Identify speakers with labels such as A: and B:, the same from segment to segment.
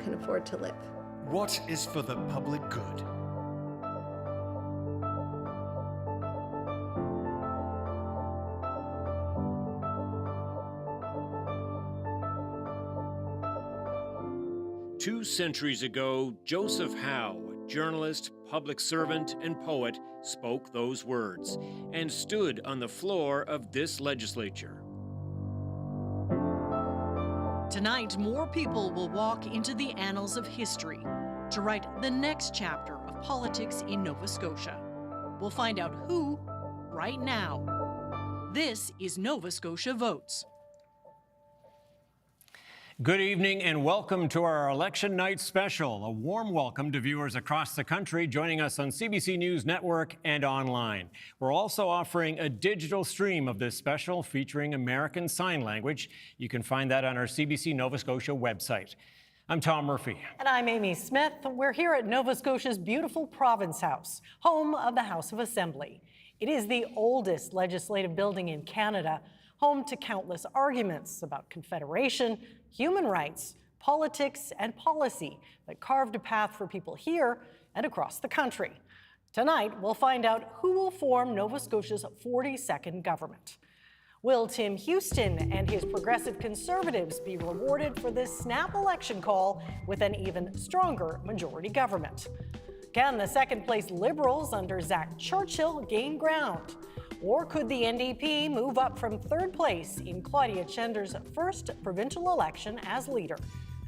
A: can afford to live.
B: What is for the public good?
C: Two centuries ago, Joseph Howe, a journalist, public servant, and poet, spoke those words and stood on the floor of this legislature.
D: Tonight, more people will walk into the annals of history to write the next chapter of politics in Nova Scotia. We'll find out who right now. This is Nova Scotia Votes.
C: Good evening and welcome to our election night special. A warm welcome to viewers across the country joining us on CBC News Network and online. We're also offering a digital stream of this special featuring American Sign Language. You can find that on our CBC Nova Scotia website. I'm Tom Murphy.
E: And I'm Amy Smith. We're here at Nova Scotia's beautiful Province House, home of the House of Assembly. It is the oldest legislative building in Canada, home to countless arguments about Confederation, human rights, politics, and policy that carved a path for people here and across the country. Tonight, we'll find out who will form Nova Scotia's 42nd government. Will Tim Houston and his progressive Conservatives be rewarded for this snap election call with an even stronger majority government? Can the second-place Liberals under Zach Churchill gain ground? Or could the NDP move up from third place in Claudia Chender's first provincial election as leader?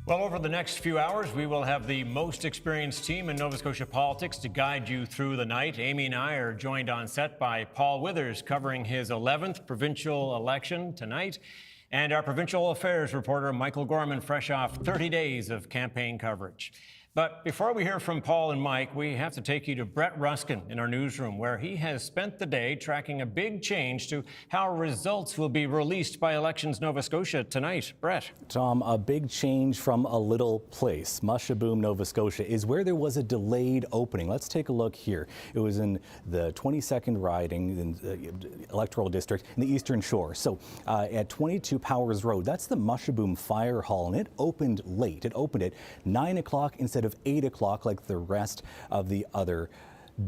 C: Well, over the next few hours, we will have the most experienced team in Nova Scotia politics to guide you through the night. Amy and I are joined on set by Paul Withers, covering his 11th provincial election tonight, and our provincial affairs reporter, Michael Gorman, fresh off 30 days of campaign coverage. But before we hear from Paul and Mike, we have to take you to Brett Ruskin in our newsroom, where he has spent the day tracking a big change to how results will be released by Elections Nova Scotia tonight. Brett.
F: Tom, a big change from a little place. Mushaboom, Nova Scotia, is where there was a delayed opening. Let's take a look here. It was in the 22nd riding in the electoral district in the Eastern Shore. So at 22 Powers Road, that's the Mushaboom Fire Hall, and it opened late. It opened at 9 o'clock instead of 8 o'clock like the rest of the other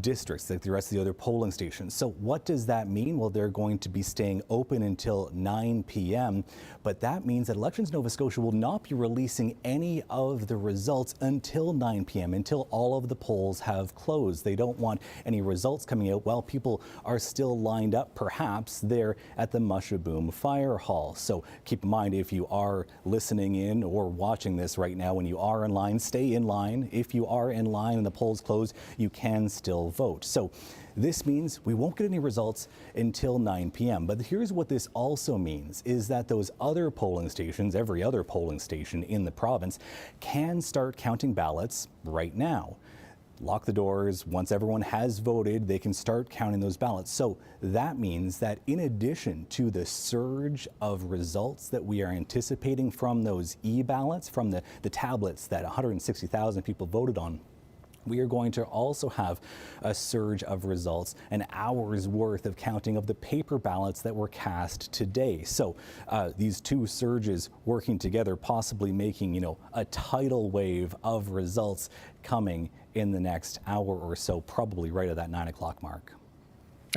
F: districts, like the rest of the other polling stations. So what does that mean? Well, they're going to be staying open until 9 p.m., but that means that Elections Nova Scotia will not be releasing any of the results until 9 p.m., until all of the polls have closed. They don't want any results coming out while people are still lined up, perhaps there at the Mushaboom Fire Hall. So keep in mind, if you are listening in or watching this right now, when you are in line, stay in line. If you are in line and the polls close, you can still vote. So this means we won't get any results until 9 p.m. But here's what this also means, is that those other polling stations, every other polling station in the province, can start counting ballots right now. Lock the doors. Once everyone has voted, they can start counting those ballots. So that means that in addition to the surge of results that we are anticipating from those e-ballots, from the tablets that 160,000 people voted on, we are going to also have a surge of results, an hour's worth of counting of the paper ballots that were cast today. So these two surges working together, possibly making, a tidal wave of results coming in the next hour or so, probably right at that 9 o'clock mark.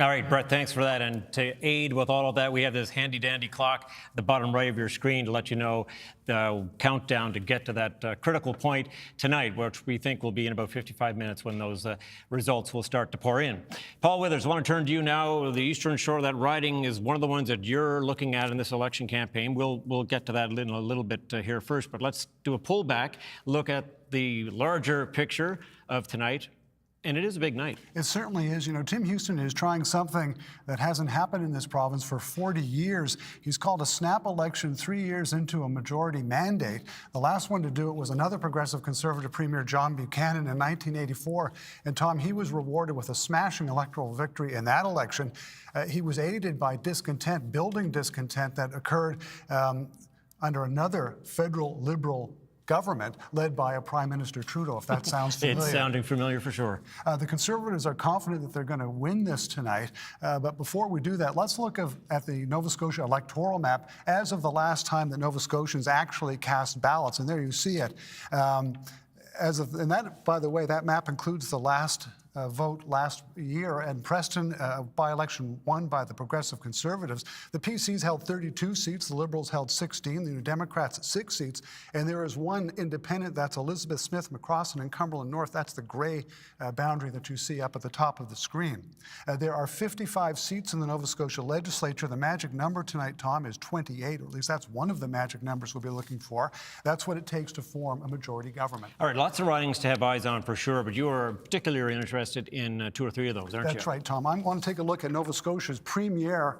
C: All right, Brett, thanks for that. And to aid with all of that, we have this handy-dandy clock at the bottom right of your screen to let you know the countdown to get to that critical point tonight, which we think will be in about 55 minutes when those results will start to pour in. Paul Withers, I want to turn to you now. The Eastern Shore, that riding is one of the ones that you're looking at in this election campaign. We'll get to that in a little bit here first, but let's do a pullback, look at the larger picture of tonight. And it is a big night.
G: It certainly is. Tim Houston is trying something that hasn't happened in this province for 40 years. He's called a snap election 3 years into a majority mandate. The last one to do it was another progressive Conservative Premier, John Buchanan, in 1984. And Tom, he was rewarded with a smashing electoral victory in that election. He was aided by discontent, building discontent that occurred under another federal Liberal government led by a Prime Minister Trudeau, if that sounds familiar.
C: It's sounding familiar for sure.
G: The Conservatives are confident that they're going to win this tonight. But before we do that, let's look at the Nova Scotia electoral map as of the last time that Nova Scotians actually cast ballots. And there you see it. And that, by the way, that map includes the last vote last year, and Preston by-election won by the Progressive Conservatives. The PCs held 32 seats, the Liberals held 16, the New Democrats 6 seats, and there is one independent, that's Elizabeth Smith McCrossan in Cumberland North. That's the gray boundary that you see up at the top of the screen. There are 55 seats in the Nova Scotia legislature. The magic number tonight, Tom, is 28, or at least that's one of the magic numbers we'll be looking for. That's what it takes to form a majority government.
C: All right, lots of ridings to have eyes on for sure, but you are particularly interested in 2 or 3 of those, aren't you?
G: That's right, Tom. I'm going to take a look at Nova Scotia's premier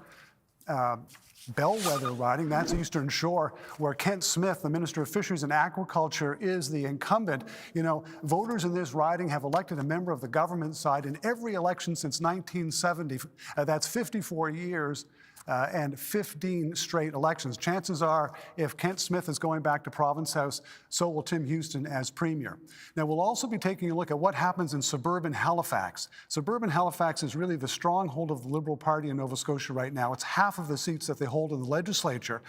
G: bellwether riding. That's Eastern Shore, where Kent Smith, the Minister of Fisheries and Aquaculture, is the incumbent. You know, voters in this riding have elected a member of the government side in every election since 1970. That's 54 years. And 15 straight elections. Chances are, if Kent Smith is going back to Province House, so will Tim Houston as Premier. Now, we'll also be taking a look at what happens in suburban Halifax. Suburban Halifax is really the stronghold of the Liberal Party in Nova Scotia right now. It's half of the seats that they hold in the legislature.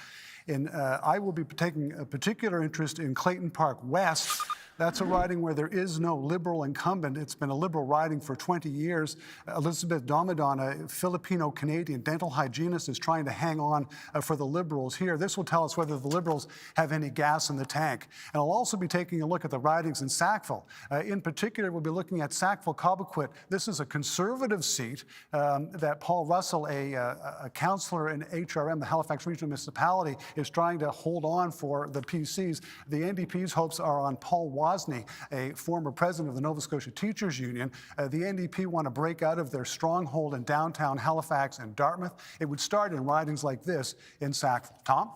G: And I will be taking a particular interest in Clayton Park West. That's a riding where there is no Liberal incumbent. It's been a Liberal riding for 20 years. Elizabeth Domadon, a Filipino-Canadian dental hygienist, is trying to hang on for the Liberals here. This will tell us whether the Liberals have any gas in the tank. And I'll also be taking a look at the ridings in Sackville. In particular, we'll be looking at Sackville-Cobequid. This is a Conservative seat that Paul Russell, a councillor in HRM, the Halifax Regional Municipality, is trying to hold on for the PCs. The NDP's hopes are on Paul Wozni, a former president of the Nova Scotia Teachers Union. The NDP want to break out of their stronghold in downtown Halifax and Dartmouth. It would start in ridings like this in Sackville. Tom?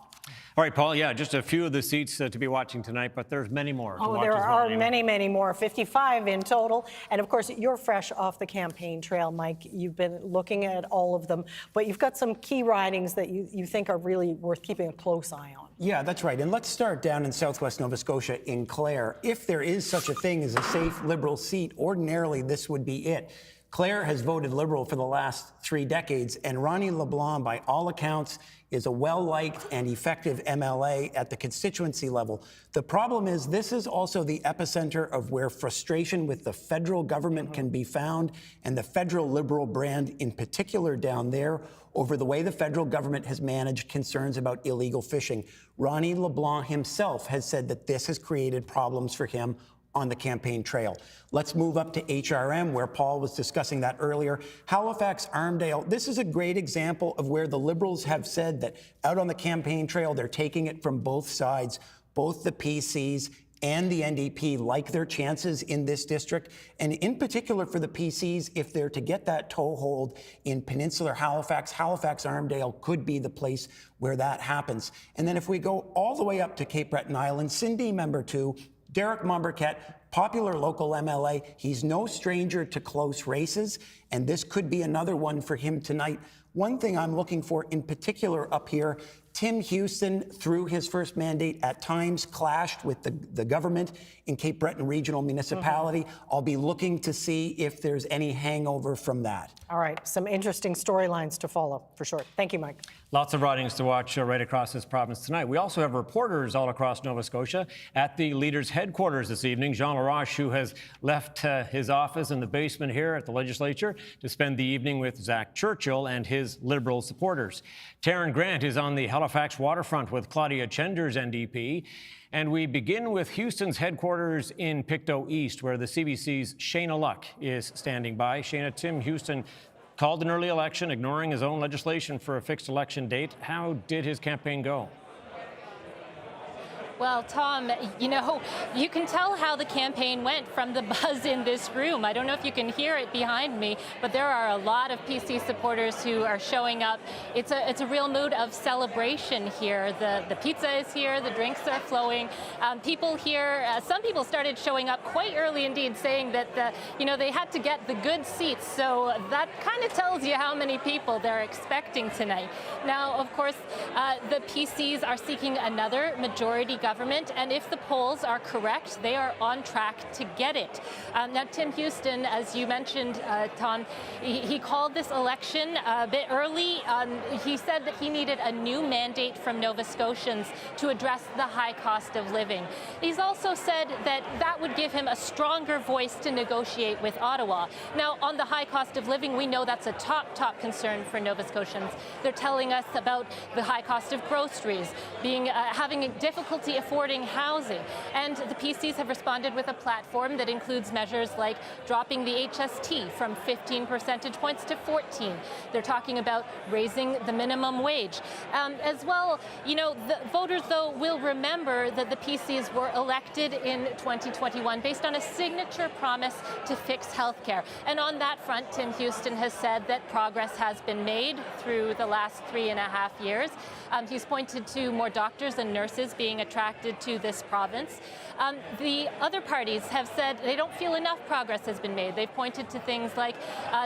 C: All right, Paul, yeah, just a few of the seats to be watching tonight, but there's many more to watch
E: there
C: as well,
E: are
C: Amy.
E: many, many more, 55 in total. And of course, you're fresh off the campaign trail, Mike. You've been looking at all of them, but you've got some key ridings that you think are really worth keeping a close eye on.
A: Yeah, that's right. And let's start down in southwest Nova Scotia in Clare. If there is such a thing as a safe Liberal seat, ordinarily this would be it. Clare has voted Liberal for the last 3 decades, and Ronnie LeBlanc, by all accounts, is a well-liked and effective MLA at the constituency level. The problem is this is also the epicenter of where frustration with the federal government can be found, and the federal Liberal brand in particular down there over the way the federal government has managed concerns about illegal fishing. Ronnie LeBlanc himself has said that this has created problems for him on the campaign trail. Let's move up to HRM, where Paul was discussing that earlier. Halifax, Armdale, this is a great example of where the Liberals have said that out on the campaign trail, they're taking it from both sides. Both the PCs and the NDP like their chances in this district. And in particular for the PCs, if they're to get that toehold in Peninsular Halifax, Halifax-Armdale could be the place where that happens. And then if we go all the way up to Cape Breton Island, Cindy member 2, Derek Momberket, popular local MLA. He's no stranger to close races, and this could be another one for him tonight. One thing I'm looking for in particular up here, Tim Houston, through his first mandate, at times clashed with the government in Cape Breton Regional Municipality. I'll be looking to see if there's any hangover from that.
E: All right, some interesting storylines to follow, for sure. Thank you, Mike.
C: Lots of ridings to watch right across this province tonight. We also have reporters all across Nova Scotia at the Leaders' headquarters this evening. Jean Laroche, who has left his office in the basement here at the legislature to spend the evening with Zach Churchill and his Liberal supporters. Taryn Grant is on the Halifax waterfront with Claudia Chenders, NDP. And we begin with Houston's headquarters in Pictou East, where the CBC's Shayna Luck is standing by. Shayna, Tim Houston called an early election, ignoring his own legislation for a fixed election date. How did his campaign go?
H: Well, Tom, you know, you can tell how the campaign went from the buzz in this room. I don't know if you can hear it behind me, but there are a lot of PC supporters who are showing up. It's a real mood of celebration here. The pizza is here, the drinks are flowing. People here, some people started showing up quite early indeed, saying that they had to get the good seats. So that kind of tells you how many people they're expecting tonight. Now, of course, the PCs are seeking another majority government government, and if the polls are correct, they are on track to get it. Now, Tim Houston, as you mentioned, Tom, he called this election a bit early. He said that he needed a new mandate from Nova Scotians to address the high cost of living. He's also said that that would give him a stronger voice to negotiate with Ottawa. Now, on the high cost of living, we know that's a top concern for Nova Scotians. They're telling us about the high cost of groceries, having difficulty affording housing. And the PCs have responded with a platform that includes measures like dropping the HST from 15 percentage points to 14. They're talking about raising the minimum wage. As well, you know, the voters, though, will remember that the PCs were elected in 2021 based on a signature promise to fix healthcare. And on that front, Tim Houston has said that progress has been made through the last 3.5 years. He's pointed to more doctors and nurses being attracted to this province. The other parties have said they don't feel enough progress has been made. They've pointed to things like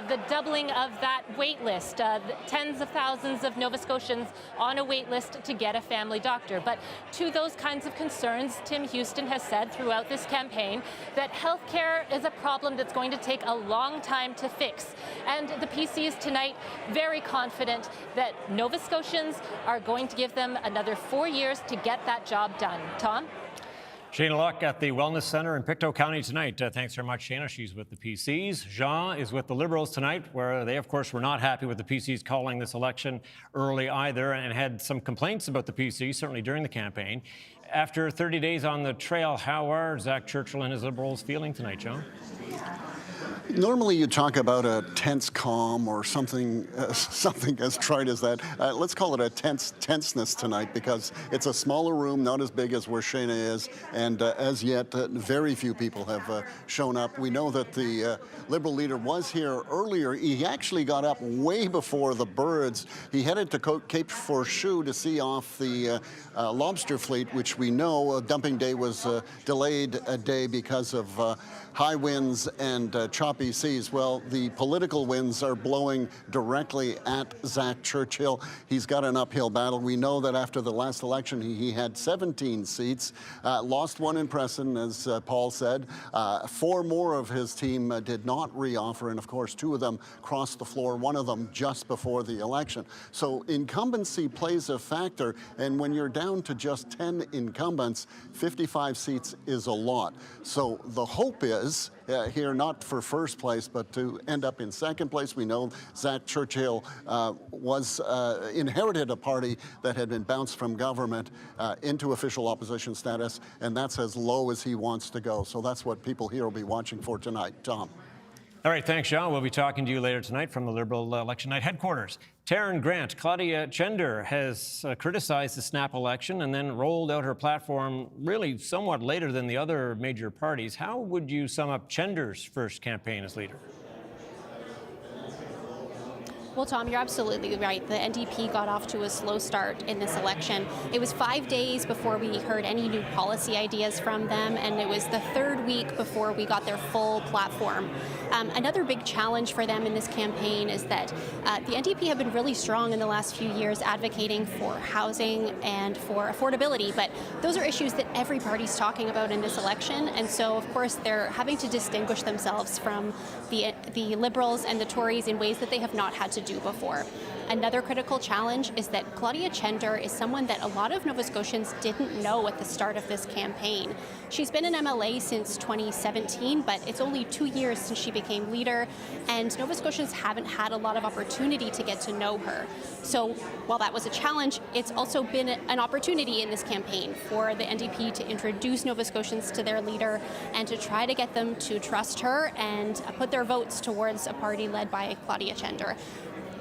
H: the doubling of that wait list, tens of thousands of Nova Scotians on a wait list to get a family doctor. But to those kinds of concerns, Tim Houston has said throughout this campaign that healthcare is a problem that's going to take a long time to fix. And the PCs tonight very confident that Nova Scotians are going to give them another 4 years to get that job done. Tom?
C: Shayna Luck at the Wellness Centre in Pictou County tonight. Thanks very much, Shayna. She's with the PCs. Jean is with the Liberals tonight, where they, of course, were not happy with the PCs calling this election early either and had some complaints about the PCs, certainly during the campaign. After 30 days on the trail, how are Zach Churchill and his Liberals feeling tonight, Jean?
I: Normally you talk about a tense calm or something as trite as that. Let's call it a tenseness tonight, because it's a smaller room, not as big as where Shayna is, and as yet very few people have shown up. We know that the Liberal leader was here earlier. He actually got up way before the birds. He headed to Cape Fourchou to see off the lobster fleet, which we know dumping day was delayed a day because of high winds and choppy seas. Well, the political winds are blowing directly at Zach Churchill. He's got an uphill battle. We know that after the last election, he had 17 seats, lost one in Preston, as Paul said. 4 more of his team did not reoffer, and of course, 2 of them crossed the floor, one of them just before the election. So incumbency plays a factor, and when you're down to just 10 incumbents, 55 seats is a lot. So the hope is here not for first place, but to end up in second place. We know Zach Churchill inherited a party that had been bounced from government into official opposition status, and that's as low as he wants to go. So that's what people here will be watching for tonight. Tom.
C: All right, thanks, Jean. We'll be talking to you later tonight from the Liberal election night headquarters. Taryn Grant, Claudia Chender has criticized the snap election and then rolled out her platform really somewhat later than the other major parties. How would you sum up Chender's first campaign as leader?
J: Well, Tom, you're absolutely right. The NDP got off to a slow start in this election. It was 5 days before we heard any new policy ideas from them, and it was the 3rd week before we got their full platform. Another big challenge for them in this campaign is that the NDP have been really strong in the last few years advocating for housing and for affordability, but those are issues that every party's talking about in this election, and so, of course, they're having to distinguish themselves from the Liberals and the Tories in ways that they have not had to do before. Another critical challenge is that Claudia Chender is someone that a lot of Nova Scotians didn't know at the start of this campaign. She's been an MLA since 2017, but it's only 2 years since she became leader, and Nova Scotians haven't had a lot of opportunity to get to know her. So while that was a challenge, it's also been an opportunity in this campaign for the NDP to introduce Nova Scotians to their leader and to try to get them to trust her and put their votes towards a party led by Claudia Chender.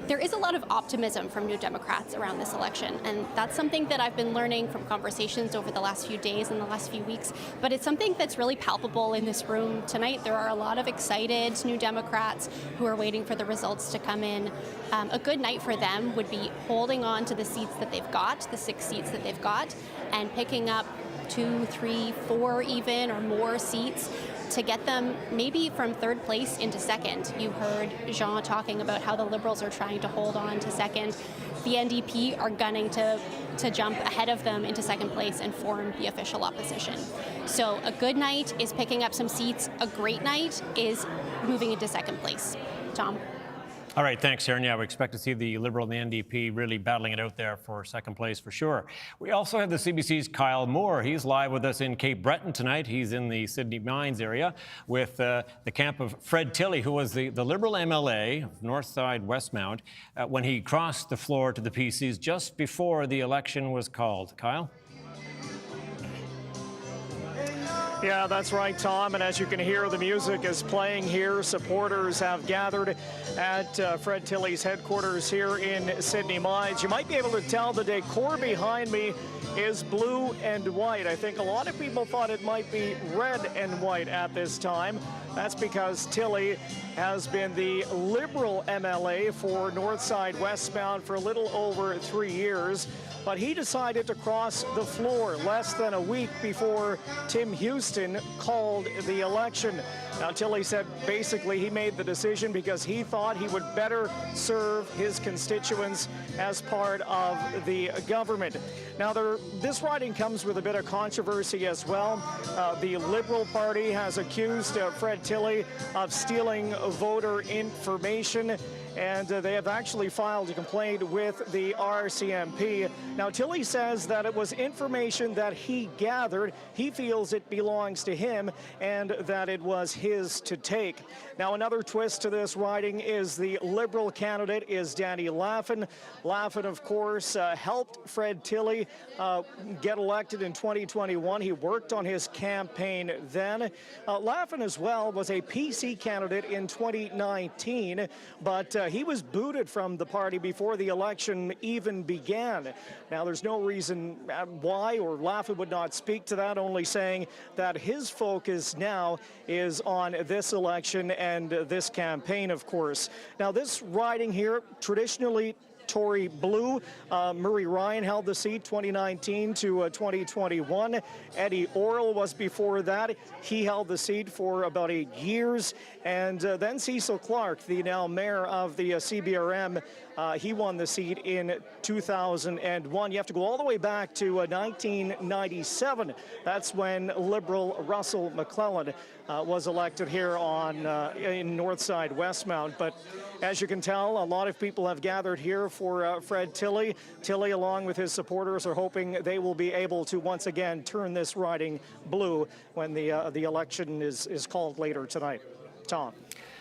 J: There is a lot of optimism from New Democrats around this election, and that's something that I've been learning from conversations over the last few days and the last few weeks, but it's something that's really palpable in this room tonight. There are a lot of excited New Democrats who are waiting for the results to come in. A good night for them would be holding on to the seats that they've got, the 6 seats that they've got, and picking up 2, 3, 4 even, or more seats to get them maybe from third place into second. You heard Jean talking about how the Liberals are trying to hold on to second. The NDP are gunning to jump ahead of them into second place and form the official opposition. So a good night is picking up some seats. A great night is moving into second place. Tom?
C: All right, thanks, Erin. Yeah, we expect to see the Liberal and the NDP really battling it out there for second place for sure. We also have the CBC's Kyle Moore. He's live with us in Cape Breton tonight. He's in the Sydney Mines area with the camp of Fred Tilley, who was the Liberal MLA of Northside Westmount when he crossed the floor to the PCs just before the election was called. Kyle?
K: Yeah, that's right, Tom. And as you can hear, the music is playing here. Supporters have gathered at Fred Tilley's headquarters here in Sydney Mines. You might be able to tell the decor behind me is blue and white. I think a lot of people thought it might be red and white at this time. That's because Tilley has been the Liberal MLA for Northside Westmount for a little over 3 years. But he decided to cross the floor less than a week before Tim Houston called the election. Now, Tilley said basically he made the decision because he thought he would better serve his constituents as part of the government. Now, this riding comes with a bit of controversy as well. The Liberal Party has accused Fred Tilley of stealing voter information, and they have actually filed a complaint with the RCMP. Now, Tilley says that it was information that he gathered. He feels it belongs to him and that it was his to take. Now, another twist to this riding is the Liberal candidate is Danny Laffin. Laffin, of course, helped Fred Tilley get elected in 2021. He worked on his campaign then. Laffin as well was a PC candidate in 2019, but he was booted from the party before the election even began. Now, there's no reason why, or Laffin would not speak to that, only saying that his focus now is on this election and this campaign, of course. Now, this riding here, traditionally Tory blue. Murray Ryan held the seat 2019 to 2021. Eddie Orrell was before that. He held the seat for about 8 years. And then Cecil Clark, the now mayor of the CBRM, he won the seat in 2001. You have to go all the way back to 1997. That's when Liberal Russell McClellan was elected here in Northside Westmount. But as you can tell, a lot of people have gathered here for Fred Tilley. Tilley, along with his supporters, are hoping they will be able to once again turn this riding blue when the election is called later tonight. Tom.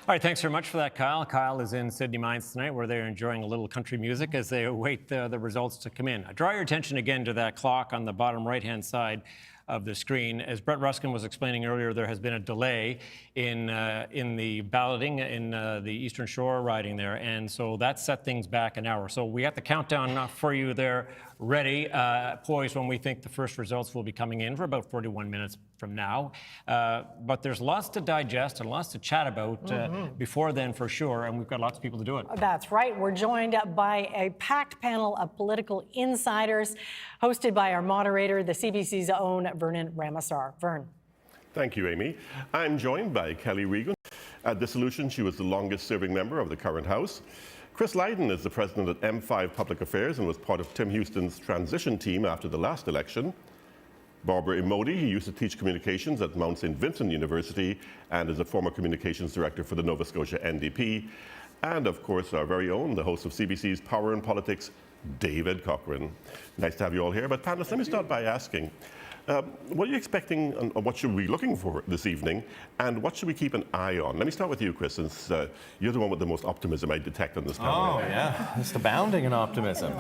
C: All right, thanks very much for that, Kyle. Kyle is in Sydney Mines tonight, where they're enjoying a little country music as they await the results to come in. I draw your attention again to that clock on the bottom right-hand side of the screen. As Brett Ruskin was explaining earlier, there has been a delay in the balloting in the Eastern Shore riding there, and so that set things back an hour. So we got the countdown for you there ready, poised when we think the first results will be coming in for about 41 minutes from now. But there's lots to digest and lots to chat about before then for sure, and we've got lots of people to do it.
E: That's right. We're joined by a packed panel of political insiders hosted by our moderator, the CBC's own Vernon Ramasar. Vern.
L: Thank you, Amy. I'm joined by Kelly Regan. At dissolution, she was the longest-serving member of the current House. Chris Lydon is the president at M5 Public Affairs and was part of Tim Houston's transition team after the last election. Barbara Imodi, he used to teach communications at Mount St. Vincent University and is a former communications director for the Nova Scotia NDP. And of course, our very own, the host of CBC's Power and Politics, David Cochrane. Nice to have you all here. But panelists, let me start by asking, what are you expecting and what should we be looking for this evening, and what should we keep an eye on? Let me start with you, Chris, since you're the one with the most optimism I detect on this panel.
M: Oh, yeah. It's abounding in optimism.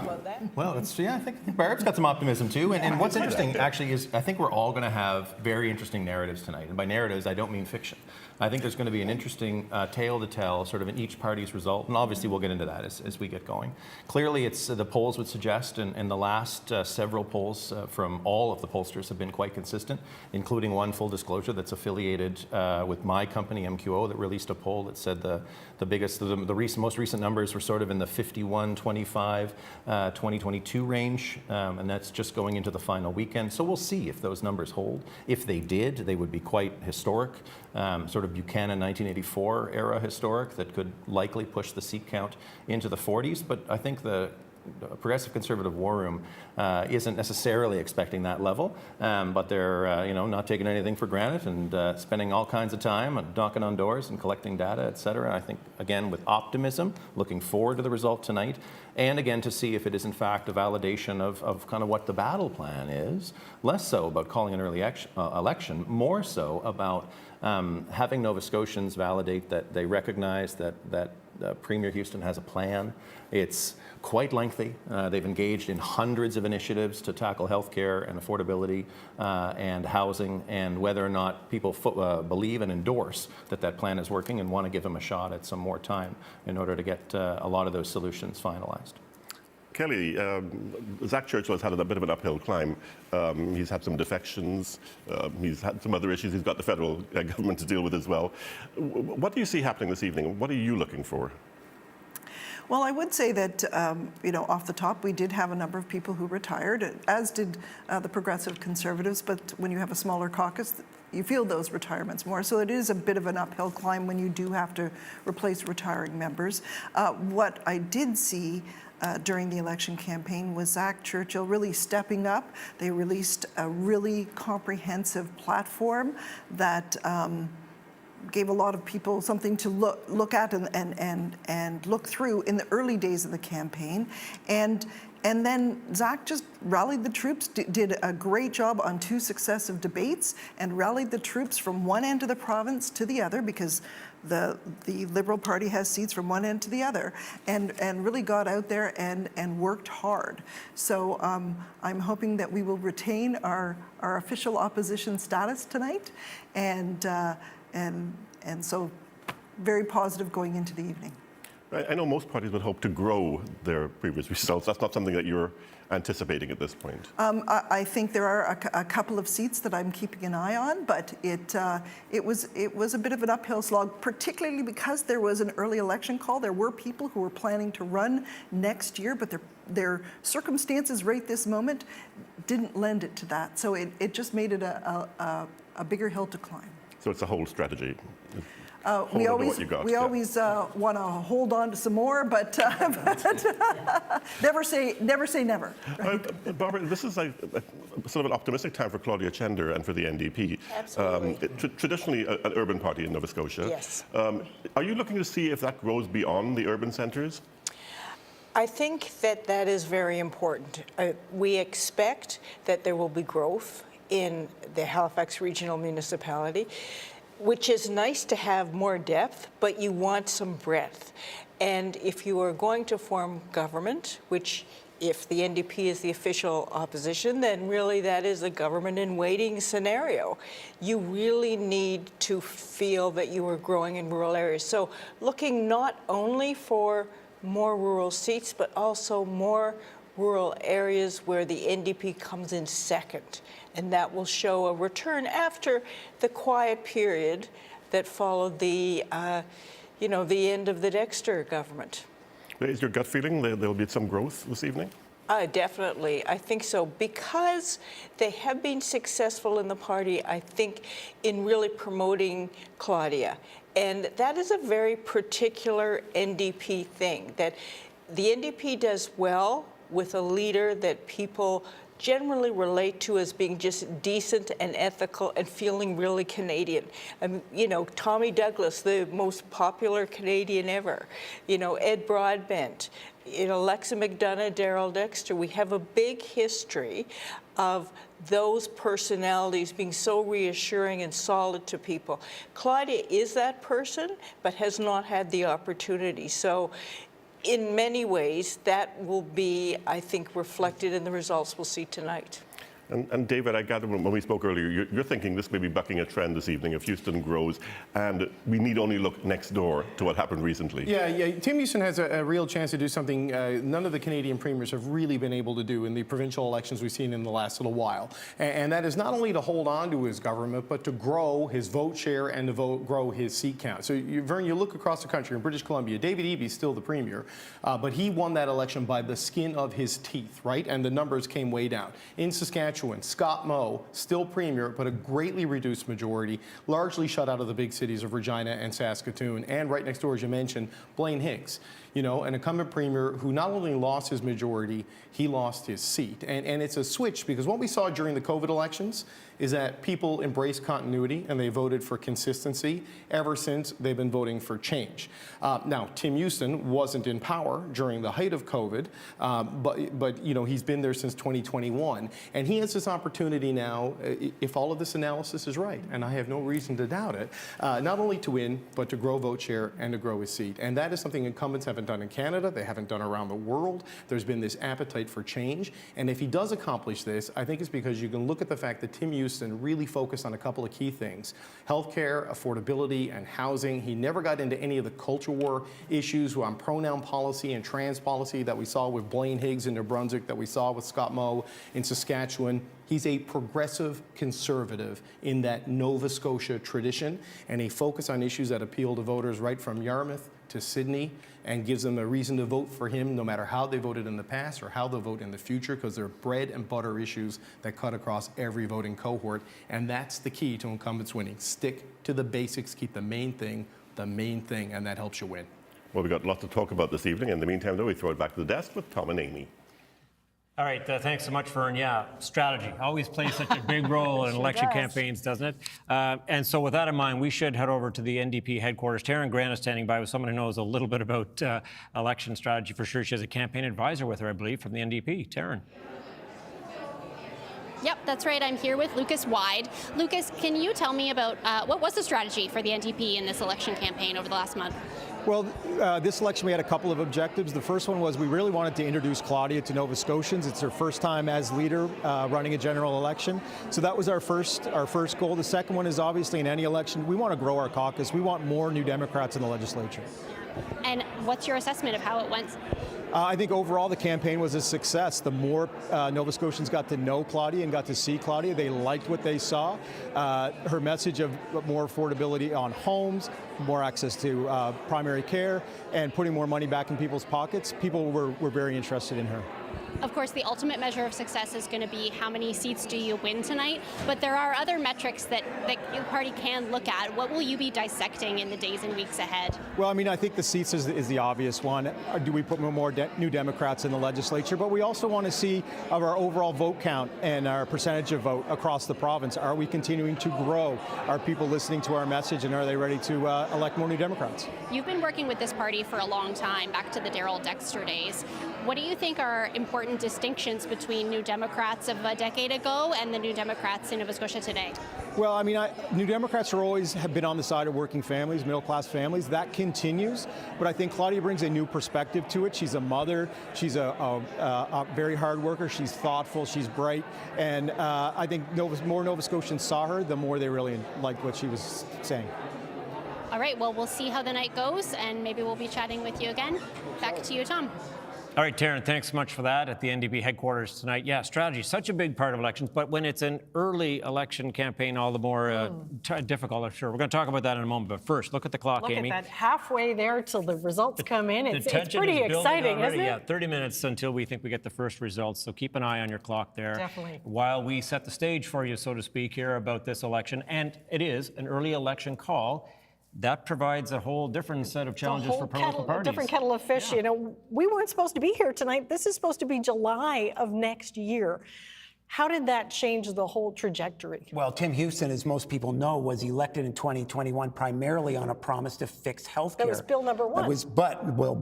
M: Well, I think Barb's got some optimism too. And what's interesting, actually, is I think we're all going to have very interesting narratives tonight. And by narratives, I don't mean fiction. I think there's going to be an interesting tale to tell, sort of in each party's result, and obviously we'll get into that as we get going. Clearly, it's the polls would suggest, and the last several polls from all of the pollsters have have been quite consistent, including one, full disclosure, that's affiliated with my company, MQO, that released a poll that said the most recent numbers were sort of in the 51, 25, 2022 range, and that's just going into the final weekend. So we'll see if those numbers hold. If they did, they would be quite historic, sort of Buchanan 1984 era historic, that could likely push the seat count into the 40s. But I think the Progressive Conservative War Room isn't necessarily expecting that level, but they're not taking anything for granted and spending all kinds of time and knocking on doors and collecting data, et cetera. I think, again, with optimism, looking forward to the result tonight, and again to see if it is in fact a validation of kind of what the battle plan is, less so about calling an early election, more so about having Nova Scotians validate that they recognize that Premier Houston has a plan. It's quite lengthy. They've engaged in hundreds of initiatives to tackle healthcare and affordability and housing, and whether or not people believe and endorse that plan is working and want to give them a shot at some more time in order to get a lot of those solutions finalized.
L: Kelly, Zach Churchill has had a bit of an uphill climb. He's had some defections. He's had some other issues. He's got the federal government to deal with as well. What do you see happening this evening? What are you looking for?
N: Well, I would say that, off the top, we did have a number of people who retired, as did the Progressive Conservatives. But when you have a smaller caucus, you feel those retirements more. So it is a bit of an uphill climb when you do have to replace retiring members. What I did see during the election campaign was Zach Churchill really stepping up. They released a really comprehensive platform that gave a lot of people something to look at and look through in the early days of the campaign. And then Zach just rallied the troops, did a great job on 2 successive debates, and rallied the troops from one end of the province to the other, because the Liberal Party has seats from one end to the other, and really got out there and worked hard. So I'm hoping that we will retain our official opposition status tonight, and so very positive going into the evening.
L: I know most parties would hope to grow their previous results. That's not something that you're anticipating at this point.
N: I think there are a couple of seats that I'm keeping an eye on, but it was a bit of an uphill slog, particularly because there was an early election call. There were people who were planning to run next year, but their circumstances right this moment didn't lend it to that. So it just made it a bigger hill to climb.
L: So it's a whole strategy.
N: We always want to hold on to some more, but never say never. Right?
L: Barbara, this is sort of an optimistic time for Claudia Chender and for the NDP.
O: Absolutely.
L: Traditionally an urban party in Nova Scotia.
O: Yes.
L: Are you looking to see if that grows beyond the urban centres?
O: I think that is very important. We expect that there will be growth in the Halifax Regional Municipality, which is nice to have more depth, but you want some breadth. And if you are going to form government, which if the NDP is the official opposition, then really that is a government in waiting scenario. You really need to feel that you are growing in rural areas. So looking not only for more rural seats, but also more rural areas where the NDP comes in second. And that will show a return after the quiet period that followed the end of the Dexter government.
L: Is your gut feeling there will be some growth this evening?
O: Definitely, I think so, because they have been successful in the party, I think, in really promoting Claudia. And that is a very particular NDP thing, that the NDP does well with a leader that people generally relate to as being just decent and ethical and feeling really Canadian. Tommy Douglas, the most popular Canadian ever. Ed Broadbent, Alexa McDonough, Darrell Dexter. We have a big history of those personalities being so reassuring and solid to people. Claudia is that person, but has not had the opportunity. So in many ways, that will be, I think, reflected in the results we'll see tonight.
L: And David, I gather when we spoke earlier, you're thinking this may be bucking a trend this evening if Houston grows, and we need only look next door to what happened recently.
P: Yeah. Tim Houston has a real chance to do something none of the Canadian premiers have really been able to do in the provincial elections we've seen in the last little while. And that is not only to hold on to his government, but to grow his vote share and to grow his seat count. So, Vern, you look across the country in British Columbia, David Eby is still the premier, but he won that election by the skin of his teeth, right? And the numbers came way down. In Saskatchewan, Scott Moe, still premier, but a greatly reduced majority, largely shut out of the big cities of Regina and Saskatoon. And right next door, as you mentioned, Blaine Higgs, an incumbent premier who not only lost his majority, he lost his seat. And it's a switch, because what we saw during the COVID elections is that people embraced continuity and they voted for consistency. Ever since, they've been voting for change. Now, Tim Houston wasn't in power during the height of COVID, but he's been there since 2021. And he has this opportunity now, if all of this analysis is right, and I have no reason to doubt it, not only to win, but to grow vote share and to grow his seat. And that is something incumbents haven't done in Canada, they haven't done around the world. There's been this appetite for change. And if he does accomplish this, I think it's because you can look at the fact that Tim Houston really focused on a couple of key things: healthcare, affordability, and housing. He never got into any of the culture war issues on pronoun policy and trans policy that we saw with Blaine Higgs in New Brunswick, that we saw with Scott Moe in Saskatchewan. He's a progressive conservative in that Nova Scotia tradition, and a focus on issues that appeal to voters right from Yarmouth to Sydney, and gives them a reason to vote for him no matter how they voted in the past or how they'll vote in the future, because they're bread and butter issues that cut across every voting cohort. And that's the key to incumbents winning. Stick to the basics, keep the main thing, and that helps you win.
L: Well, we've got lots to talk about this evening. In the meantime, though, we throw it back to the desk with Tom and Amy.
C: All right, thanks so much, Vern. Yeah, strategy always plays such a big role in election campaigns, doesn't it? And so with that in mind, we should head over to the NDP headquarters. Taryn Grant is standing by with someone who knows a little bit about election strategy for sure. She has a campaign advisor with her, I believe, from the NDP. Taryn.
J: Yep, that's right. I'm here with Lucas Wide. Lucas, can you tell me about what was the strategy for the NDP in this election campaign over the last month?
Q: Well, this election we had a couple of objectives. The first one was we really wanted to introduce Claudia to Nova Scotians. It's her first time as leader running a general election. So that was our first goal. The second one is obviously in any election, we want to grow our caucus. We want more New Democrats in the legislature.
J: And what's your assessment of how it went?
Q: I think overall the campaign was a success. The more Nova Scotians got to know Claudia and got to see Claudia, they liked what they saw. Her message of more affordability on homes, more access to primary care, and putting more money back in people's pockets, people were very interested in her.
J: Of course, the ultimate measure of success is going to be how many seats do you win tonight, but there are other metrics that your party can look at. What will you be dissecting in the days and weeks ahead?
Q: Well, I mean, I think the seats is the obvious one. Do we put more New Democrats in the legislature? But we also want to see of our overall vote count and our percentage of vote across the province. Are we continuing to grow? Are people listening to our message, and are they ready to elect more New Democrats?
J: You've been working with this party for a long time, back to the Darrell Dexter days. What do you think are important distinctions between New Democrats of a decade ago and the New Democrats in Nova Scotia today?
Q: Well, I mean, New Democrats have been on the side of working families, middle-class families. That continues, but I think Claudia brings a new perspective to it. She's a mother. She's a very hard worker. She's thoughtful. She's bright. And I think more Nova Scotians saw her, the more they really liked what she was saying.
J: All right, well, we'll see how the night goes, and maybe we'll be chatting with you again. Back to you, Tom.
C: All right, Taryn, thanks so much for that at the NDP headquarters tonight. Yeah, strategy, such a big part of elections, but when it's an early election campaign, all the more difficult, I'm sure. We're going to talk about that in a moment, but first, look at the clock, Amy.
E: Look at that, halfway there till the results come in. It's pretty
C: is
E: exciting, isn't it?
C: Yeah, 30 minutes until we think we get the first results, so keep an eye on your clock there.
E: Definitely.
C: While we set the stage for you, so to speak, here about this election, and it is an early election call. That provides a whole different set of challenges for political parties.
E: A different kettle of fish. Yeah. You know, we weren't supposed to be here tonight. This is supposed to be July of next year. How did that change the whole trajectory?
A: Well, Tim Houston, as most people know, was elected in 2021 primarily on a promise to fix health care.
E: That was bill number one.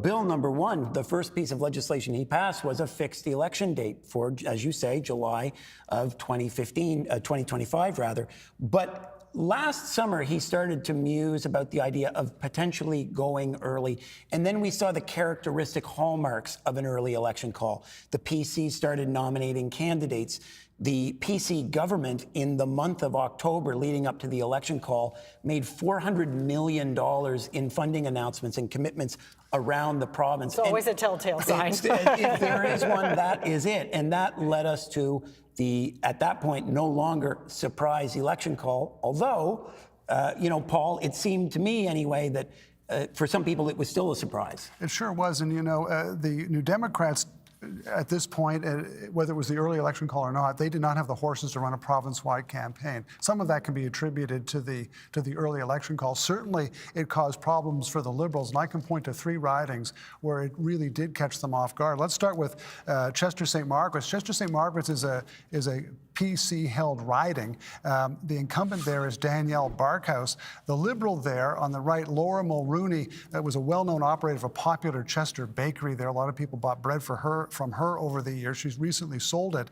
A: Bill number one, the first piece of legislation he passed was a fixed election date for, as you say, July of 2025 rather. But last summer, he started to muse about the idea of potentially going early. And then we saw the characteristic hallmarks of an early election call. The PC started nominating candidates. The PC government, in the month of October leading up to the election call, made $400 million in funding announcements and commitments around the province.
E: It's always a telltale sign.
A: If there is one, that is it. And that led us to the, at that point, no longer surprise election call. Although, Paul, it seemed to me anyway that for some people it was still a surprise.
G: It sure was. And, the New Democrats, at this point, whether it was the early election call or not, they did not have the horses to run a province-wide campaign. Some of that can be attributed to the early election call. Certainly, it caused problems for the Liberals, and I can point to 3 ridings where it really did catch them off guard. Let's start with Chester St. Margaret's. Chester St. Margaret's is a PC-held riding. The incumbent there is Danielle Barkhouse. The Liberal there on the right, Laura Mulrooney, that was a well-known operator of a popular Chester bakery there. A lot of people bought bread from her over the years. She's recently sold it.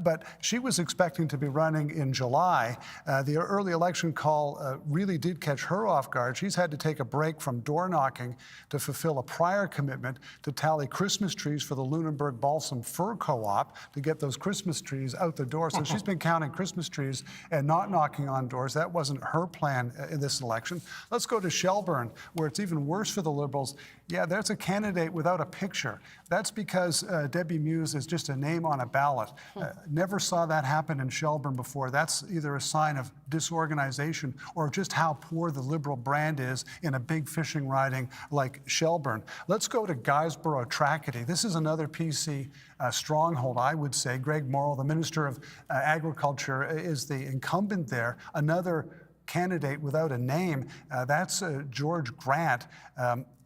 G: But she was expecting to be running in July. The early election call really did catch her off guard. She's had to take a break from door knocking to fulfill a prior commitment to tally Christmas trees for the Lunenburg Balsam Fir Co-op to get those Christmas trees out the door. So she's been counting Christmas trees and not knocking on doors. That wasn't her plan in this election. Let's go to Shelburne, where it's even worse for the Liberals. Yeah, there's a candidate without a picture. That's because Debbie Muse is just a name on a ballot. Never saw that happen in Shelburne before. That's either a sign of disorganization or just how poor the Liberal brand is in a big fishing riding like Shelburne. Let's go to Guysborough Tracadie. This is another PC stronghold, I would say. Greg Morrill, the Minister of Agriculture, is the incumbent there. Another candidate without a name, that's George Grant.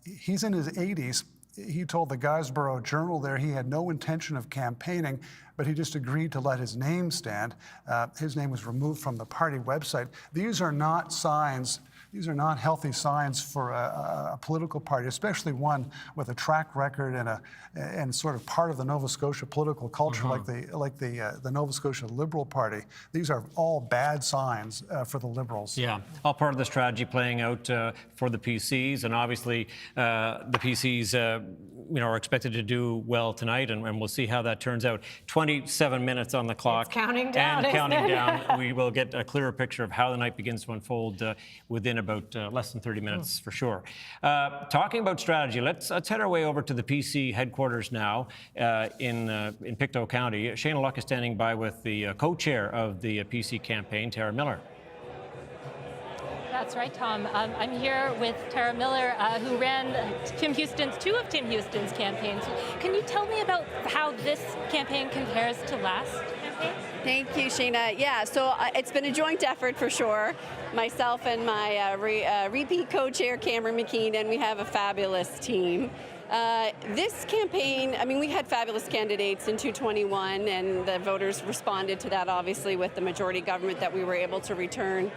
G: He's in his 80s. He told the Guysborough Journal there he had no intention of campaigning, but he just agreed to let his name stand. His name was removed from the party website. These are not signs. These are not healthy signs for a political party, especially one with a track record and sort of part of the Nova Scotia political culture, like the Nova Scotia Liberal Party. These are all bad signs for the Liberals.
C: Yeah, all part of the strategy playing out for the PCs, and obviously the PCs, are expected to do well tonight, and we'll see how that turns out. 27 minutes on the clock.
E: It's counting down,
C: and counting
E: isn't it?
C: down. We will get a clearer picture of how the night begins to unfold within about less than 30 minutes for sure. Talking about strategy, let's head our way over to the PC headquarters now in Pictou County. Shayna Luck is standing by with the co-chair of the PC campaign, Tara Miller.
H: That's right, Tom. I'm here with Tara Miller, who ran two of Tim Houston's campaigns. Can you tell me about how this campaign compares to last campaign?
R: Thank you, Shayna. Yeah, so it's been a joint effort for sure. Myself and my repeat co-chair, Cameron McKean, and we have a fabulous team. This campaign, we had fabulous candidates in 221, and the voters responded to that, obviously, with the majority government that we were able to return.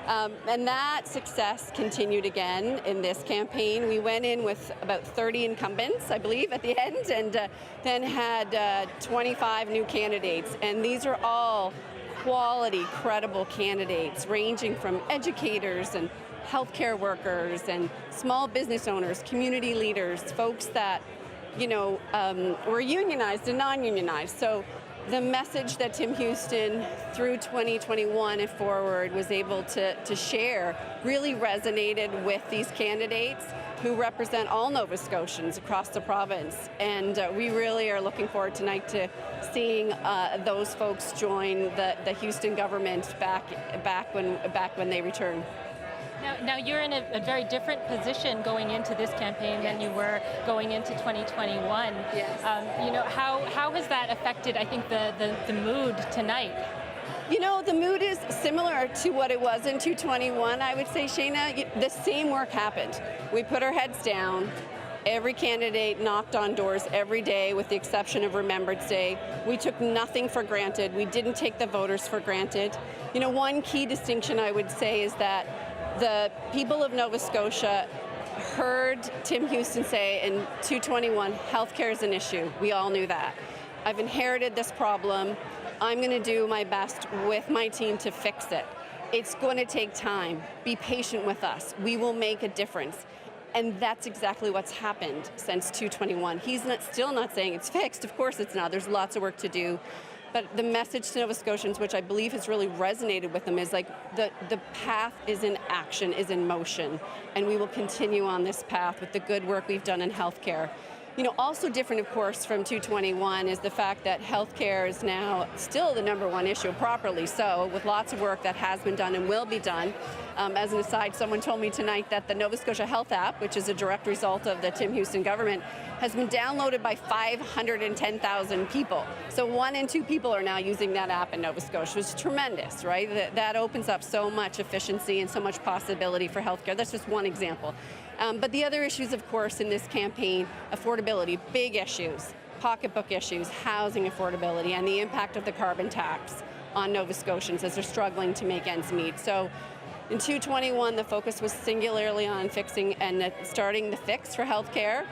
R: And that success continued again in this campaign. We went in with about 30 incumbents, I believe, at the end, and then had 25 new candidates. And these are all quality, credible candidates, ranging from educators and healthcare workers and small business owners, community leaders, folks that, were unionized and non-unionized. So the message that Tim Houston, through 2021 and forward, was able to share really resonated with these candidates who represent all Nova Scotians across the province. And we really are looking forward tonight to seeing those folks join the Houston government back when they return.
H: Now you're in a very different position going into this campaign than you were going into 2021.
R: Yes.
H: How has that affected, I think, the mood tonight?
R: The mood is similar to what it was in 221. I would say, Shayna, the same work happened. We put our heads down. Every candidate knocked on doors every day, with the exception of Remembrance Day. We took nothing for granted. We didn't take the voters for granted. One key distinction I would say is that the people of Nova Scotia heard Tim Houston say in 221, healthcare is an issue. We all knew that. I've inherited this problem. I'm going to do my best with my team to fix it. It's going to take time. Be patient with us. We will make a difference. And that's exactly what's happened since 221. He's still not saying it's fixed. Of course it's not. There's lots of work to do. But the message to Nova Scotians, which I believe has really resonated with them, is like the path is in action, is in motion, and we will continue on this path with the good work we've done in healthcare. You know, also different, of course, from 221 is the fact that healthcare is now still the #1 issue, properly so, with lots of work that has been done and will be done. As an aside, someone told me tonight that the Nova Scotia Health app, which is a direct result of the Tim Houston government, has been downloaded by 510,000 people. So 1 in 2 people are now using that app in Nova Scotia, which is tremendous, right? That opens up so much efficiency and so much possibility for healthcare. That's just one example. But the other issues, of course, in this campaign, affordability, big issues, pocketbook issues, housing affordability, and the impact of the carbon tax on Nova Scotians as they're struggling to make ends meet. So in 221, the focus was singularly on fixing and starting the fix for healthcare.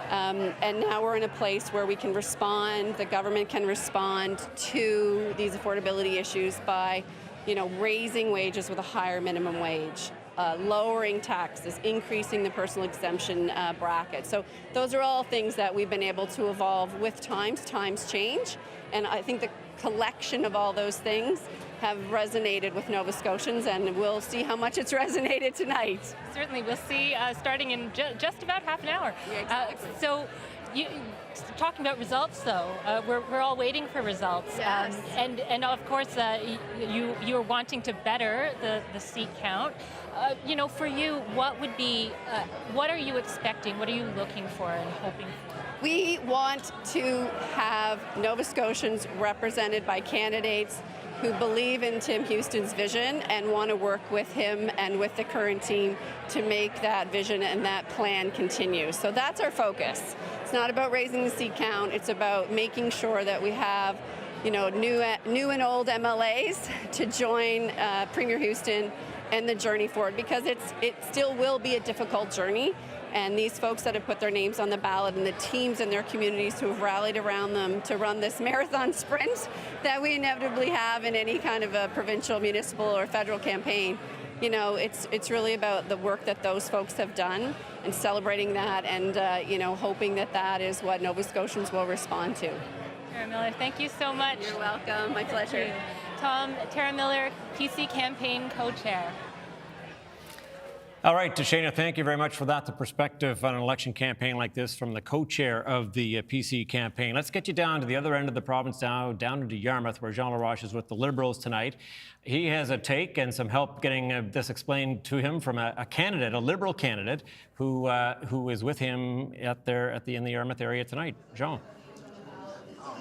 R: And now we're in a place where we can respond, the government can respond to these affordability issues by, you know, raising wages with a higher minimum wage, lowering taxes, increasing the personal exemption bracket. So those are all things that we've been able to evolve with times. Times change, and I think the collection of all those things have resonated with Nova Scotians, and we'll see how much it's resonated tonight.
H: Certainly, we'll see starting in just about half an hour.
R: Yeah, exactly.
H: So, talking about results, though, we're all waiting for results,
R: yes.
H: And of course, you're wanting to better the seat count. You know, for you, what would be, what are you expecting? What are you looking for and hoping for?
R: We want to have Nova Scotians represented by candidates who believe in Tim Houston's vision and want to work with him and with the current team to make that vision and that plan continue. So that's our focus. It's not about raising the seat count. It's about making sure that we have, you know, new and old MLAs to join Premier Houston and the journey forward, because it still will be a difficult journey. And these folks that have put their names on the ballot and the teams in their communities who have rallied around them to run this marathon sprint that we inevitably have in any kind of a provincial, municipal, or federal campaign, you know, it's really about the work that those folks have done and celebrating that, and you know, hoping that that is what Nova Scotians will respond to.
H: Tara Miller, thank you so much.
R: You're welcome. My pleasure.
H: Tara Miller, PC campaign co-chair.
C: All right, Shayna, thank you very much for that. The perspective on an election campaign like this from the co-chair of the PC campaign. Let's get you down to the other end of the province now, down into Yarmouth, where Jean Laroche is with the Liberals tonight. He has a take and some help getting this explained to him from a candidate, a Liberal candidate, who is with him in the Yarmouth area tonight. Jean.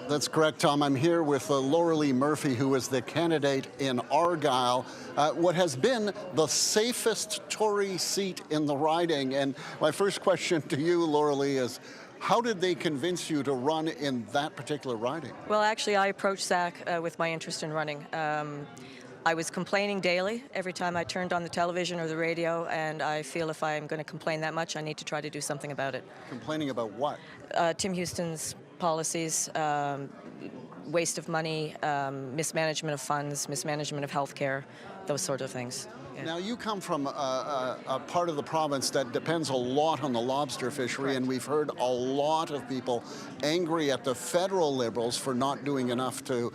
I: That's correct, Tom. I'm here with Laura-Lee Murphy, who is the candidate in Argyll, what has been the safest Tory seat in the riding. And my first question to you, Laura-Lee, is how did they convince you to run in that particular riding?
S: Well, actually, I approached Zach with my interest in running. I was complaining daily every time I turned on the television or the radio, and I feel if I'm going to complain that much, I need to try to do something about it.
I: Complaining about what?
S: Tim Houston's policies, waste of money, mismanagement of funds, mismanagement of healthcare, those sort of things. Yeah.
I: Now, you come from a part of the province that depends a lot on the lobster fishery,
S: Correct.
I: And we've heard a lot of people angry at the federal Liberals for not doing enough to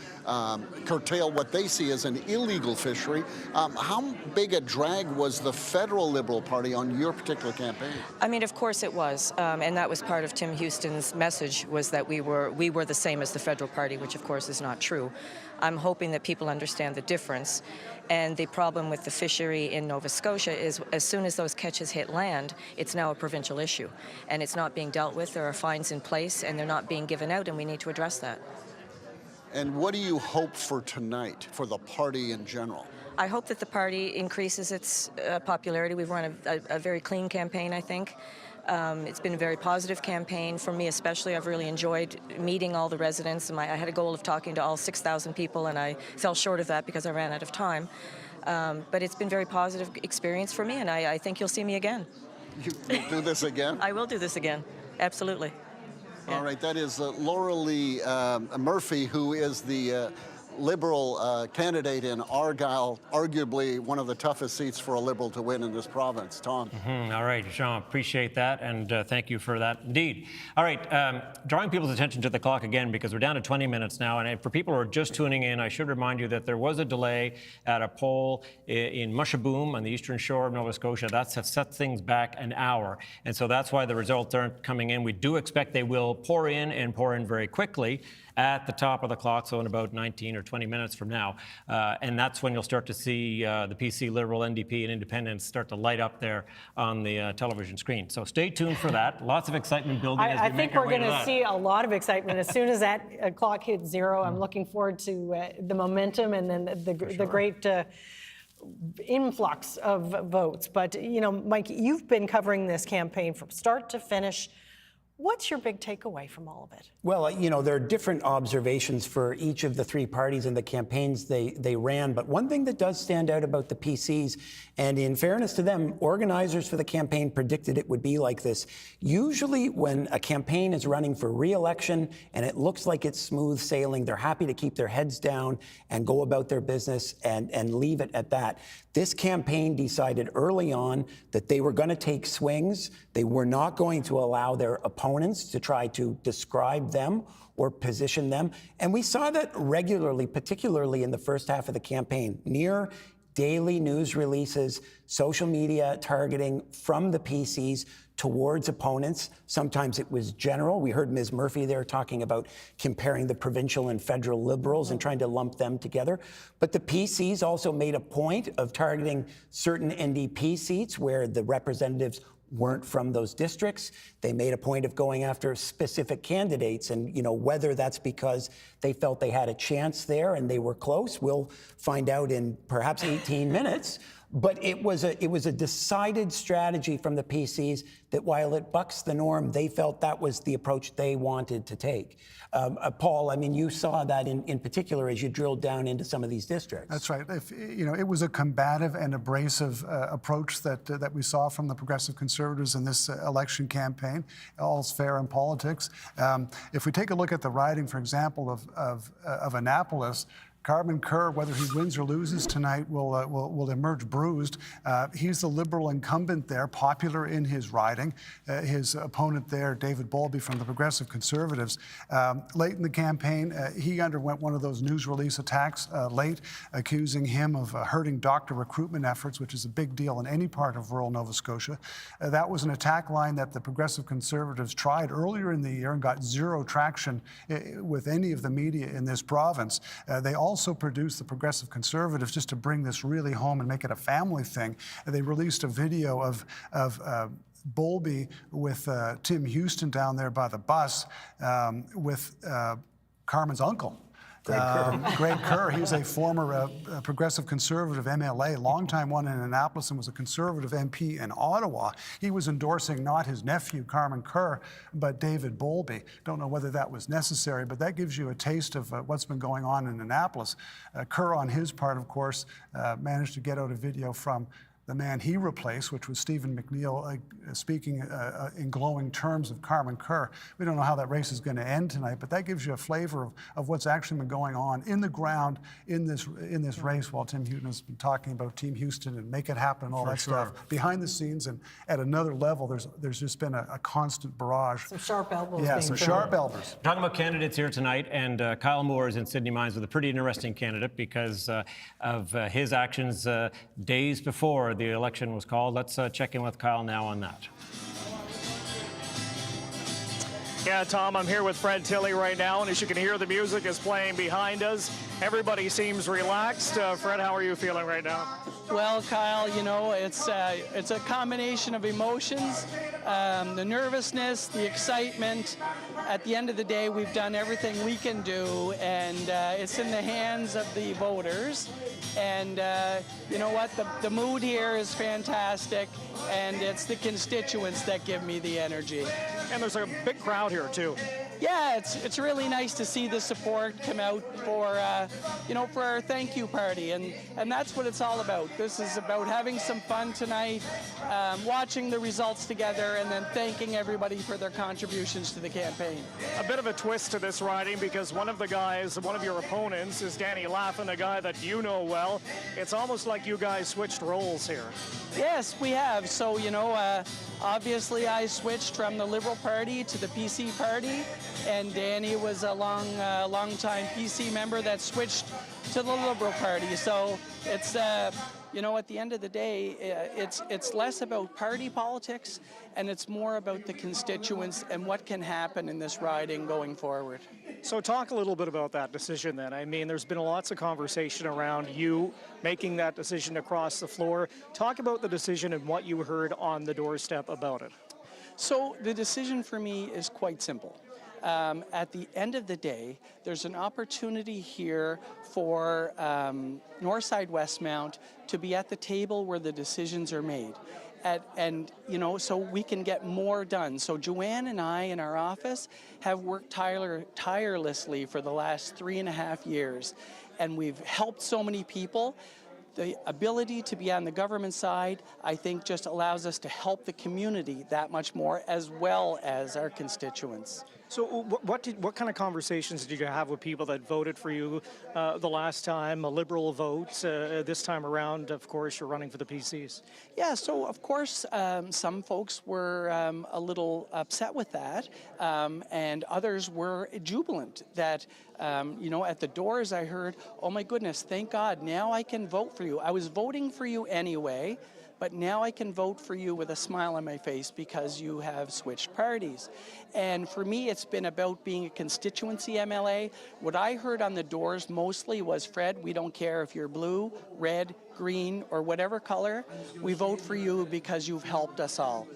I: curtail what they see as an illegal fishery. How big a drag was the federal Liberal Party on your particular campaign?
S: I mean, of course it was, and that was part of Tim Houston's message, was that we were the same as the federal party, which of course is not true. I'm hoping that people understand the difference. And the problem with the fishery in Nova Scotia is as soon as those catches hit land, it's now a provincial issue. And it's not being dealt with. There are fines in place, and they're not being given out, and we need to address that.
I: And what do you hope for tonight for the party in general?
S: I hope that the party increases its popularity. We've run a very clean campaign, I think. It's been a very positive campaign. For me especially, I've really enjoyed meeting all the residents. I had a goal of talking to all 6,000 people, and I fell short of that because I ran out of time. But it's been a very positive experience for me, and I think you'll see me again.
I: You'll do this again?
S: I will do this again, absolutely.
I: All right, that is Laura-Lee Murphy, who is the Liberal candidate in Argyll, arguably one of the toughest seats for a Liberal to win in this province. Tom.
C: All right, Jean, appreciate that, and thank you for that indeed. All right, drawing people's attention to the clock again, because we're down to 20 minutes now, and for people who are just tuning in, I should remind you that there was a delay at a poll in Mushaboom on the eastern shore of Nova Scotia. That's set things back an hour, and so that's why the results aren't coming in. We do expect they will pour in and pour in very quickly at the top of the clock, so in about 19 or 20 minutes from now. And that's when you'll start to see the PC, Liberal, NDP, and Independents start to light up there on the television screen. So stay tuned for that. Lots of excitement building as we
E: I
C: make
E: think
C: our
E: we're
C: way to
E: going to
C: that.
E: see a lot of excitement as soon as that clock hits zero. I'm looking forward to the momentum and then the great influx of votes. But, you know, Mike, you've been covering this campaign from start to finish. What's your big takeaway from all of it?
A: Well, you know, there are different observations for each of the three parties and the campaigns they ran. But one thing that does stand out about the PCs, and in fairness to them, organizers for the campaign predicted it would be like this. Usually when a campaign is running for re-election and it looks like it's smooth sailing, they're happy to keep their heads down and go about their business and leave it at that. This campaign decided early on that they were going to take swings. They were not going to allow their opponents to try to describe them or position them. And we saw that regularly, particularly in the first half of the campaign. Near daily news releases, social media targeting from the PCs towards opponents. Sometimes it was general. We heard Ms. Murphy there talking about comparing the provincial and federal Liberals and trying to lump them together. But the PCs also made a point of targeting certain NDP seats where the representatives weren't from those districts. They made a point of going after specific candidates, and you know, whether that's because they felt they had a chance there and they were close, we'll find out in perhaps 18 minutes. But it was a decided strategy from the PCs that while it bucks the norm, they felt that was the approach they wanted to take. Paul, I mean, you saw that in particular as you drilled down into some of these districts.
G: That's right. You know, it was a combative and abrasive approach that we saw from the Progressive Conservatives in this election campaign. All's fair in politics. If we take a look at the riding, for example, of Annapolis, Carmen Kerr, whether he wins or loses tonight, will emerge bruised. He's the Liberal incumbent there, popular in his riding. His opponent there, David Bowlby from the Progressive Conservatives. Late in the campaign, he underwent one of those news release attacks late, accusing him of hurting doctor recruitment efforts, which is a big deal in any part of rural Nova Scotia. That was an attack line that the Progressive Conservatives tried earlier in the year and got zero traction with any of the media in this province. They also produced the Progressive Conservatives, just to bring this really home and make it a family thing. They released a video of Bowlby with Tim Houston down there by the bus with Carmen's uncle. Greg Kerr, he's a former Progressive Conservative MLA, longtime one in Annapolis, and was a Conservative MP in Ottawa. He was endorsing not his nephew, Carmen Kerr, but David Bowlby. Don't know whether that was necessary, but that gives you a taste of what's been going on in Annapolis. Kerr, on his part, of course, managed to get out a video from the man he replaced, which was Stephen McNeil, speaking in glowing terms of Carmen Kerr. We don't know how that race is going to end tonight, but that gives you a flavor of what's actually been going on in the ground in this race, while Tim Houston has been talking about Team Houston and make it happen and all that stuff. Behind the scenes and at another level, there's just been a constant barrage.
E: Some sharp elbows.
G: Yeah, some sharp elbows.
C: Talking about candidates here tonight, and Kyle Moore is in Sydney Mines with a pretty interesting candidate because of his actions days before the election was called. Let's check in with Kyle now on that.
K: Yeah, Tom, I'm here with Fred Tilley right now, and as you can hear, the music is playing behind us. Everybody seems relaxed. Fred, how are you feeling right now?
T: Well, Kyle, you know, it's a combination of emotions, the nervousness, the excitement. At the end of the day, we've done everything we can do, and it's in the hands of the voters. And you know what? The mood here is fantastic, and it's the constituents that give me the energy.
K: And there's a big crowd here, too.
T: yeah, it's really nice to see the support come out for for our thank you party, and that's what it's all about. This is about having some fun tonight, watching the results together, and then thanking everybody for their contributions to the campaign.
K: A bit of a twist to this riding because one of your opponents is Danny Laffin, a guy that you know well. It's almost like you guys switched roles here.
T: Yes, we have. So, obviously I switched from the Liberal Party to the PC Party, and Danny was a long-time PC member that switched to the Liberal Party. So it's, at the end of the day, it's less about party politics, and it's more about the constituents and what can happen in this riding going forward.
K: So talk a little bit about that decision then. I mean, there's been lots of conversation around you making that decision across the floor. Talk about the decision and what you heard on the doorstep about it.
T: So the decision for me is quite simple. At the end of the day, there's an opportunity here for Northside Westmount to be at the table where the decisions are made. So we can get more done. So Joanne and I in our office have worked tirelessly for the last 3.5 years, and we've helped so many people. The ability to be on the government side, I think, just allows us to help the community that much more, as well as our constituents.
K: So what kind of conversations did you have with people that voted for you the last time, a Liberal vote? This time around, of course, you're running for the PCs.
T: Yeah, so of course, some folks were a little upset with that, and others were jubilant that, at the doors I heard, oh my goodness, thank God, now I can vote for you. I was voting for you anyway, but now I can vote for you with a smile on my face because you have switched parties. And for me, it's been about being a constituency MLA. What I heard on the doors mostly was, Fred, we don't care if you're blue, red, green, or whatever color. We vote for you because you've helped us all.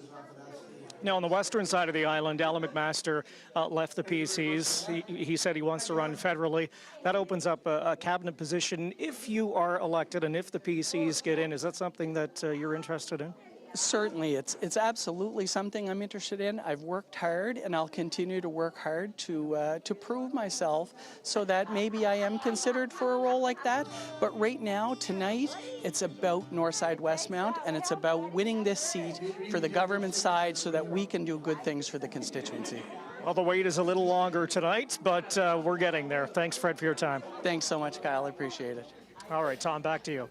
K: Now, on the western side of the island, Alan McMaster left the PCs. He said he wants to run federally. That opens up a cabinet position if you are elected and if the PCs get in. Is that something that you're interested in?
T: Certainly, it's absolutely something I'm interested in. I've worked hard, and I'll continue to work hard to prove myself so that maybe I am considered for a role like that. But right now, tonight, it's about Northside Westmount, and it's about winning this seat for the government side so that we can do good things for the constituency.
K: Well, the wait is a little longer tonight, but we're getting there. Thanks, Fred, for your time.
T: Thanks so much, Kyle. I appreciate it.
K: All right, Tom, back to you.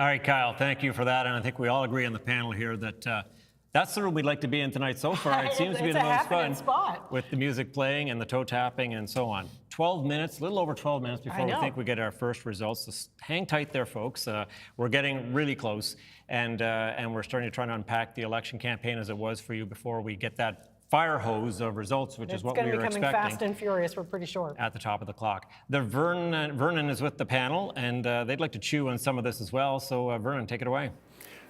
C: All right, Kyle, thank you for that. And I think we all agree on the panel here that that's the room we'd like to be in tonight so far. It seems to be the most fun with the music playing and the toe tapping and so on. 12 minutes, a little over 12 minutes before we think we get our first results. So hang tight there, folks. We're getting really close, and we're starting to try to unpack the election campaign as it was for you before we get that fire hose of results, which is what we were expecting.
E: It's going to be coming fast and furious, we're pretty sure.
C: At the top of the clock. Vernon is with the panel, and they'd like to chew on some of this as well. So Vernon, take it away.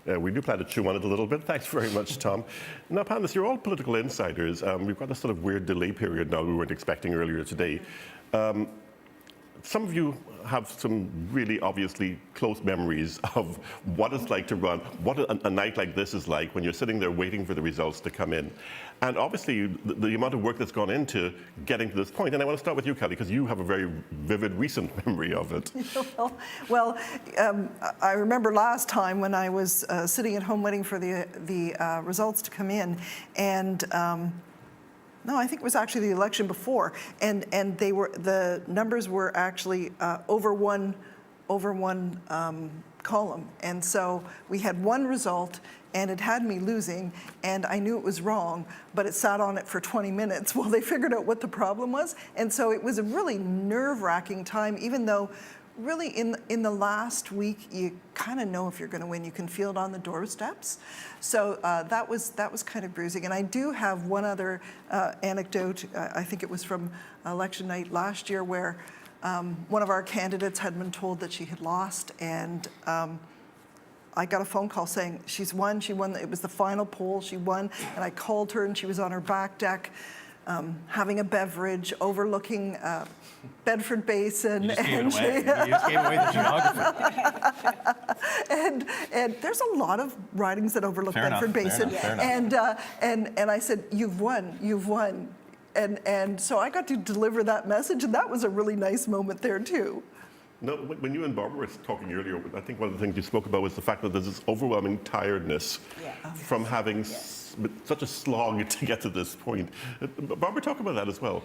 L: We do plan to chew on it a little bit. Thanks very much, Tom. Now, panelists, you're all political insiders. We've got a sort of weird delay period now we weren't expecting earlier today. Some of you have some really obviously close memories of what it's like to run, what a night like this is like when you're sitting there waiting for the results to come in. And obviously the amount of work that's gone into getting to this point. And I want to start with you, Kelly, because you have a very vivid recent memory of it.
N: Well, I remember last time when I was sitting at home waiting for the results to come in, and no, I think it was actually the election before, and the numbers were actually over one column, and so we had one result, and it had me losing, and I knew it was wrong, but it sat on it for 20 minutes while they figured out what the problem was, and so it was a really nerve-wracking time, even though. Really, in the last week, you kind of know if you're going to win. You can feel it on the doorsteps. So that was kind of bruising. And I do have one other anecdote. I think it was from election night last year, where one of our candidates had been told that she had lost, and I got a phone call saying she's won. She won. It was the final poll. She won, and I called her, and she was on her back deck. Having a beverage overlooking Bedford Basin.
M: You just gave it away. You just gave away the geography.
N: and there's a lot of ridings that overlook Bedford Basin. And I said, you've won. And so I got to deliver that message, and that was a really nice moment there too.
L: No, when you and Barbara were talking earlier, I think one of the things you spoke about was the fact that there's this overwhelming tiredness from having such a slog to get to this point. Barbara, talk about that as well.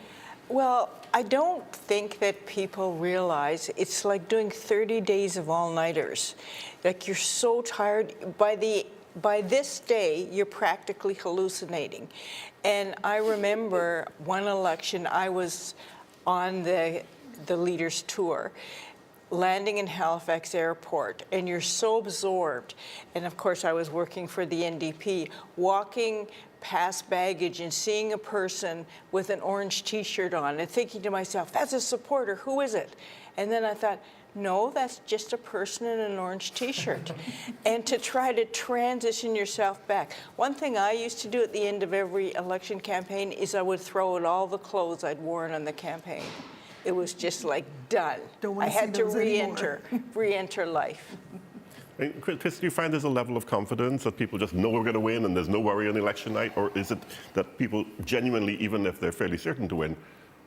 O: Well, I don't think that people realize it's like doing 30 days of all-nighters. Like, you're so tired. By this day, you're practically hallucinating. And I remember one election, I was on the leaders' tour, landing in Halifax Airport, and you're so absorbed. And of course, I was working for the NDP, walking past baggage and seeing a person with an orange T-shirt on and thinking to myself, that's a supporter, who is it? And then I thought, no, that's just a person in an orange T-shirt. And to try to transition yourself back. One thing I used to do at the end of every election campaign is I would throw out all the clothes I'd worn on the campaign. It was just like done. I had to re-enter life.
L: And Chris, do you find there's a level of confidence that people just know we're going to win and there's no worry on election night? Or is it that people genuinely, even if they're fairly certain to win,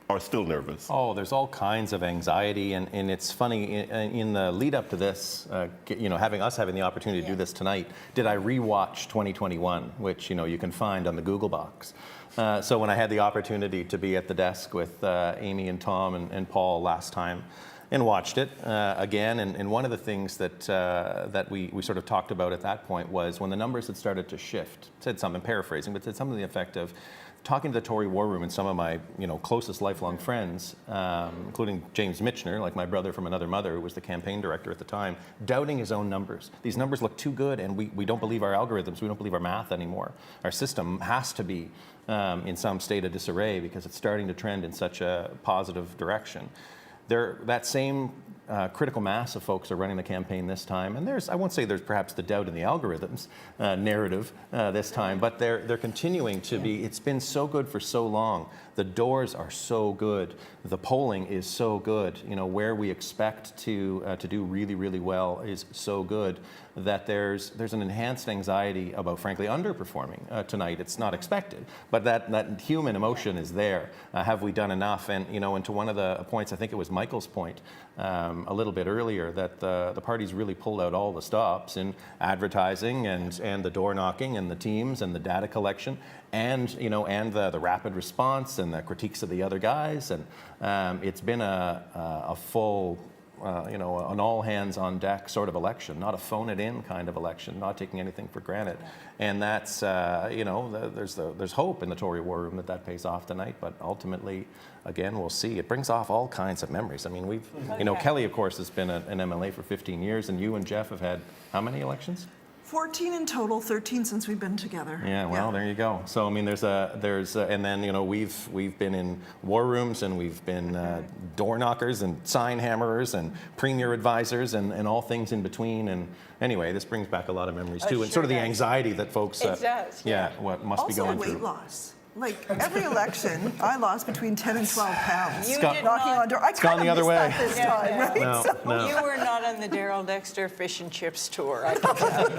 L: are still nervous?
M: Oh, there's all kinds of anxiety, and it's funny, in the lead up to this, having the opportunity to do this tonight, did I rewatch 2021, which you can find on the Google box. So when I had the opportunity to be at the desk with Amy and Tom and Paul last time, and watched it again, and one of the things that we sort of talked about at that point was when the numbers had started to shift, said something, paraphrasing, but said something to the effect of, talking to the Tory War Room and some of my closest lifelong friends, including James Michener, like my brother from another mother, who was the campaign director at the time, doubting his own numbers. These numbers look too good, and we don't believe our algorithms, we don't believe our math anymore. Our system has to be in some state of disarray because it's starting to trend in such a positive direction. That same critical mass of folks are running the campaign this time, and I won't say there's perhaps the doubt in the algorithms narrative this time, but they're continuing to be. It's been so good for so long. The doors are so good. The polling is so good. Where we expect to do really, really well is so good that there's an enhanced anxiety about, frankly, underperforming tonight. It's not expected, but that human emotion is there. Have we done enough? And and to one of the points, I think it was Michael's point a little bit earlier, that the party's really pulled out all the stops in advertising and the door knocking and the teams and the data collection and the rapid response and the critiques of the other guys, and it's been a full an all hands on deck sort of election, not a phone it in kind of election, not taking anything for granted. And that's, there's hope in the Tory War Room that pays off tonight, but ultimately, again, we'll see. It brings off all kinds of memories. I mean, Kelly, of course, has been an MLA for 15 years, and you and Jeff have had how many elections?
N: 14 in total, 13 since we've been together.
M: Yeah, well, there you go. So I mean, there's and then we've been in war rooms and we've been door knockers and sign hammerers and premier advisors and all things in between. And anyway, this brings back a lot of memories too, and sort of the anxiety that folks.
O: It does.
M: Yeah, what must be going through.
N: Also weight loss. Like every election, I lost between 10 and 12 pounds.
O: You did
N: knocking on door. I kind of missed that this time, right?
M: No,
N: So.
M: no.
O: You were not on the Daryl Dexter fish and chips tour, I can tell you.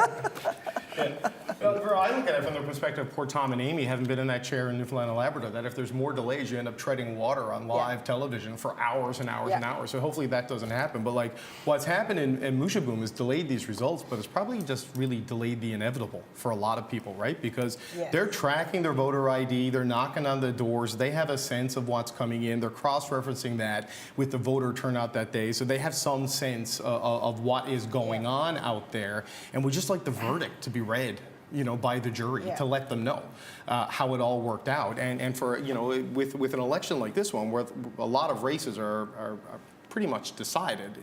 P: I look at it from the perspective of poor Tom and Amy having been in that chair in Newfoundland and Labrador, that if there's more delays, you end up treading water on live television for hours and hours and hours. So hopefully that doesn't happen. But like what's happened in Mushaboom has delayed these results, but it's probably just really delayed the inevitable for a lot of people, right? Because they're tracking their voter ID, they're knocking on the doors, they have a sense of what's coming in, they're cross-referencing that with the voter turnout that day, so they have some sense of what is going on out there, and we just like the verdict to be read by the jury to let them know how it all worked out. And for, with an election like this one, where a lot of races are pretty much decided,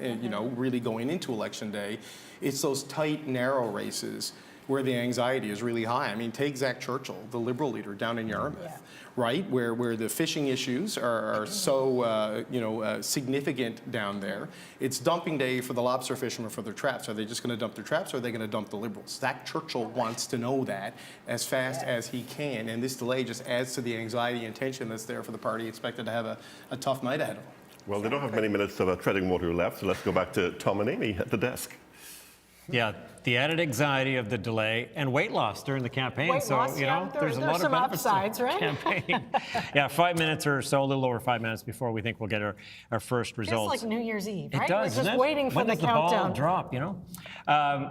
P: really going into Election Day, it's those tight, narrow races where the anxiety is really high. I mean, take Zach Churchill, the Liberal leader down in Yarmouth, right? Where the fishing issues are so, significant down there. It's dumping day for the lobster fishermen for their traps. Are they just going to dump their traps, or are they going to dump the Liberals? Zach Churchill wants to know that as fast as he can, and this delay just adds to the anxiety and tension that's there for the party expected to have a tough night ahead of them.
L: Well, they don't have many minutes of treading water left, so let's go back to Tom and Amy at the desk.
C: Yeah, the added anxiety of the delay and weight loss during the campaign.
E: Weight
C: so,
E: loss,
C: you know, there's a lot of
E: some
C: benefits
E: upsides,
C: to the
E: right?
C: campaign. Yeah, 5 minutes or so, a little over 5 minutes before we think we'll get our first results.
E: It's like New Year's Eve,
C: It
E: right?
C: does,
E: We're just
C: isn't it?
E: waiting for
C: when
E: the
C: does
E: countdown.
C: The ball drop, you know?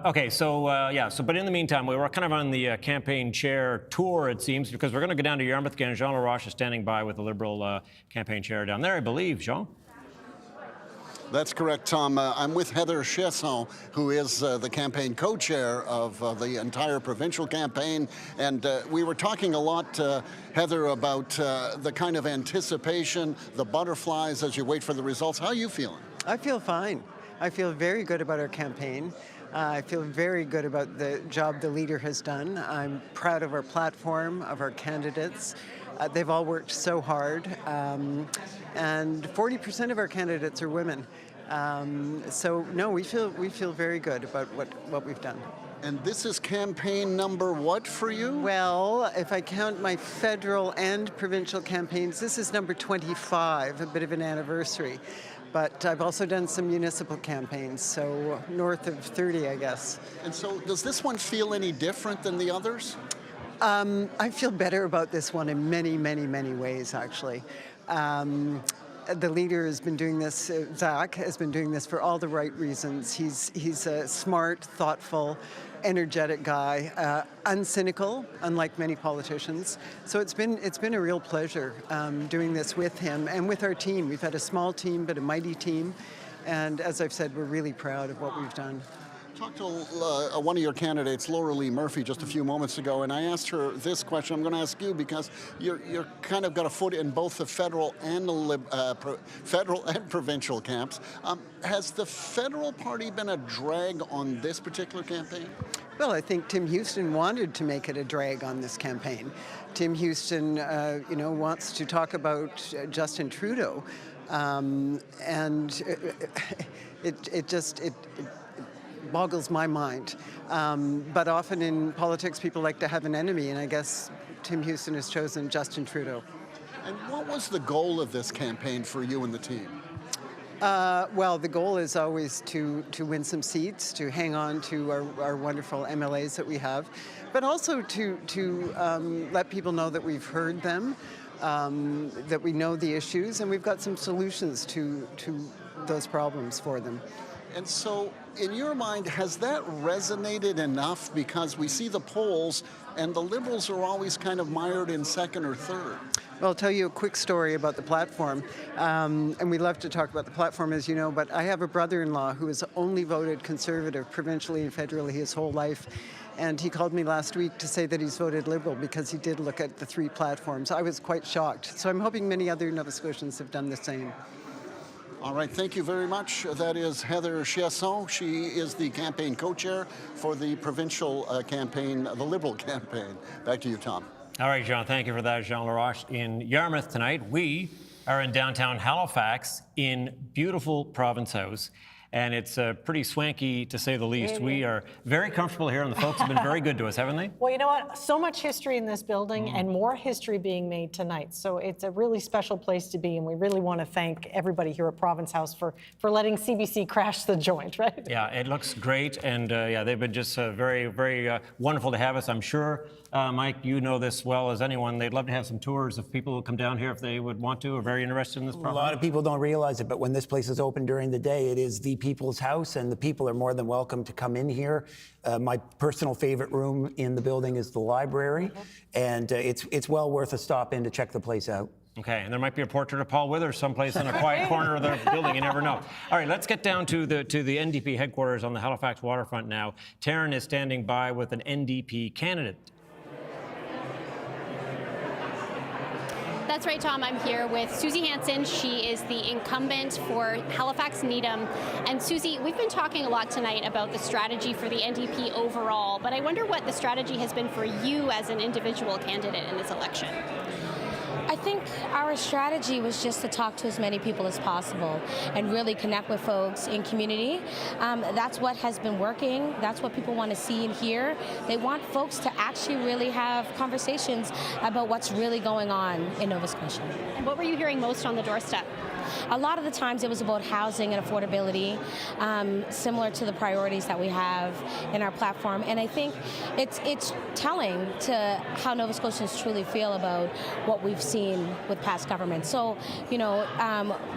C: Okay, but in the meantime, we were kind of on the campaign chair tour, it seems, because we're going to go down to Yarmouth again. Jean Laroche is standing by with the Liberal campaign chair down there, I believe. Jean?
I: That's correct, Tom. I'm with Heather Chesson, who is the campaign co-chair of the entire provincial campaign. And we were talking a lot, Heather, about the kind of anticipation, the butterflies as you wait for the results. How are you feeling?
U: I feel fine. I feel very good about our campaign. I feel very good about the job the leader has done. I'm proud of our platform, of our candidates. They've all worked so hard, and 40% of our candidates are women. So no, we feel very good about what we've done.
I: And this is campaign number what for you?
U: Well, if I count my federal and provincial campaigns, this is number 25, a bit of an anniversary. But I've also done some municipal campaigns, so north of 30, I guess.
I: And so does this one feel any different than the others?
U: I feel better about this one in many, many, many ways, actually. The leader has been doing this, Zach has been doing this for all the right reasons. He's a smart, thoughtful, energetic guy, uncynical, unlike many politicians. So it's been a real pleasure doing this with him and with our team. We've had a small team, but a mighty team. And as I've said, we're really proud of what we've done.
I: Talked to one of your candidates, Laura Lee Murphy, just a few moments ago, and I asked her this question. I'm going to ask you because you're kind of got a foot in both the federal and provincial camps. Has the federal party been a drag on this particular campaign?
U: Well, I think Tim Houston wanted to make it a drag on this campaign. Tim Houston, wants to talk about Justin Trudeau, and it boggles my mind. But often in politics, people like to have an enemy, and I guess Tim Houston has chosen Justin Trudeau.
I: And what was the goal of this campaign for you and the team?
U: Well, the goal is always to win some seats, to hang on to our wonderful MLAs that we have, but also to let people know that we've heard them, that we know the issues, and we've got some solutions to those problems for them.
I: And so, in your mind, has that resonated enough? Because we see the polls, and the Liberals are always kind of mired in second or third.
U: Well, I'll tell you a quick story about the platform. And we love to talk about the platform, as you know, but I have a brother-in-law who has only voted Conservative provincially and federally his whole life. And he called me last week to say that he's voted Liberal because he did look at the three platforms. I was quite shocked. So I'm hoping many other Nova Scotians have done the same.
I: All right, thank you very much. That is Heather Chesson. She is the campaign co-chair for the provincial campaign, the Liberal campaign. Back to you, Tom.
C: All right, Jean, thank you for that. Jean Laroche in Yarmouth tonight. We are in downtown Halifax in beautiful Province House. And it's pretty swanky, to say the least. We are very comfortable here, and the folks have been very good to us, haven't they?
E: Well, you know what? So much history in this building and more history being made tonight. So it's a really special place to be, and we really want to thank everybody here at Province House for letting CBC crash the joint, right?
C: Yeah, it looks great, and they've been just very, very wonderful to have us. I'm sure, Mike, you know this well as anyone. They'd love to have some tours of people who come down here if they would want to or are very interested in this property.
A: A lot of people don't realize it, but when this place is open during the day, it is the people's house, and the people are more than welcome to come in here. My personal favorite room in the building is the library, and it's well worth a stop in to check the place out.
C: Okay, and there might be a portrait of Paul Withers someplace in a quiet corner of the building. You never know. All right, let's get down to the NDP headquarters on the Halifax waterfront now. Taryn is standing by with an NDP candidate.
J: That's right, Tom. I'm here with Susie Hansen. She is the incumbent for Halifax Needham. And Susie, we've been talking a lot tonight about the strategy for the NDP overall, but I wonder what the strategy has been for you as an individual candidate in this election.
V: I think our strategy was just to talk to as many people as possible and really connect with folks in community. That's what has been working. That's what people want to see and hear. They want folks to actually really have conversations about what's really going on in Nova Scotia.
J: And what were you hearing most on the doorstep?
V: a lot of the times it was about housing and affordability, similar to the priorities that we have in our platform. And I think it's telling to how Nova Scotians truly feel about what we've seen with past governments. So, you know,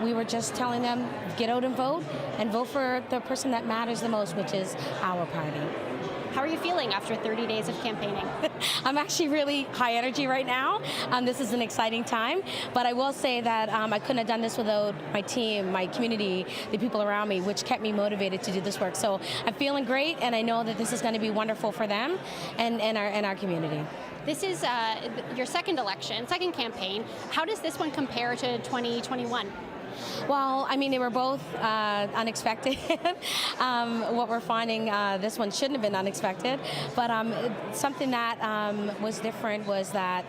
V: we were just telling them, get out and vote for the person that matters the most, which is our party.
J: How are you feeling after 30 days of campaigning?
V: I'm actually really high energy right now. This is an exciting time, but I will say that I couldn't have done this without my team, my community, the people around me, which kept me motivated to do this work. So I'm feeling great, and I know that this is going to be wonderful for them and our community.
J: This is your second election, second campaign. How does this one compare to 2021?
V: Well, I mean, they were both unexpected. What we're finding, this one shouldn't have been unexpected, but something that was different was that,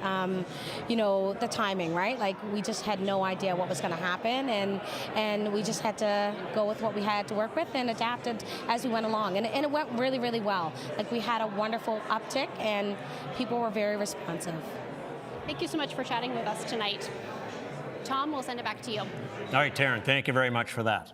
V: you know, the timing, right? Like, we just had no idea what was going to happen, and we just had to go with what we had to work with and adapted as we went along. And it went really, really well. Like, we had a wonderful uptick, and people were very responsive.
J: Thank you so much for chatting with us tonight. Tom, we'll send it back to you.
C: All right, Taryn, thank you very much for that.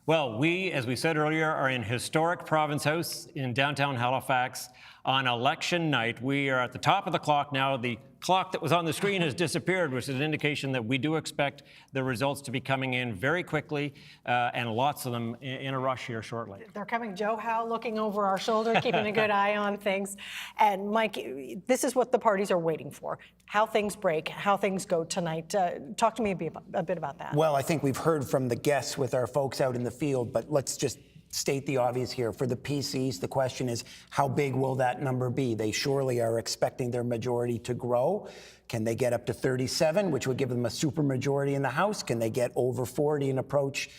C: Well, we, as we said earlier, are in historic Province House in downtown Halifax on election night. We are at the top of the clock now. The clock that was on the screen has disappeared, which is an indication that we do expect the results to be coming in very quickly, and lots of them in a rush here shortly.
E: They're coming. Joe Howe looking over our shoulder, keeping a good eye on things. And Mike, this is what the parties are waiting for, how things break, how things go tonight. Talk to me a bit about that.
A: Well, I think we've heard from the guests with our folks out in the field, but let's just state the obvious here. For the PCs, the question is, how big will that number be? They surely are expecting their majority to grow. Can they get up to 37, which would give them a supermajority in the House? Can they get over 40 and approach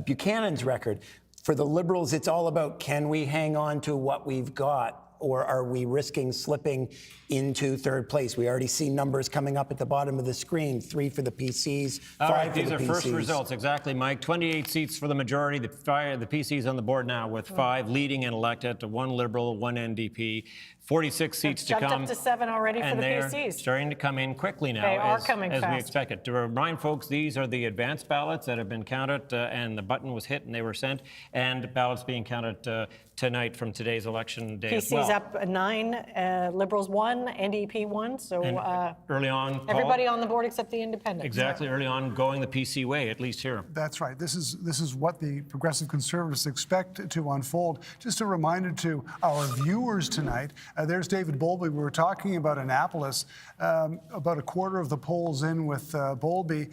A: Buchanan's record? For the Liberals, it's all about, can we hang on to what we've got, or are we risking slipping into third place? We already see numbers coming up at the bottom of the screen, 3 for the PCs, 5
C: All right,
A: for the PCs.
C: these are first results, exactly, Mike. 28 seats for the majority. The PCs on the board now with 5 leading and elected, 1 Liberal, 1 NDP. 46 seats to come.
E: Jumped up to 7 already for the PCs.
C: They're starting to come in quickly now,
E: They are coming
C: as we
E: fast.
C: expected. To remind folks, these are the advanced ballots that have been counted, and the button was hit and they were sent, and ballots being counted tonight from today's election day as well.
E: PC's up 9, Liberals 1, NDP 1. So
C: early on, Paul,
E: everybody on the board except the independents.
C: exactly, early on going the PC way, at least here.
G: That's right. This is what the Progressive Conservatives expect to unfold. Just a reminder to our viewers tonight, there's David Bowlby. We were talking about Annapolis, about a quarter of the polls in with Bowlby,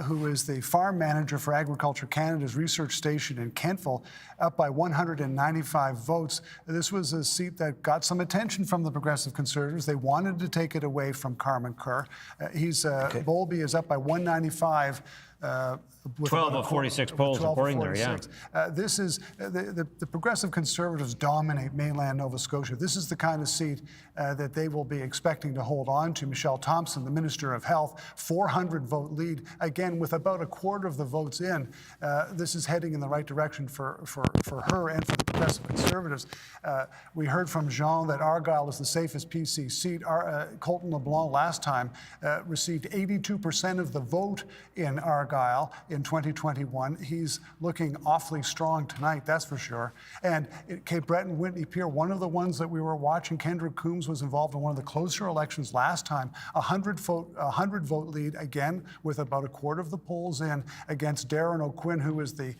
G: who is the farm manager for Agriculture Canada's research station in Kentville, up by 195 votes. This was a seat that got some attention from the Progressive Conservatives. They wanted to take it away from Carmen Kerr. Bowlby is up by 195.
C: 12 of 46 polls according there, yeah.
G: This is, the Progressive Conservatives dominate mainland Nova Scotia. This is the kind of seat that they will be expecting to hold on to. Michelle Thompson, the Minister of Health, 400-vote lead, again, with about a quarter of the votes in. This is heading in the right direction for her and for the Progressive Conservatives. We heard from Jean that Argyll is the safest PC seat. Colton LeBlanc last time received 82% of the vote in Argyll in 2021. He's looking awfully strong tonight, that's for sure. And Cape Breton, Whitney Pier, one of the ones that we were watching, Kendra Coombs was involved in one of the closer elections last time. 100-vote lead, again, with about a quarter of the polls in, against Darren O'Quinn, who is the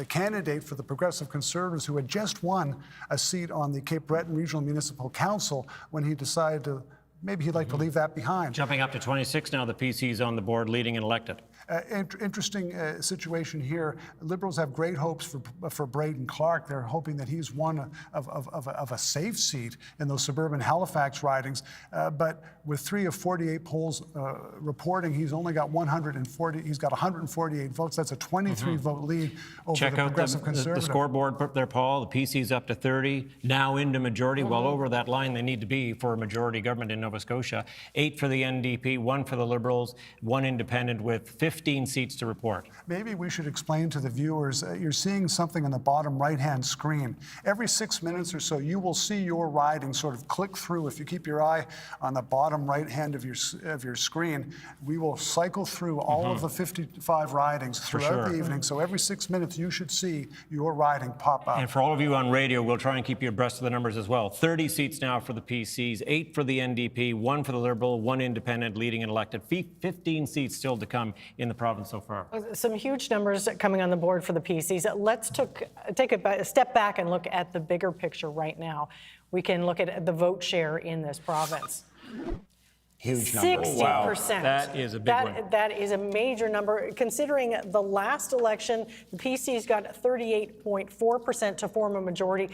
G: candidate for the Progressive Conservatives, who had just won a seat on the Cape Breton Regional Municipal Council when he decided to maybe he'd like to leave that behind.
C: Jumping up to 26 now, the PC's on the board, leading and elected.
G: Interesting situation here. Liberals have great hopes for Braden Clark. They're hoping that he's one of a safe seat in those suburban Halifax ridings. But with 3 of 48 polls reporting, he's only got 140. He's got 148 votes. That's a 23-vote lead over the Progressive Conservative.
C: The scoreboard there, Paul. The PC's up to 30, now into majority, well over that line they need to be for a majority government in Nova Scotia. 8 for the NDP, 1 for the Liberals, 1 independent, with 50 15 seats to report.
G: Maybe we should explain to the viewers, you're seeing something on the bottom right-hand screen. Every 6 minutes or so, you will see your riding sort of click through. If you keep your eye on the bottom right-hand of your screen, we will cycle through all of the 55 ridings throughout the evening. So every 6 minutes, you should see your riding pop up.
C: And for all of you on radio, we'll try and keep you abreast of the numbers as well. 30 seats now for the PCs, 8 for the NDP, 1 for the Liberal, 1 independent, leading and elected. 15 seats still to come in the province so far.
E: Some huge numbers coming on the board for the PCs. Let's take a step back and look at the bigger picture right now. We can look at the vote share in this province.
A: Huge number.
E: 60%.
C: Wow. That is a big one.
E: That is a major number. Considering the last election, the PCs got 38.4% to form a majority.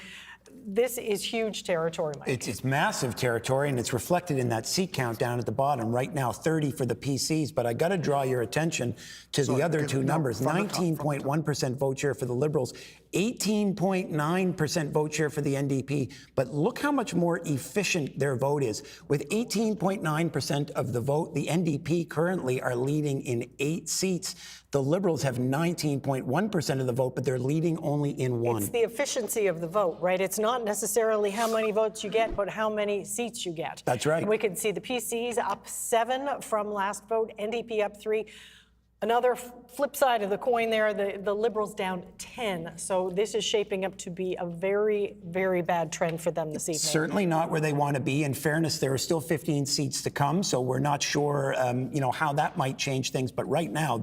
E: This is huge territory, Mike.
A: It's massive territory, and it's reflected in that seat count down at the bottom. Right now, 30 for the PCs, but I got to draw your attention to the other two numbers. 19.1% vote share for the Liberals, 18.9% vote share for the NDP. But look how much more efficient their vote is. With 18.9% of the vote, the NDP currently are leading in 8 seats. The Liberals have 19.1% of the vote, but they're leading only in 1.
E: It's the efficiency of the vote, right? It's not necessarily how many votes you get, but how many seats you get.
A: That's right.
E: We can see the PCs up 7 from last vote, NDP up 3. Another flip side of the coin there, the Liberals down 10. So this is shaping up to be a very, very bad trend for them this evening.
A: Certainly not where they want to be. In fairness, there are still 15 seats to come, so we're not sure, how that might change things. But right now,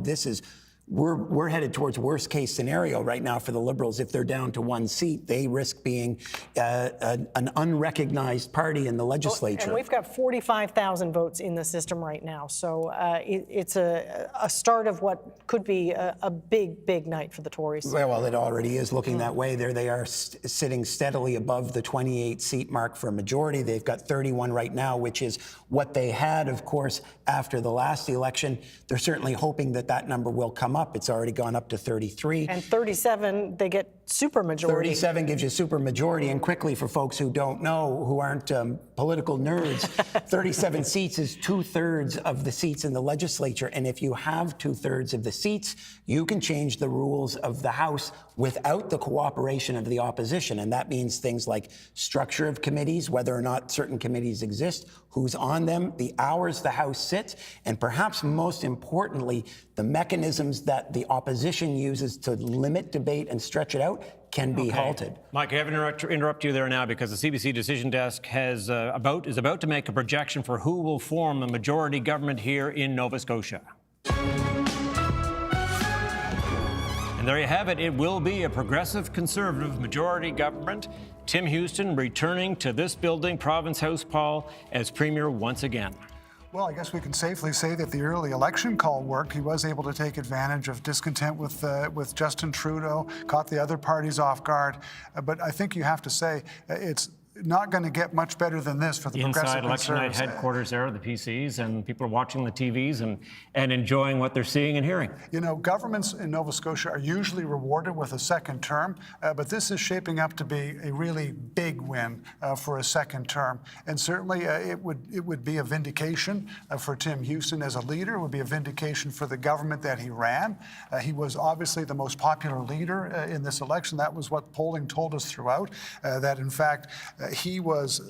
A: we're headed towards worst case scenario right now for the Liberals. If they're down to 1 seat, they risk being an unrecognized party in the legislature.
E: And we've got 45,000 votes in the system right now. So it's a start of what could be a big, big night for the Tories.
A: Well, it already is looking that way. There they are sitting steadily above the 28 seat mark for a majority. They've got 31 right now, which is what they had, of course, after the last election. They're certainly hoping that that number will come up. It's already gone up to 33.
E: And 37, they get super majority.
A: 37 gives you super majority. And quickly, for folks who don't know, who aren't political nerds, 37 seats is 2/3 of the seats in the legislature. And if you have 2/3 of the seats, you can change the rules of the House without the cooperation of the opposition. And that means things like structure of committees, whether or not certain committees exist, who's on them, the hours the House sits, and perhaps most importantly, the mechanisms that the opposition uses to limit debate and stretch it out can be halted.
C: Mike, I have to interrupt you there now because the CBC Decision Desk is about to make a projection for who will form a majority government here in Nova Scotia. And there you have it. It will be a progressive conservative majority government. Tim Houston returning to this building, Province House, Paul, as Premier once again.
G: Well, I guess we can safely say that the early election call worked. He was able to take advantage of discontent with Justin Trudeau, caught the other parties off guard. But I think you have to say it's not going to get much better than this for the progressive conservatives.
C: Inside election night headquarters there, the PCs, and people are watching the TVs and enjoying what they're seeing and hearing.
G: You know, governments in Nova Scotia are usually rewarded with a second term, but this is shaping up to be a really big win for a second term. And certainly it would be a vindication for Tim Houston as a leader. It would be a vindication for the government that he ran. He was obviously the most popular leader in this election. That was what polling told us throughout, that in fact, he was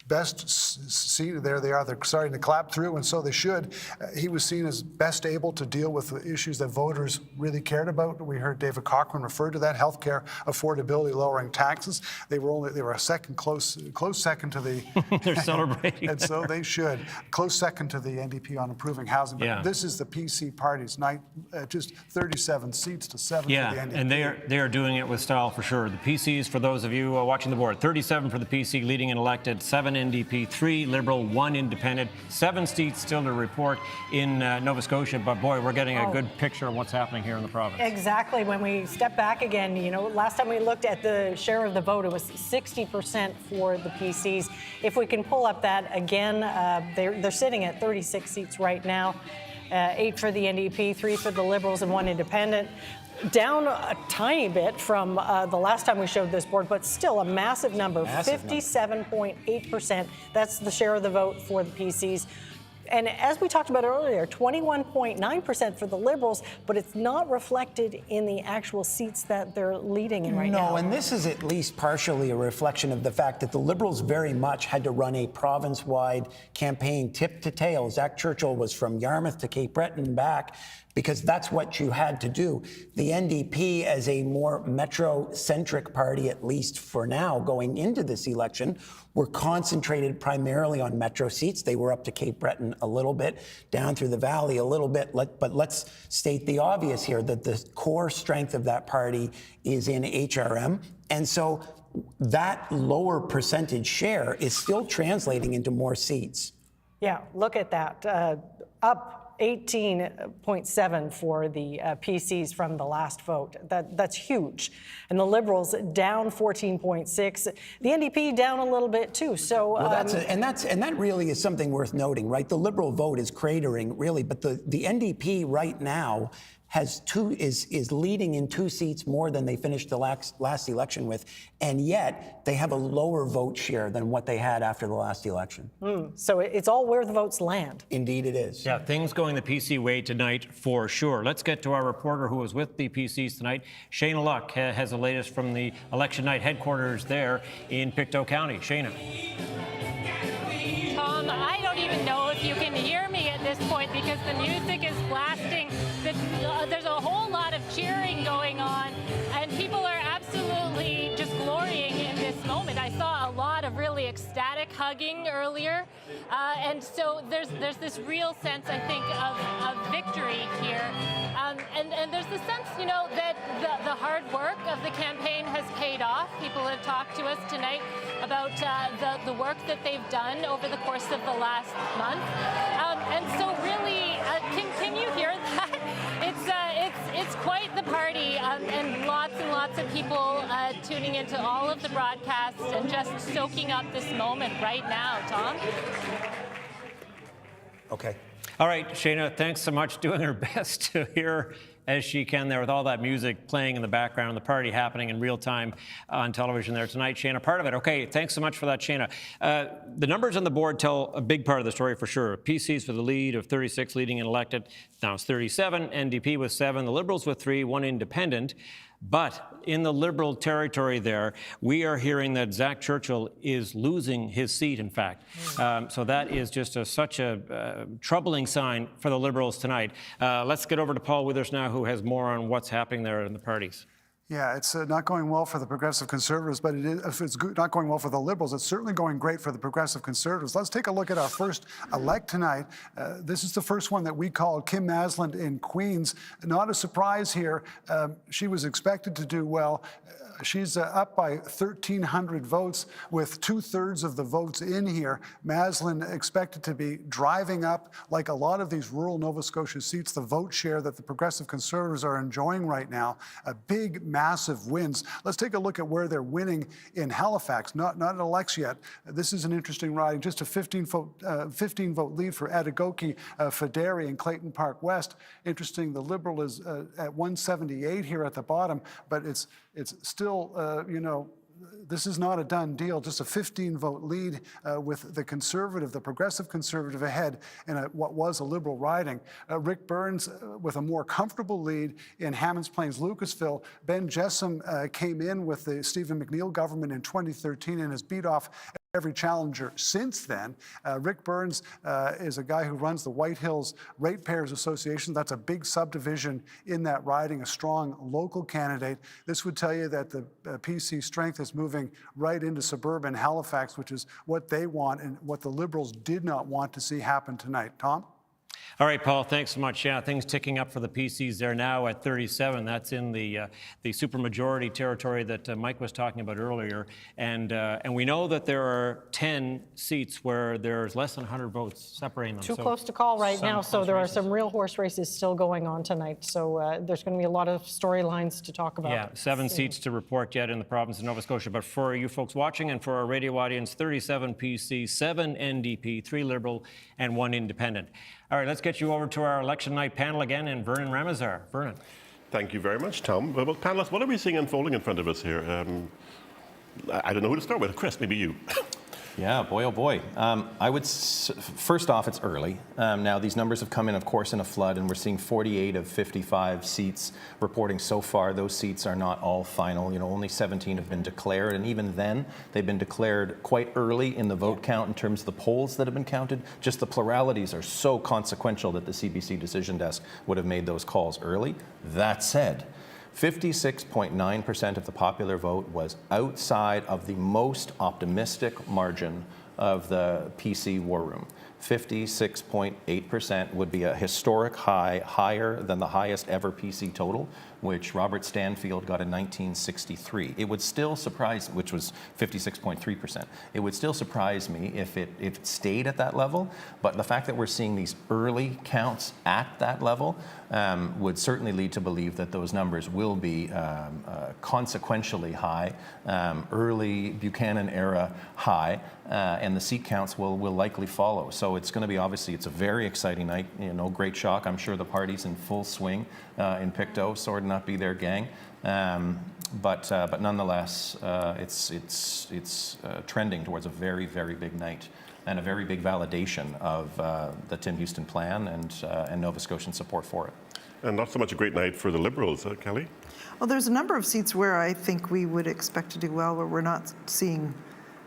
G: best seen, there they are, they're starting to clap through, and so they should. He was seen as best able to deal with the issues that voters really cared about. We heard David Cochrane refer to that: healthcare, affordability, lowering taxes. They were a second, close second to the.
C: They're celebrating.
G: And so they should. Close second to the NDP on improving housing. But this is the PC party's night. Just 37 seats to 7 for the NDP.
C: And they are doing it with style for sure. The PCs, for those of you watching the board, 37 for the PC, leading and elected, 7 NDP, 3 Liberal, 1 Independent, 7 seats still to report in Nova Scotia. But boy, we're getting a good picture of what's happening here in the province.
E: Exactly. When we step back again, you know, last time we looked at the share of the vote, it was 60% for the PCs. If we can pull up that again, they're sitting at 36 seats right now. 8 for the NDP, 3 for the Liberals, and 1 Independent. Down a tiny bit from the last time we showed this board, but still a massive number, 57.8%. That's the share of the vote for the PCs. And as we talked about earlier, 21.9% for the Liberals, but it's not reflected in the actual seats that they're leading in right now.
A: No, and this is at least partially a reflection of the fact that the Liberals very much had to run a province-wide campaign tip to tail. Zach Churchill was from Yarmouth to Cape Breton and back, because that's what you had to do. The NDP, as a more metro-centric party, at least for now, going into this election, were concentrated primarily on metro seats. They were up to Cape Breton a little bit, down through the valley a little bit. But let's state the obvious here, that the core strength of that party is in HRM. And so that lower percentage share is still translating into more seats.
E: Yeah, look at that. Up 18.7 for the PCs from the last vote. That's huge. And the Liberals down 14.6. The NDP down a little bit too. So
A: well, that really is something worth noting, right? The Liberal vote is cratering, really, but the NDP right now is leading in 2 seats more than they finished the last election with, and yet they have a lower vote share than what they had after the last election.
E: So it's all where the votes land.
A: Indeed it is.
C: Yeah, things going the PC way tonight for sure. Let's get to our reporter who was with the PCs tonight. Shayna Luck has the latest from the election night headquarters there in Pictou County. Shayna.
H: Tom, I don't even know if you can hear me at this point because the music is blasting. There's a whole lot of cheering going on, and people are absolutely just glorying in this moment. I saw a lot of really ecstatic hugging earlier, and so there's this real sense, I think, of victory here. And there's the sense, you know, that the hard work of the campaign has paid off. People have talked to us tonight about the work that they've done over the course of the last month. And so really, can you hear that? It's quite the party, and lots of people tuning into all of the broadcasts and just soaking up this moment right now. Tom?
A: Okay.
C: All right, Shayna, thanks so much. Doing her best to hear as she can there with all that music playing in the background, the party happening in real time on television there tonight. Shayna, part of it. Okay, thanks so much for that, Shayna. The numbers on the board tell a big part of the story for sure. PCs for the lead of 36 leading and elected. Now it's 37. NDP with 7. The Liberals with 3. 1 independent. But in the Liberal territory there, we are hearing that Zach Churchill is losing his seat, in fact. So that is just such a troubling sign for the Liberals tonight. Let's get over to Paul Withers now, who has more on what's happening there in the parties.
G: Yeah, it's not going well for the Progressive Conservatives, but if it's not going well for the Liberals, it's certainly going great for the Progressive Conservatives. Let's take a look at our first elect tonight. This is the first one that we called Kim Masland in Queens. Not a surprise here. She was expected to do well. She's up by 1,300 votes with 2/3 of the votes in here. Masland expected to be driving up, like a lot of these rural Nova Scotia seats, the vote share that the Progressive Conservatives are enjoying right now. A big, massive wins. Let's take a look at where they're winning in Halifax. Not an election yet. This is an interesting riding. Just a 15-vote lead for Adagoki, Fideri, and Clayton Park West. Interesting, the Liberal is at 178 here at the bottom, but it's still, this is not a done deal. Just a 15-vote lead with the Conservative, the Progressive Conservative ahead in what was a Liberal riding. Rick Burns with a more comfortable lead in Hammonds Plains, Lucasville. Ben Jessam came in with the Stephen McNeil government in 2013 and has beat off every challenger since then. Rick Burns is a guy who runs the White Hills Ratepayers Association. That's a big subdivision in that riding, a strong local candidate. This would tell you that the PC strength is moving right into suburban Halifax, which is what they want and what the Liberals did not want to see happen tonight. Tom?
C: All right, Paul, thanks so much. Yeah, things ticking up for the PCs. They're now at 37. That's in the supermajority territory that Mike was talking about earlier. And we know that there are 10 seats where there's less than 100 votes separating them.
E: Too close to call right now, so there are some real horse races still going on tonight. So there's going to be a lot of storylines to talk about.
C: Yeah, 7 seats to report yet in the province of Nova Scotia. But for you folks watching and for our radio audience, 37 PC, 7 NDP, 3 Liberal, and 1 Independent. All right, let's get you over to our election night panel again and Vernon Ramazar. Vernon.
L: Thank you very much, Tom. Well, panelists, what are we seeing unfolding in front of us here? I don't know who to start with. Chris, maybe you.
M: Yeah, boy, oh boy. First off, it's early. Now, these numbers have come in, of course, in a flood, and we're seeing 48 of 55 seats reporting so far. Those seats are not all final. Only 17 have been declared, and even then, they've been declared quite early in the vote count in terms of the polls that have been counted. Just the pluralities are so consequential that the CBC decision desk would have made those calls early. That said, 56.9% of the popular vote was outside of the most optimistic margin of the PC war room. 56.8% would be a historic high, higher than the highest ever PC total, which Robert Stanfield got in 1963. It would still surprise, which was 56.3%. It would still surprise me if it stayed at that level, but the fact that we're seeing these early counts at that level would certainly lead to believe that those numbers will be consequentially high, early Buchanan era high, and the seat counts will likely follow. So it's going to be, obviously, it's a very exciting night. Great shock. I'm sure the party's in full swing in Pictou. Sorry to not be there, gang. But nonetheless, it's trending towards a very, very big night and a very big validation of the Tim Houston plan and Nova Scotian support for it.
L: And not so much a great night for the Liberals, Kelly?
N: Well, there's a number of seats where I think we would expect to do well, where we're not seeing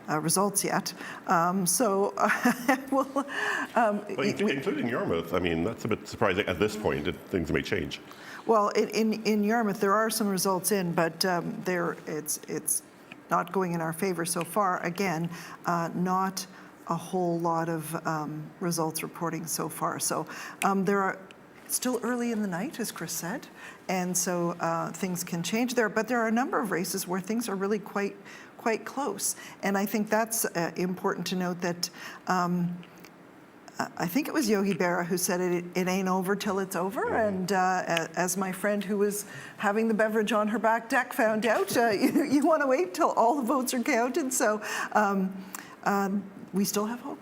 N: results yet.
L: Including Yarmouth. I mean, that's a bit surprising at this point. Things may change.
N: Well, in Yarmouth, there are some results in, but it's not going in our favor so far. Again, not a whole lot of results reporting so far. So there are still early in the night, as Chris said, and so things can change there. But there are a number of races where things are really quite close. And I think that's important to note that I think it was Yogi Berra who said it ain't over till it's over. And as my friend who was having the beverage on her back deck found out, you want to wait till all the votes are counted. So we still have hope.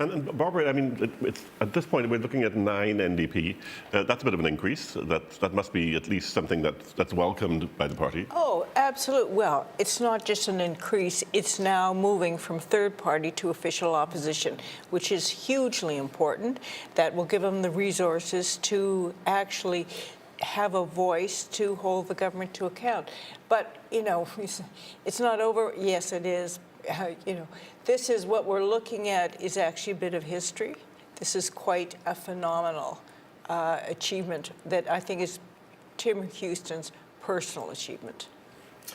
L: And Barbara, I mean, it's, at this point, we're looking at 9 NDP. That's a bit of an increase. That must be at least something that's welcomed by the party.
O: Oh, absolutely. Well, it's not just an increase. It's now moving from third party to official opposition, which is hugely important. That will give them the resources to actually have a voice to hold the government to account. But, it's not over. Yes, it is. This is what we're looking at is actually a bit of history. This is quite a phenomenal achievement that I think is Tim Houston's personal achievement.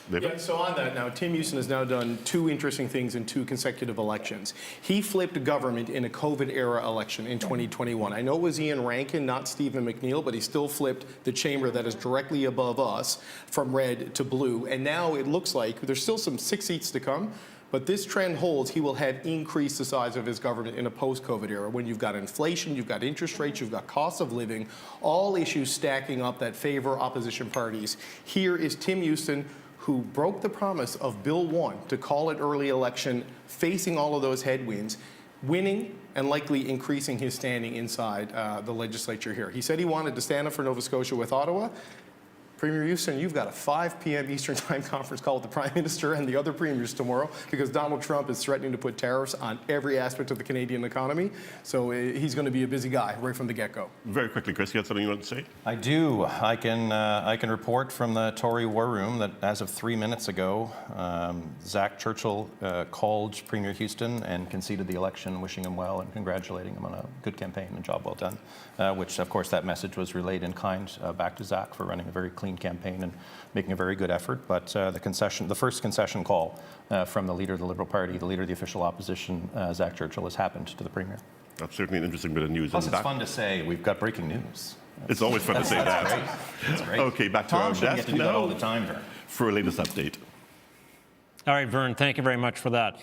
P: Yeah, so on that now, Tim Houston has now done 2 interesting things in 2 consecutive elections. He flipped government in a COVID-era election in 2021. I know it was Ian Rankin, not Stephen McNeil, but he still flipped the chamber that is directly above us from red to blue. And now it looks like there's still some 6 seats to come, but this trend holds. He will have increased the size of his government in a post-COVID era when you've got inflation, you've got interest rates, you've got cost of living, all issues stacking up that favor opposition parties. Here is Tim Houston, who broke the promise of Bill 1 to call it early election, facing all of those headwinds, winning and likely increasing his standing inside the legislature here. He said he wanted to stand up for Nova Scotia with Ottawa. Premier Houston, you've got a 5 p.m. Eastern Time conference call with the Prime Minister and the other premiers tomorrow because Donald Trump is threatening to put tariffs on every aspect of the Canadian economy. So he's going to be a busy guy right from the get-go.
L: Very quickly, Chris, you had something you want to say?
M: I do. I can report from the Tory War Room that as of 3 minutes ago, Zach Churchill called Premier Houston and conceded the election, wishing him well and congratulating him on a good campaign and job well done, which, of course, that message was relayed in kind back to Zach for running a very clean campaign and making a very good effort. But the first concession call from the leader of the Liberal Party, the leader of the official opposition, Zach Churchill, has happened to the Premier.
L: That's certainly an interesting bit of news.
M: Plus, it's fun to say we've got breaking news.
L: It's always fun to say that.
M: Great. That's great.
L: Okay, back to
M: Tom
L: our
M: shouldn't
L: desk
M: get to do that
L: now
M: all the time, Vern.
L: For a latest update.
C: All right, Vern, thank you very much for that.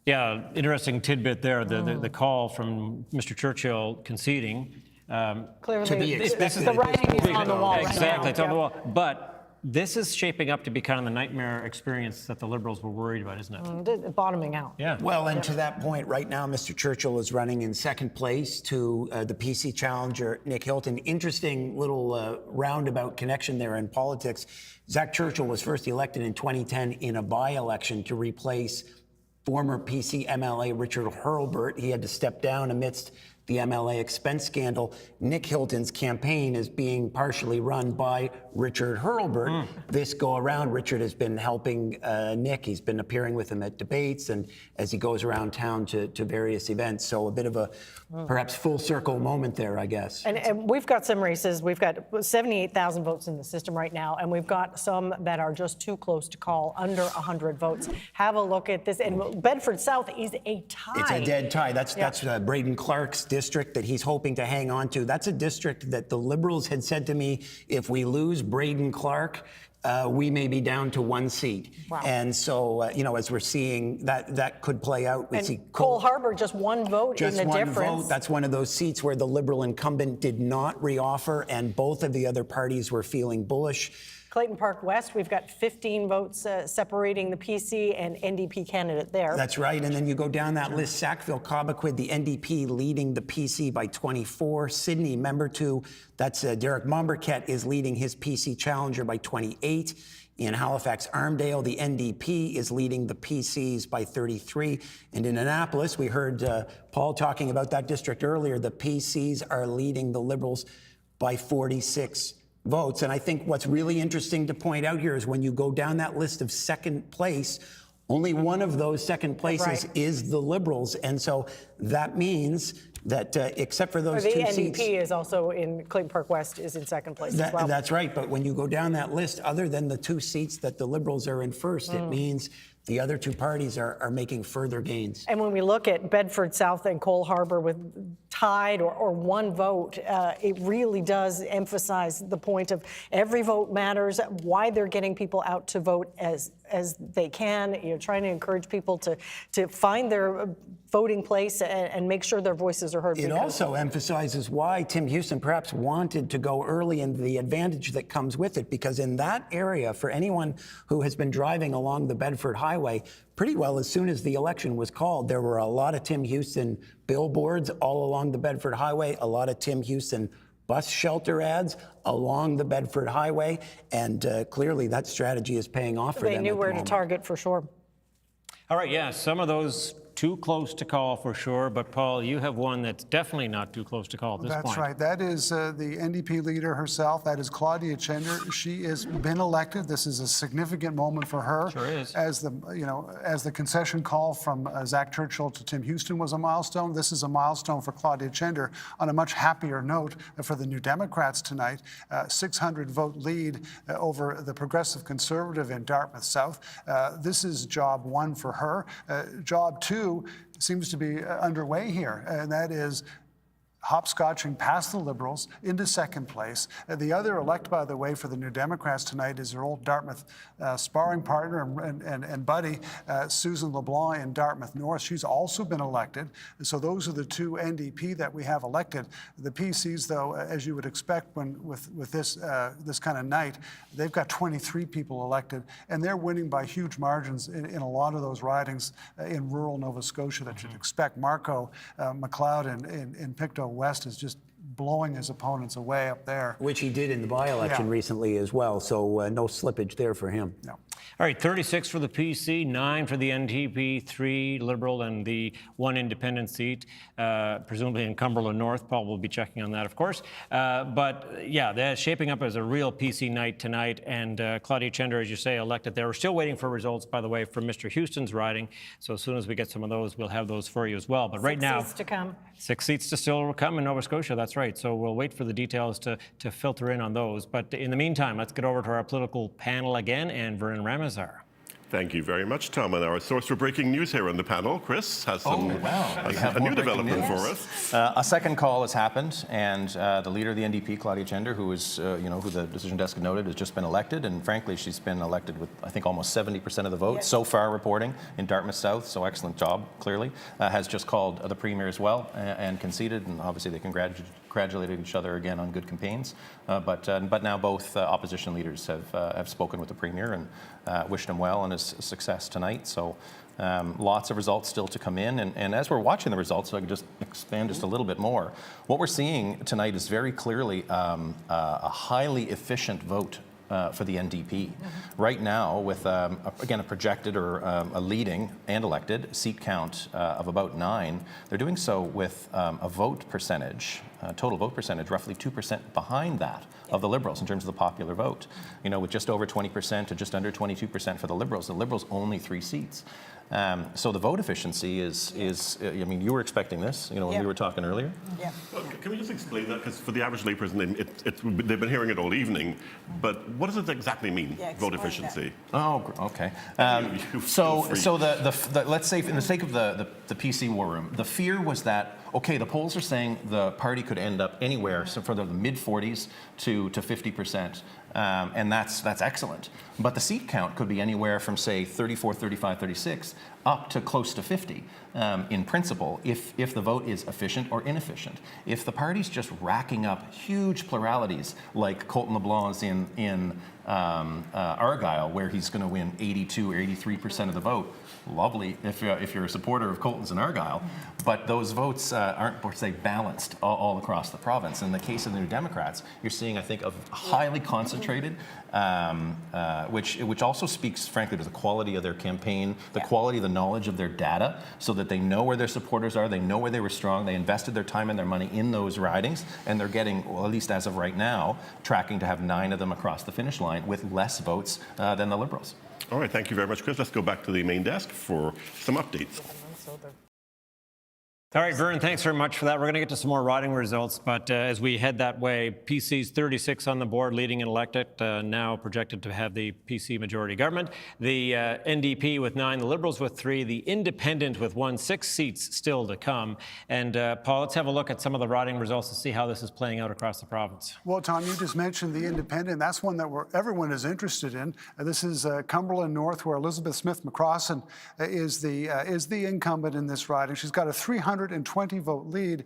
C: Yeah, interesting tidbit there, the call from Mr. Churchill conceding.
E: Clearly,
A: to be expected.
E: the writing is on the wall right now.
C: Exactly, it's on the wall. But this is shaping up to be kind of the nightmare experience that the Liberals were worried about, isn't it?
E: Bottoming out.
C: Yeah.
A: Well, and to that point, right now, Mr. Churchill is running in second place to the PC challenger, Nick Hilton. Interesting little roundabout connection there in politics. Zach Churchill was first elected in 2010 in a by-election to replace former PC MLA Richard Hurlbert. He had to step down amidst the MLA expense scandal. Nick Hilton's campaign is being partially run by Richard Hurlbert. This go around, Richard has been helping Nick. He's been appearing with him at debates and as he goes around town to various events. So a bit of a perhaps full circle moment there, I guess.
E: And we've got some races. We've got 78,000 votes in the system right now, and we've got some that are just too close to call, under 100 votes. Have a look at this. And Bedford South is a tie.
A: It's a dead tie. That's Braden Clark's district that he's hoping to hang on to. That's a district that the Liberals had said to me, if we lose Braden Clark, we may be down to one seat.
E: Wow.
A: And so, as we're seeing, that could play out. We see
E: Cole Harbour, just one vote in the difference.
A: Vote. That's one of those seats where the Liberal incumbent did not reoffer, and both of the other parties were feeling bullish.
E: Clayton Park West, we've got 15 votes separating the PC and NDP candidate there.
A: That's right. And then you go down that list, Sackville, Cobequid, the NDP leading the PC by 24. Sydney, member 2, that's Derek Momberket is leading his PC challenger by 28. In Halifax, Armdale, the NDP is leading the PCs by 33. And in Annapolis, we heard Paul talking about that district earlier, the PCs are leading the Liberals by 46 votes. And I think what's really interesting to point out here is when you go down that list of second place, only one of those second places is the Liberals. And so that means that except for those two seats...
E: The NDP is also in Clayton Park West is in second place as well.
A: That's right. But when you go down that list, other than the 2 seats that the Liberals are in first, it means the other 2 parties are making further gains.
E: And when we look at Bedford South and Cole Harbour with tied or one vote, it really does emphasize the point of every vote matters, why they're getting people out to vote as they can. You're trying to encourage people to find their voting place and make sure their voices are heard.
A: It also emphasizes why Tim Houston perhaps wanted to go early and the advantage that comes with it, because in that area, for anyone who has been driving along the Bedford Highway, pretty well as soon as the election was called, there were a lot of Tim Houston billboards all along the Bedford Highway, a lot of Tim Houston bus shelter ads along the Bedford Highway, and clearly that strategy is paying off for them.
E: They knew where to target for sure.
C: All right, yeah, some of those too close to call for sure, but Paul, you have one that's definitely not too close to call at this point.
G: That's right. That is the NDP leader herself. That is Claudia Chender. She has been elected. This is a significant moment for her.
C: Sure is.
G: As the concession call from Zach Churchill to Tim Houston was a milestone, this is a milestone for Claudia Chender. On a much happier note for the New Democrats tonight, 600 vote lead over the Progressive Conservative in Dartmouth South. This is job 1 for her. Job 2 seems to be underway here, and that is hopscotching past the Liberals into second place. The other elect, by the way, for the New Democrats tonight is their old Dartmouth sparring partner and buddy, Susan LeBlanc in Dartmouth North. She's also been elected. So those are the 2 NDP that we have elected. The PCs, though, as you would expect with this kind of night, they've got 23 people elected, and they're winning by huge margins in a lot of those ridings in rural Nova Scotia that you'd expect. Marco McLeod in Pictou West is just blowing his opponents away up there.
A: Which he did in the by-election recently as well, so no slippage there for him.
G: No.
C: All right, 36 for the PC, 9 for the NDP, 3 Liberal, and the 1 independent seat, presumably in Cumberland North. Paul will be checking on that, of course. But yeah, they're shaping up as a real PC night tonight, and Claudia Chender, as you say, elected there. We're still waiting for results, by the way, from Mr. Houston's riding, so as soon as we get some of those, we'll have those for you as well. But right now,
E: 6 seats to come.
C: 6 seats to still come in Nova Scotia, that's right. So we'll wait for the details to filter in on those. But in the meantime, let's get over to our political panel again, and Vernon Ramazar.
L: Thank you very much, Tom. And our source for breaking news here on the panel, Chris, has some a new development for us.
M: A second call has happened, and the leader of the NDP, Claudia Chender, who is, who the decision desk had noted, has just been elected. And frankly, she's been elected with, I think, almost 70% of the vote so far reporting in Dartmouth South. So excellent job, clearly. Has just called the Premier as well and conceded, and obviously they congratulated each other again on good campaigns. But now both opposition leaders have spoken with the Premier and wished him well on his success tonight. So lots of results still to come in. And as we're watching the results, so I can just expand just a little bit more, what we're seeing tonight is very clearly a highly efficient vote for the NDP. Right now, with again a projected or a leading and elected seat count of about 9, they're doing so with a vote percentage, total vote percentage, roughly 2% behind that of the Liberals in terms of the popular vote. You know, with just over 20% to just under 22% for the Liberals only 3 seats. So the vote efficiency is I mean, you were expecting this, you know, when we were talking earlier.
O: Yeah.
L: Well, can we just explain that? Because for the average layperson, they've been hearing it all evening, but what does it exactly mean, vote efficiency?
M: Oh, okay. So let's say, in the sake of the PC war room, the fear was that, okay, the polls are saying the party could end up anywhere from the mid-40s to 50%. And that's excellent. But the seat count could be anywhere from, say, 34, 35, 36, up to close to 50 in principle, if the vote is efficient or inefficient. If the party's just racking up huge pluralities, like Colton LeBlanc's in Argyll, where he's going to win 82 or 83% of the vote, lovely if you're a supporter of Colton's in Argyll, but those votes aren't, per se, balanced all across the province. In the case of the New Democrats, you're seeing, I think, a highly concentrated, which also speaks, frankly, to the quality of their campaign, the quality of the knowledge of their data, so that they know where their supporters are, they know where they were strong, they invested their time and their money in those ridings, and they're getting, well, at least as of right now, tracking to have 9 of them across the finish line with less votes than the Liberals.
L: All right, thank you very much, Chris. Let's go back to the main desk for some updates.
C: All right, Vern, thanks very much for that. We're going to get to some more riding results, but as we head that way, PC's 36 on the board, leading and elected, now projected to have the PC majority government. The NDP with 9, the Liberals with 3, the Independent with 1, 6 seats still to come. And Paul, let's have a look at some of the riding results to see how this is playing out across the province.
G: Well, Tom, you just mentioned the Independent. That's one that everyone is interested in. This is Cumberland North, where Elizabeth Smith McCrossan is the incumbent in this riding. She's got a 320 vote lead.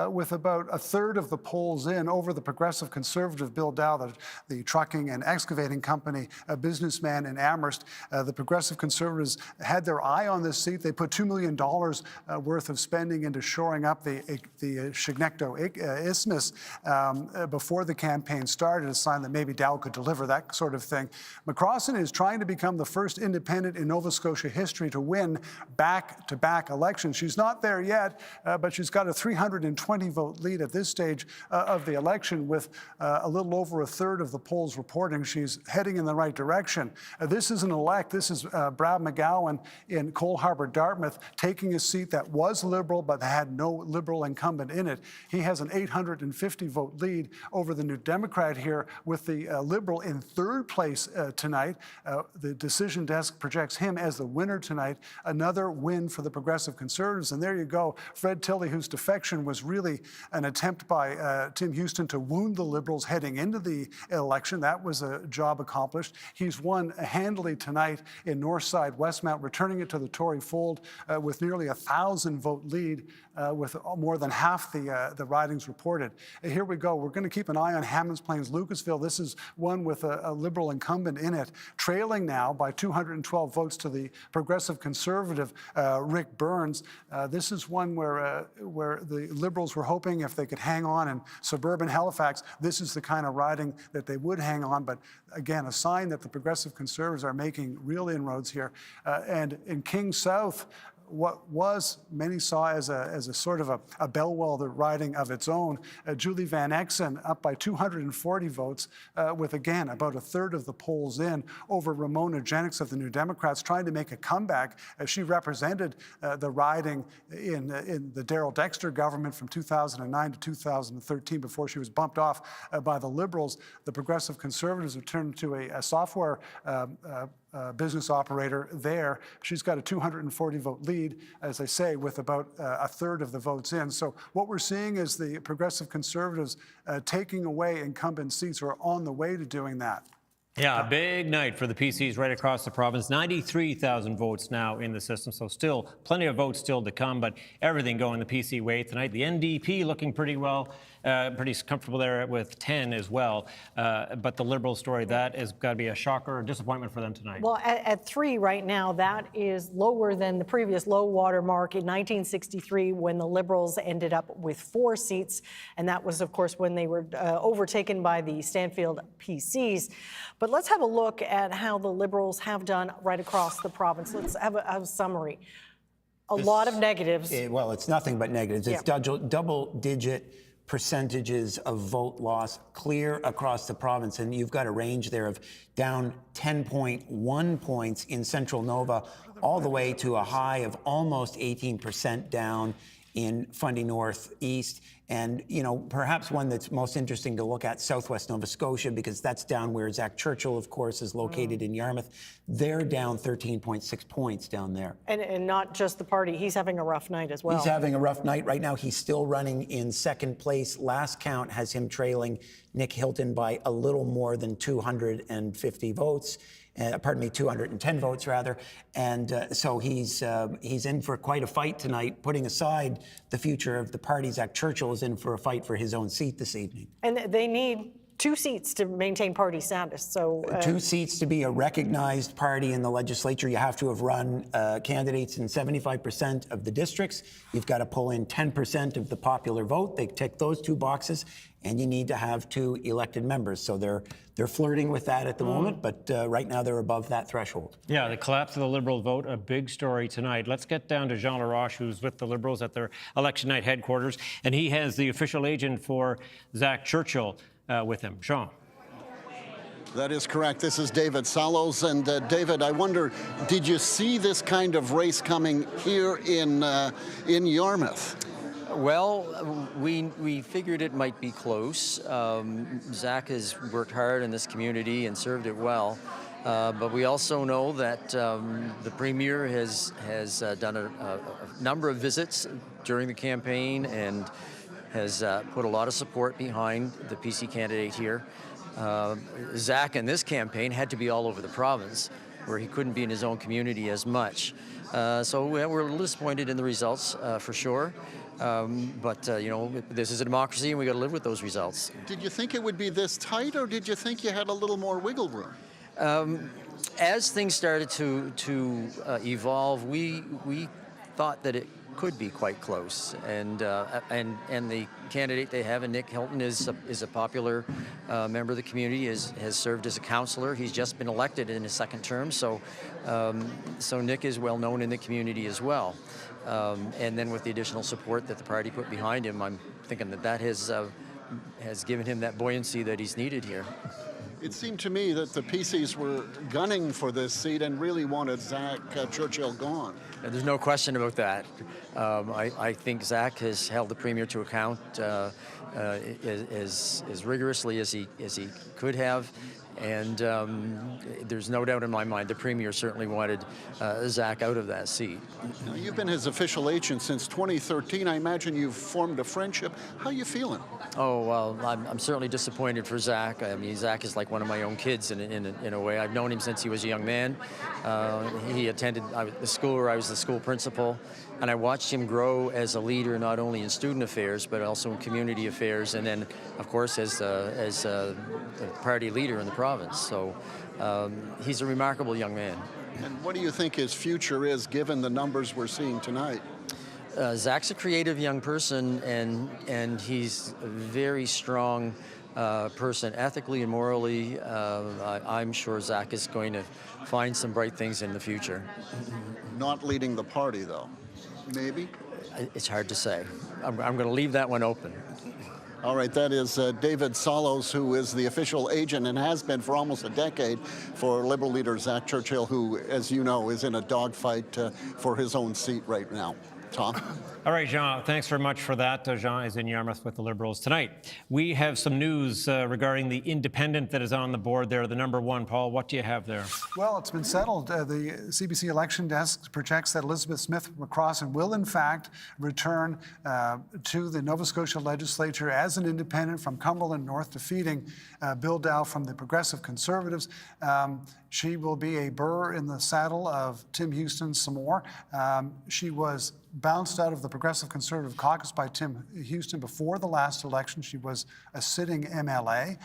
G: With about a third of the polls in over the Progressive Conservative Bill Dow, the trucking and excavating company, a businessman in Amherst. The Progressive Conservatives had their eye on this seat. They put $2 million worth of spending into shoring up the Chignecto Isthmus before the campaign started, a sign that maybe Dow could deliver that sort of thing. McCrossan is trying to become the first independent in Nova Scotia history to win back-to-back elections. She's not there yet, but she's got a 320 vote lead at this stage of the election, with a little over a third of the polls reporting she's heading in the right direction. This is an elect. This is Brad McGowan in Cole Harbour, Dartmouth, taking a seat that was Liberal but had no Liberal incumbent in it. He has an 850 vote lead over the New Democrat here, with the Liberal in third place tonight. The decision desk projects him as the winner tonight. Another win for the Progressive Conservatives. And there you go. Fred Tilley, whose defection was really an attempt by Tim Houston to wound the Liberals heading into the election. That was a job accomplished. He's won handily tonight in Northside Westmount, returning it to the Tory fold with nearly 1,000 vote lead, with more than half the ridings reported. Here we go. We're going to keep an eye on Hammonds Plains, Lucasville. This is one with a Liberal incumbent in it, trailing now by 212 votes to the Progressive Conservative Rick Burns. This is one where the Liberals were hoping if they could hang on in suburban Halifax, this is the kind of riding that they would hang on. But again, a sign that the Progressive Conservatives are making real inroads here. And in King South, what was many saw as a sort of a bellwether riding of its own, Julie Van Exen up by 240 votes, with again about a third of the polls in, over Ramona Jennings of the New Democrats, trying to make a comeback. She represented the riding in the Darrell Dexter government from 2009 to 2013 before she was bumped off by the Liberals. The Progressive Conservatives have turned to a software business operator there. She's got a 240 vote lead, as I say, with about a third of the votes in. So what we're seeing is the Progressive Conservatives taking away incumbent seats, or on the way to doing that.
C: Yeah, a big night for the PCs right across the province. 93,000 votes now in the system, so still plenty of votes still to come, but everything going the PC way tonight. The NDP looking pretty well, pretty comfortable there with 10 as well. But the Liberal story, that has got to be a shocker or disappointment for them tonight.
E: Well, at 3 right now, that is lower than the previous low water mark in 1963 when the Liberals ended up with 4 seats. And that was, of course, when they were overtaken by the Stanfield PCs. But let's have a look at how the Liberals have done right across the province. Let's have a summary. A lot of negatives.
A: Well, it's nothing but negatives. It's double-digit percentages of vote loss clear across the province. And you've got a range there of down 10.1 points in Central Nova, all the way to a high of almost 18% down in Fundy Northeast. And, you know, perhaps one that's most interesting to look at, Southwest Nova Scotia, because that's down where Zach Churchill, of course, is located in Yarmouth. They're down 13.6 points down there.
E: And not just the party. He's having a rough night as well.
A: He's having a rough night right now. He's still running in second place. Last count has him trailing Nick Hilton by a little more than 250 votes. 210 votes rather. And so he's in for quite a fight tonight, putting aside the future of the party. Zach Churchill is in for a fight for his own seat this evening.
E: And they need 2 seats to maintain party status. So
A: 2 seats to be a recognized party in the legislature. You have to have run candidates in 75% of the districts. You've got to pull in 10% of the popular vote. They tick those 2 boxes, and you need to have 2 elected members. So they're flirting with that at the moment, but right now they're above that threshold.
C: Yeah, the collapse of the Liberal vote, a big story tonight. Let's get down to Jean Laroche, who's with the Liberals at their election night headquarters, and he has the official agent for Zach Churchill with him. Jean.
I: That is correct. This is David Salos. And David, I wonder, did you see this kind of race coming here in Yarmouth?
B: Well, we figured it might be close. Zach has worked hard in this community and served it well. But we also know that the Premier has done a number of visits during the campaign and has put a lot of support behind the PC candidate here. Zach in this campaign had to be all over the province, where he couldn't be in his own community as much. So we're a little disappointed in the results, for sure. But you know, this is a democracy, and we got to live with those results.
I: Did you think it would be this tight, or did you think you had a little more wiggle room?
B: As things started to evolve, we thought that it could be quite close, and the candidate they have, Nick Hilton, is a popular member of the community. Has served as a councillor. He's just been elected in his 2nd term, so Nick is well known in the community as well. And then with the additional support that the party put behind him, I'm thinking that has given him that buoyancy that he's needed here.
I: It seemed to me that the PCs were gunning for this seat and really wanted Zach Churchill gone.
B: There's no question about that. I think Zach has held the Premier to account as rigorously as he could have. And there's no doubt in my mind the Premier certainly wanted Zach out of that seat.
I: Now, you've been his official agent since 2013. I imagine you've formed a friendship. How are you feeling?
B: Oh, well, I'm certainly disappointed for Zach. I mean, Zach is like one of my own kids in a way. I've known him since he was a young man. He attended the school where I was the school principal, and I watched him grow as a leader, not only in student affairs, but also in community affairs, and then, of course, as a party leader in the province. So he's a remarkable young man.
I: And what do you think his future is, given the numbers we're seeing tonight?
B: Zach's a creative young person, and he's a very strong person, ethically and morally. I'm sure Zach is going to find some bright things in the future.
I: Not leading the party, though. Maybe?
B: It's hard to say. I'm going to leave that one open.
I: All right, that is David Salos, who is the official agent and has been for almost a decade for Liberal leader Zach Churchill, who, as you know, is in a dogfight for his own seat right now. Tom?
C: All right, Jean, thanks very much for that. Jean is in Yarmouth with the Liberals tonight. We have some news regarding the independent that is on the board there, the number one. Paul, what do you have there?
G: Well, it's been settled. The CBC election desk projects that Elizabeth Smith McCrossan will, in fact, return to the Nova Scotia legislature as an independent from Cumberland North, defeating Bill Dow from the Progressive Conservatives. She will be a burr in the saddle of Tim Houston some more. She was bounced out of the Progressive Conservative caucus by Tim Houston before the last election. She was a sitting MLA.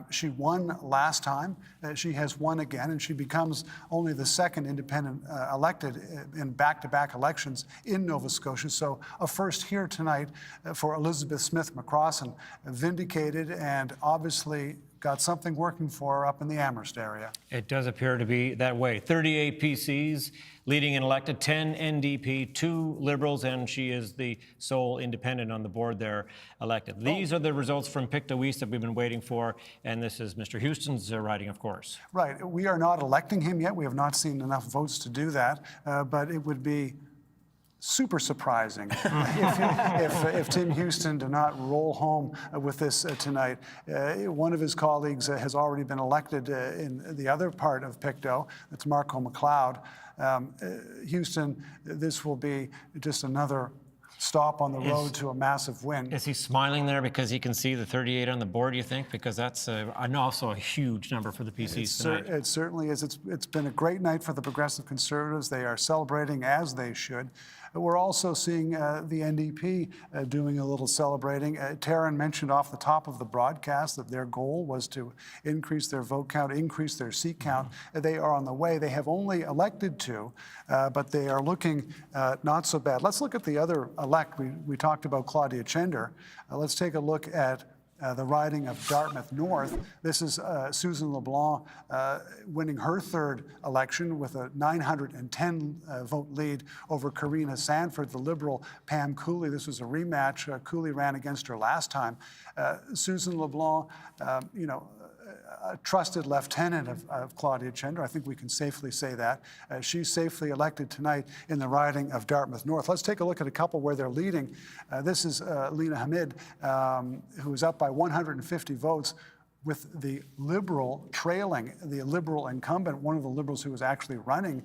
G: She won last time. She has won again, and she becomes only the second independent elected in back-to-back elections in Nova Scotia. So a first here tonight for Elizabeth Smith McCrossan, vindicated and obviously got something working for her up in the Amherst area.
C: It does appear to be that way. 38 PCs, leading and elected, 10 NDP, 2 Liberals, and she is the sole independent on the board there elected. These are the results from Pictou East that we've been waiting for, and this is Mr. Houston's riding, of course.
G: Right. We are not electing him yet. We have not seen enough votes to do that, but it would be super surprising if Tim Houston did not roll home with this tonight. One of his colleagues has already been elected in the other part of Pictou. That's Marco McLeod. Houston, this will be just another stop on the road to a massive win.
C: Is he smiling there because he can see the 38 on the board, you think? Because that's also a huge number for the PCs tonight.
G: It certainly is. It's been a great night for the Progressive Conservatives. They are celebrating as they should. We're also seeing the NDP doing a little celebrating. Taryn mentioned off the top of the broadcast that their goal was to increase their vote count, increase their seat count. They are on the way. They have only elected 2, but they are looking not so bad. Let's look at the other elect. We talked about Claudia Chender. Let's take a look at the riding of Dartmouth North. This is Susan LeBlanc winning her third election with a 910 vote lead over Karina Sanford, the Liberal Pam Cooley. This was a rematch. Cooley ran against her last time. Susan LeBlanc, a trusted lieutenant of Claudia Chender. I think we can safely say that. She's safely elected tonight in the riding of Dartmouth North. Let's take a look at a couple where they're leading. This is Lena Hamid, who is up by 150 votes, with the Liberal trailing the Liberal incumbent, one of the Liberals who was actually running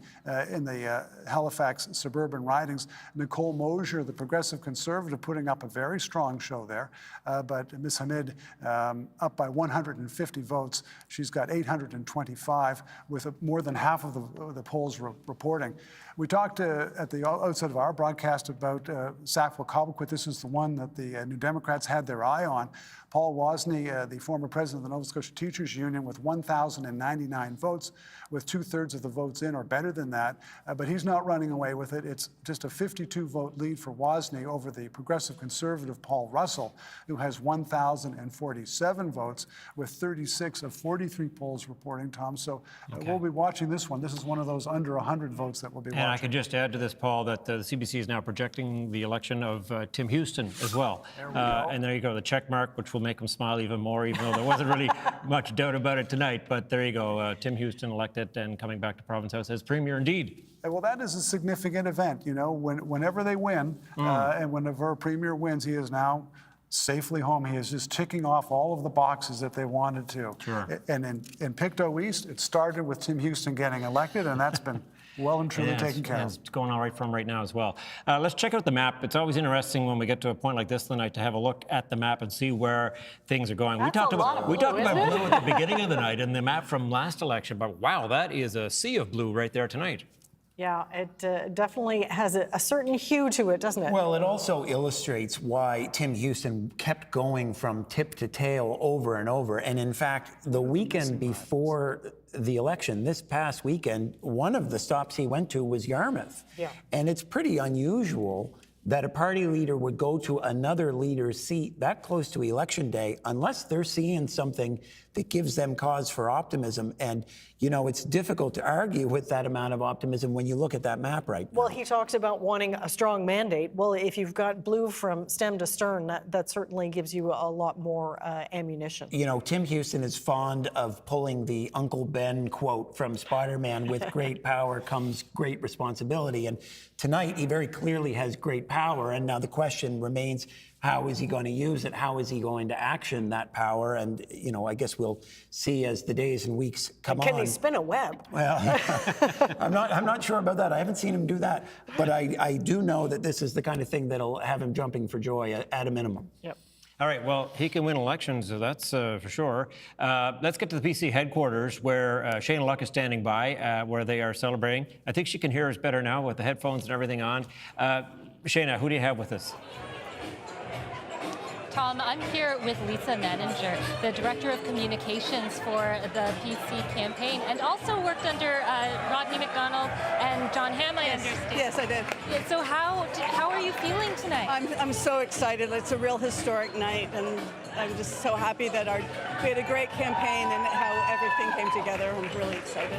G: in the Halifax suburban ridings. Nicole Mosier, the Progressive Conservative, putting up a very strong show there. But Ms. Hamid up by 150 votes. She's got 825, with more than half of the polls reporting. We talked at the outset of our broadcast about Sackville-Cobequid. This is the one that the New Democrats had their eye on. Paul Wozni, the former president of the Nova Scotia Teachers Union, with 1,099 votes, with 2/3 of the votes in or better than that. But he's not running away with it. It's just a 52-vote lead for Wozni over the Progressive Conservative Paul Russell, who has 1,047 votes, with 36 of 43 polls reporting, Tom. So we'll be watching this one. This is one of those under 100 votes that we'll be watching.
C: And I could just add to this, Paul, that the CBC is now projecting the election of Tim Houston as well.
G: There we go.
C: And there you go, the check mark, which will make him smile even more, even though there wasn't really much doubt about it tonight. But there you go, Tim Houston elected and coming back to Province House as Premier indeed.
G: Well, that is a significant event. You know, whenever they win, and whenever a Premier wins, he is now safely home. He is just ticking off all of the boxes that they wanted to.
C: Sure.
G: And in Pictou East, it started with Tim Houston getting elected, and that's been well and truly taken care of.
C: It's going all right for him right now as well. Let's check out the map. It's always interesting when we get to a point like this tonight to have a look at the map and see where things are going. We talked about blue at the beginning of the night and the map from last election, but wow, that is a sea of blue right there tonight.
E: Yeah, it definitely has a certain hue to it, doesn't it?
A: Well, it also illustrates why Tim Houston kept going from tip to tail over and over. And in fact, the weekend before the election, this past weekend, one of the stops he went to was Yarmouth.
E: Yeah.
A: And it's pretty unusual that a party leader would go to another leader's seat that close to election day unless they're seeing something that gives them cause for optimism. And, you know, it's difficult to argue with that amount of optimism when you look at that map right now.
E: Well, he talks about wanting a strong mandate. Well, if you've got blue from stem to stern, that certainly gives you a lot more ammunition.
A: You know, Tim Houston is fond of pulling the Uncle Ben quote from Spider-Man, with great power comes great responsibility. And tonight, he very clearly has great power. power, and now the question remains, how is he going to use it? How is he going to action that power? And, you know, I guess we'll see as the days and weeks come on.
E: Can he spin a web?
A: Well, I'm not sure about that. I haven't seen him do that. But I do know that this is the kind of thing that'll have him jumping for joy at a minimum.
E: Yep.
C: All right, well, he can win elections, so that's for sure. Let's get to the PC headquarters where Shayna Luck is standing by, where they are celebrating. I think she can hear us better now with the headphones and everything on. Shayna, who do you have with us?
H: Tom, I'm here with Lisa Manninger, the Director of Communications for the PC campaign, and also worked under Rodney McDonald and John Hamm, I understand.
D: Yes, I did.
H: Yeah, so how are you feeling tonight?
D: I'm so excited. It's a real historic night, and I'm just so happy that we had a great campaign and how everything came together. I'm really excited.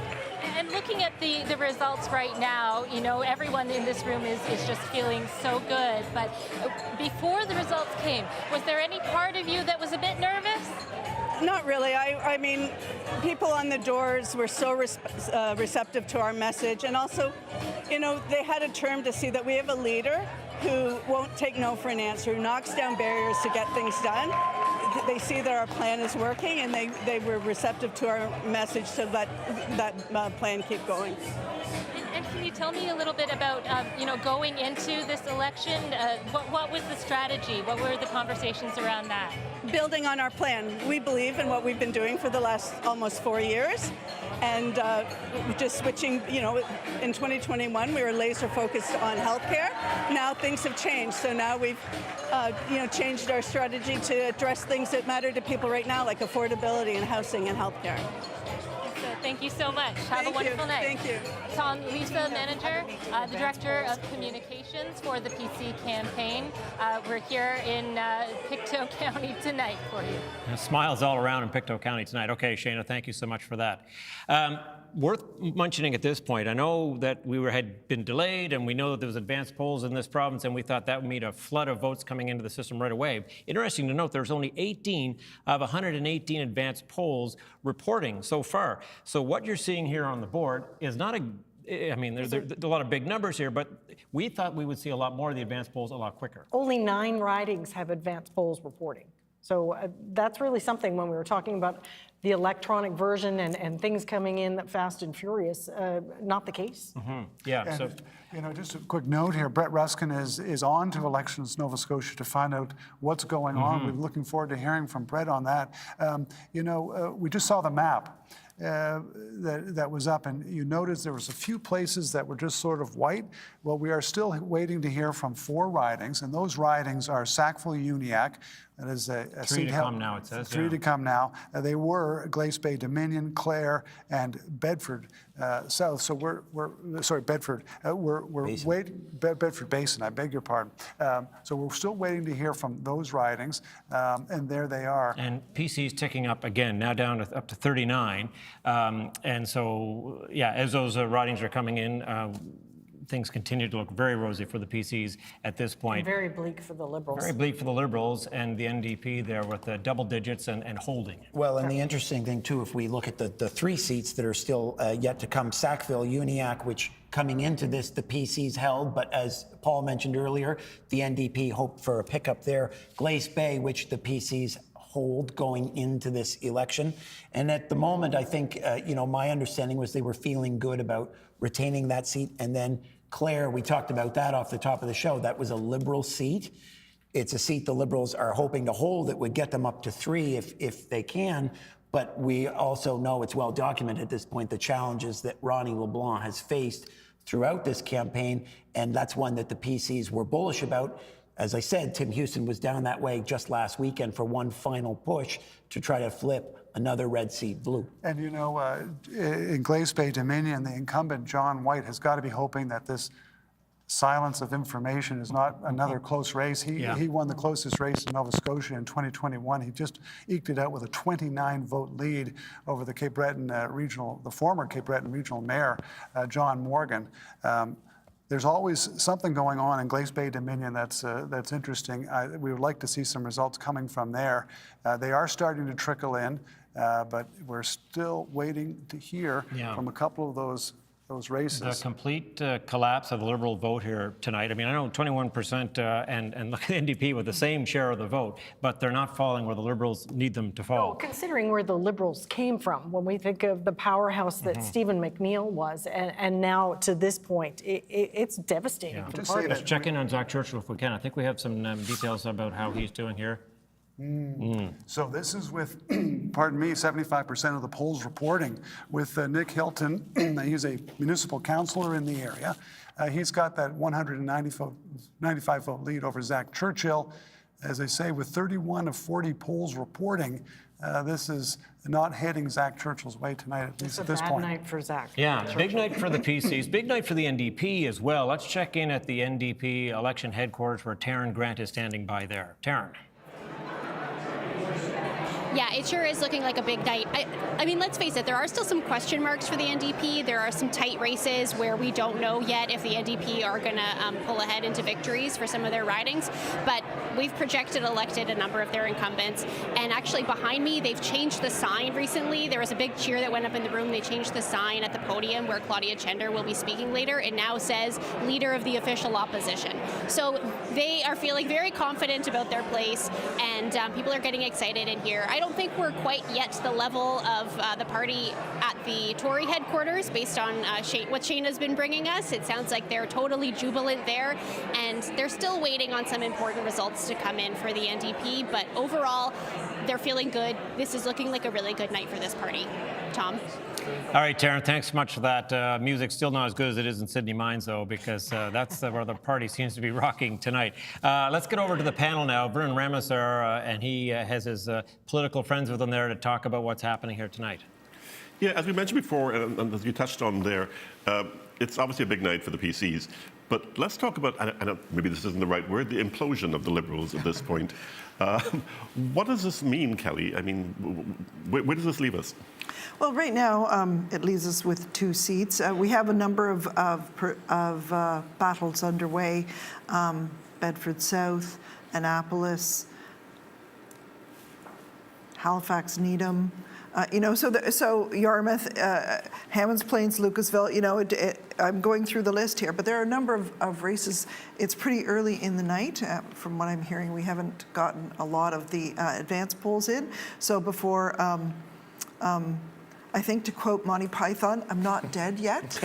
H: And looking at the results right now, you know, everyone in this room is just feeling so good. But before the results came, was there any part of you that was a bit nervous?
D: Not really. I mean, people on the doors were so receptive to our message. And also, you know, they had a term to see that we have a leader who won't take no for an answer, who knocks down barriers to get things done. They see that our plan is working, and they were receptive to our message to let that plan keep going.
H: And can you tell me a little bit about, you know, going into this election? What was the strategy? What were the conversations around that?
D: Building on our plan. We believe in what we've been doing for the last almost 4 years. And just switching, you know, in 2021, we were laser focused on healthcare. Now things have changed. So now we've, you know, changed our strategy to address things that matter to people right now, like affordability and housing and healthcare.
H: Thank you so much. Have a wonderful night.
D: Thank you.
H: Tom, Lisa Manninger, the Director of Communications for the PC campaign. We're here in Pictou County tonight for you.
C: Smiles all around in Pictou County tonight. Okay, Shayna, thank you so much for that. Worth mentioning at this point, I know that had been delayed, and we know that there was advanced polls in this province, and we thought that would mean a flood of votes coming into the system right away. Interesting to note, there's only 18 of 118 advanced polls reporting so far. So what you're seeing here on the board is not I mean, there's a lot of big numbers here, but we thought we would see a lot more of the advanced polls a lot quicker.
E: Only 9 ridings have advanced polls reporting. So that's really something when we were talking about the electronic version and things coming in fast and furious, not the case.
C: Mm-hmm. Yeah.
G: And,
C: so,
G: you know, just a quick note here, Brett Ruskin is on to Elections Nova Scotia to find out what's going on. We're looking forward to hearing from Brett on that. You know, we just saw the map. That was up, and you noticed there was a few places that were just sort of white. Well, we are still waiting to hear from 4 ridings, and those ridings are Sackville-Uniacke. That is a
C: 3
G: seat
C: to
G: held,
C: come now, it says.
G: 3 to come now. They were Glace Bay Dominion, Clare, and Bedford South. So sorry, Bedford. We're waiting, Bedford Basin, I beg your pardon. So we're still waiting to hear from those ridings, and there they are.
C: And PC's ticking up again, now down to, up to 39. And so, yeah, as those ridings are coming in, things continue to look very rosy for the PCs at this point.
E: And very bleak for the Liberals.
C: Very bleak for the Liberals and the NDP there with the double digits and holding.
A: Well, and the interesting thing, too, if we look at the 3 seats that are still yet to come, Sackville-Uniacke, which coming into this, the PCs held, but as Paul mentioned earlier, the NDP hoped for a pickup there. Glace Bay, which the PCs hold going into this election. And at the moment, I think, you know, my understanding was they were feeling good about retaining that seat. And then Clare, we talked about that off the top of the show. That was a Liberal seat. It's a seat the Liberals are hoping to hold. It would get them up to 3 if they can. But we also know it's well documented at this point, the challenges that Ronnie LeBlanc has faced throughout this campaign. And that's one that the PCs were bullish about. As I said, Tim Houston was down that way just last weekend for one final push to try to flip another red seat blue.
G: And you know, in Glace Bay Dominion, the incumbent John White has got to be hoping that this silence of information is not another close race. He won the closest race in Nova Scotia in 2021. He just eked it out with a 29-vote lead over the Cape Breton the former Cape Breton regional mayor, John Morgan. There's always something going on in Glace Bay Dominion that's interesting. We would like to see some results coming from there. They are starting to trickle in, but we're still waiting to hear from a couple of those those races.
C: The complete collapse of the Liberal vote here tonight. I mean, I know 21% and look at the NDP with the same share of the vote, but they're not falling where the Liberals need them to fall.
E: No, considering where the Liberals came from, when we think of the powerhouse that Stephen McNeil was, and now to this point, it's devastating for the party.
C: Let's check in on Zach Churchill if we can. I think we have some details about how he's doing here.
G: So this is with, pardon me, 75% of the polls reporting with Nick Hilton. He's a municipal councillor in the area. He's got that 195 vote lead over Zach Churchill. As I say, with 31 of 40 polls reporting, this is not heading Zach Churchill's way tonight, at least at this point.
E: It's a bad night for Zach.
C: Yeah, big night for the PCs, big night for the NDP as well. Let's check in at the NDP election headquarters where Taryn Grant is standing by there. Taryn.
J: Yeah, it sure is looking like a big night. I mean, let's face it, there are still some question marks for the NDP. There are some tight races where we don't know yet if the NDP are going to pull ahead into victories for some of their ridings. But we've elected a number of their incumbents. And actually behind me, they've changed the sign recently. There was a big cheer that went up in the room. They changed the sign at the podium where Claudia Chender will be speaking later. It now says leader of the official opposition. So they are feeling very confident about their place, and people are getting excited in here. I don't think we're quite yet to the level of the party at the Tory headquarters based on what Shayna's been bringing us. It sounds like they're totally jubilant there, and they're still waiting on some important results to come in for the NDP, but overall, they're feeling good. This is looking like a really good night for this party. Tom?
C: All right, Taryn, thanks so much for that. Music's still not as good as it is in Sydney Mines, though, because that's where the party seems to be rocking tonight. Let's get over to the panel now. Vern Ramasar, and he has his political friends with him there to talk about what's happening here tonight.
L: Yeah, as we mentioned before, and as you touched on there, it's obviously a big night for the PCs. But let's talk about, maybe this isn't the right word, the implosion of the Liberals at this point. What does this mean, Kelly? I mean, where does this leave us?
N: Well, right now, it leaves us with 2 seats. We have a number of battles underway. Bedford South, Annapolis, Halifax, Needham. So Yarmouth, Hammonds Plains, Lucasville, I'm going through the list here, but there are a number of races. It's pretty early in the night. From what I'm hearing, we haven't gotten a lot of the advanced polls in. So before, I think to quote Monty Python, I'm not dead yet,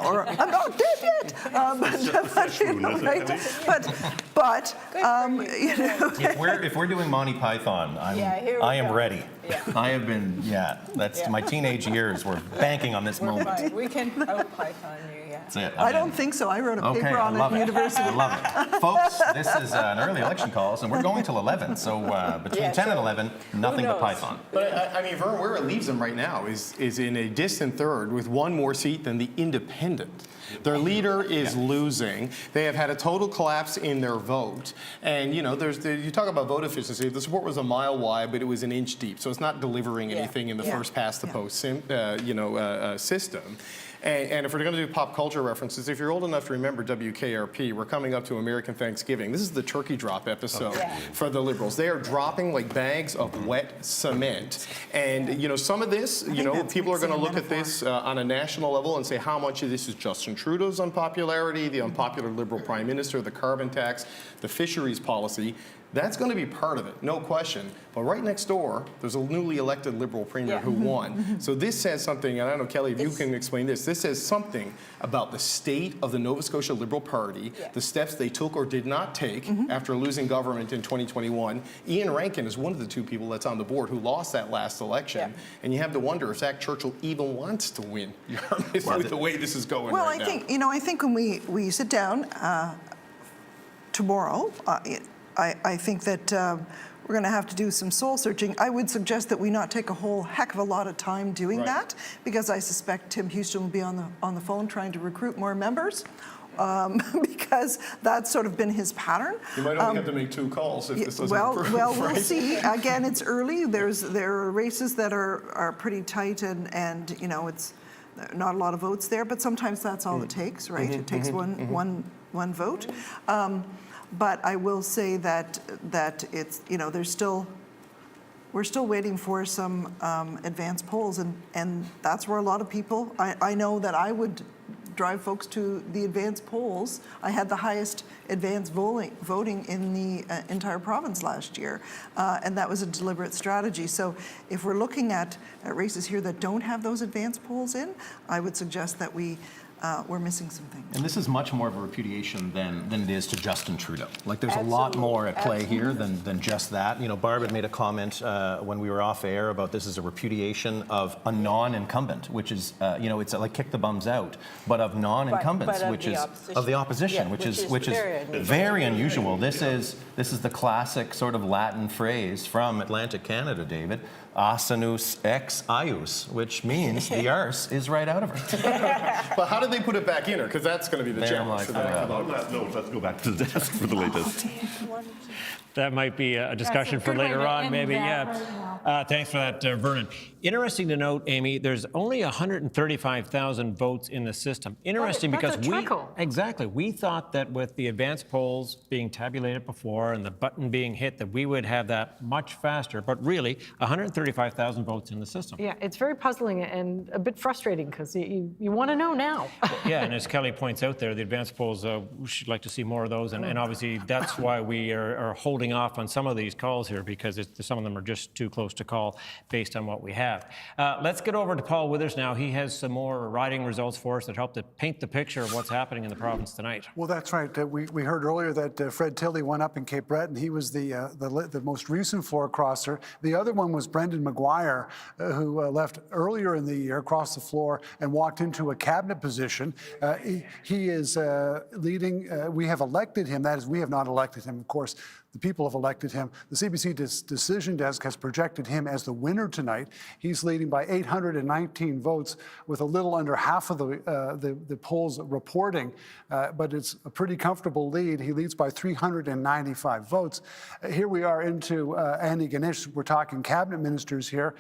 N: or I'm not dead yet.
M: If we're doing Monty Python, I am ready. Yeah. I have been, that's my teenage years. We're banking on this moment.
O: Fine. We can out-Python you,
M: That's it.
N: I don't think so. I wrote a paper on it at university.
M: I love it. Folks, this is an early election calls, and we're going till 11. So between 10 and 11, nothing but Python.
P: But I mean, Vern, where it leaves them right now is in a distant third with 1 more seat than the Independent. Their leader is losing. They have had a total collapse in their vote. And, you talk about vote efficiency. The support was a mile wide, but it was an inch deep. So it's not delivering anything in the first past the post system. And if we're going to do pop culture references, if you're old enough to remember WKRP, we're coming up to American Thanksgiving. This is the turkey drop episode for the Liberals. They are dropping like bags of wet cement. And, some of this, people are going to look at this on a national level and say how much of this is Justin Trudeau's unpopularity, the unpopular Liberal Prime Minister, the carbon tax, the fisheries policy. That's going to be part of it, no question. But right next door, there's a newly elected Liberal Premier who won. So this says something, and I don't know, Kelly, if you can explain this. This says something about the state of the Nova Scotia Liberal Party, the steps they took or did not take after losing government in 2021. Ian Rankin is one of the 2 people that's on the board who lost that last election. And you have to wonder if Zach Churchill even wants to win with the way this is going right now.
N: I think when we sit down tomorrow, I think that we're going to have to do some soul searching. I would suggest that we not take a whole heck of a lot of time doing that, because I suspect Tim Houston will be on the phone trying to recruit more members, because that's sort of been his pattern.
P: You might only have to make 2 calls if this doesn't improve.
N: Well, we'll see. Again, it's early. There are races that are pretty tight, and it's not a lot of votes there. But sometimes that's all it takes, right? It takes one vote. But I will say that it's, there's still we're still waiting for some advanced polls, and that's where a lot of people, I know that I would drive folks to the advanced polls. I had the highest advanced voting in the entire province last year, and that was a deliberate strategy. So if we're looking at races here that don't have those advanced polls in, I would suggest that we're missing some things.
M: And this is much more of a repudiation than it is to Justin Trudeau. Like, there's a lot more at play here than just that. You know, Barb had made a comment when we were off air about this is a repudiation of a non-incumbent, which is, you know, it's like kick the bums out, but of non-incumbents, which is of the opposition, yeah, which is very unusual. This is the classic sort of Latin phrase from Atlantic Canada, David. Asinus ex ius, which means the arse is right out of her.
P: But how did they put it back in her? Because that's going to be the challenge.
L: On that note, let's go back to the desk for the latest.
C: That might be a discussion for later on, maybe. Yeah. Thanks for that, Vernon. Interesting to note, Amy, there's only 135,000 votes in the system. Interesting because we thought that with the advanced polls being tabulated before and the button being hit, that we would have that much faster. But really, 135,000 votes in the system.
E: Yeah, it's very puzzling and a bit frustrating because you want to know now.
C: Yeah, and as Kelly points out there, the advanced polls, we should like to see more of those. And obviously, that's why we are holding off on some of these calls here, because some of them are just too close to call based on what we have. Let's get over to Paul Withers now. He has some more riding results for us that help to paint the picture of what's happening in the province tonight.
G: Well, that's right. We heard earlier that Fred Tilley won up in Cape Breton. He was the most recent floor crosser. The other one was Brendan Maguire, who left earlier in the year, across the floor, and walked into a cabinet position. He is leading. We have elected him. That is, we have not elected him, of course. The people have elected him. The CBC decision desk has projected him as the winner tonight. He's leading by 819 votes, with a little under half of the polls reporting, but it's a pretty comfortable lead. He leads by 395 votes. Here we are into Annie Ganesh. We're talking cabinet ministers here.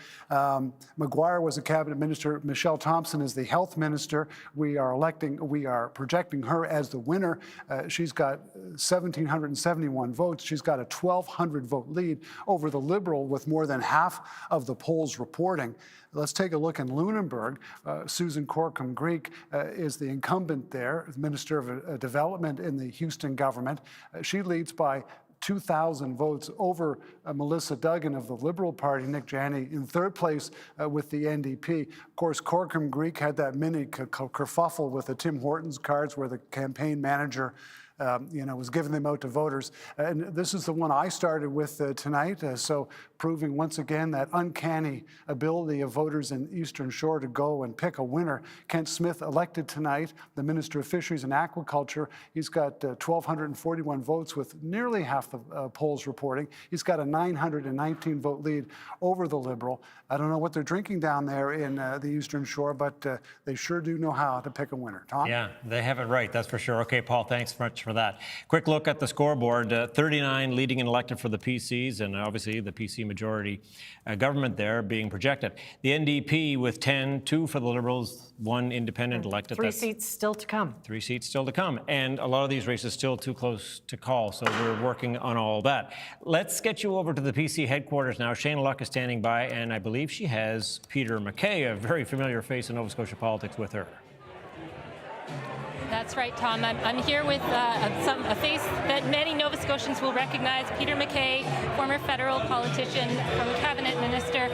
G: Maguire was a cabinet minister. Michelle Thompson is the health minister. We are projecting her as the winner. She's got 1,771 votes. She's got a 1,200 vote lead over the Liberal, with more than half of the polls reporting. Let's take a look in Lunenburg. Susan Corkum-Greek is the incumbent there, Minister of Development in the Houston government. She leads by 2,000 votes over Melissa Duggan of the Liberal Party, Nick Janney in third place with the NDP. Of course, Corkum-Greek had that mini kerfuffle with the Tim Hortons cards, where the campaign manager was giving them out to voters. And this is the one I started with tonight, so proving once again that uncanny ability of voters in Eastern Shore to go and pick a winner. Kent Smith elected tonight, the Minister of Fisheries and Aquaculture. He's got 1,241 votes, with nearly half the polls reporting. He's got a 919 vote lead over the Liberal. I don't know what they're drinking down there in the Eastern Shore, but they sure do know how to pick a winner. Tom?
C: Yeah, they have it right, that's for sure. Okay, Paul, thanks much for that. Quick look at the scoreboard. 39 leading and elected for the PCs, and obviously the PC majority government there being projected. The NDP with 10, 2 for the Liberals, 1 independent elected.
E: Three seats still to come.
C: 3 seats still to come. And a lot of these races still too close to call, so we're working on all that. Let's get you over to the PC headquarters now. Shane Luck is standing by, and I believe she has Peter MacKay, a very familiar face in Nova Scotia politics, with her.
H: That's right, Tom. I'm here with a face that many Nova Scotians will recognize, Peter MacKay, former federal politician, former cabinet minister.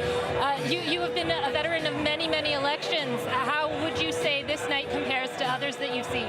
H: You have been a veteran of many, many elections. How would you say this night compares to others that you've seen?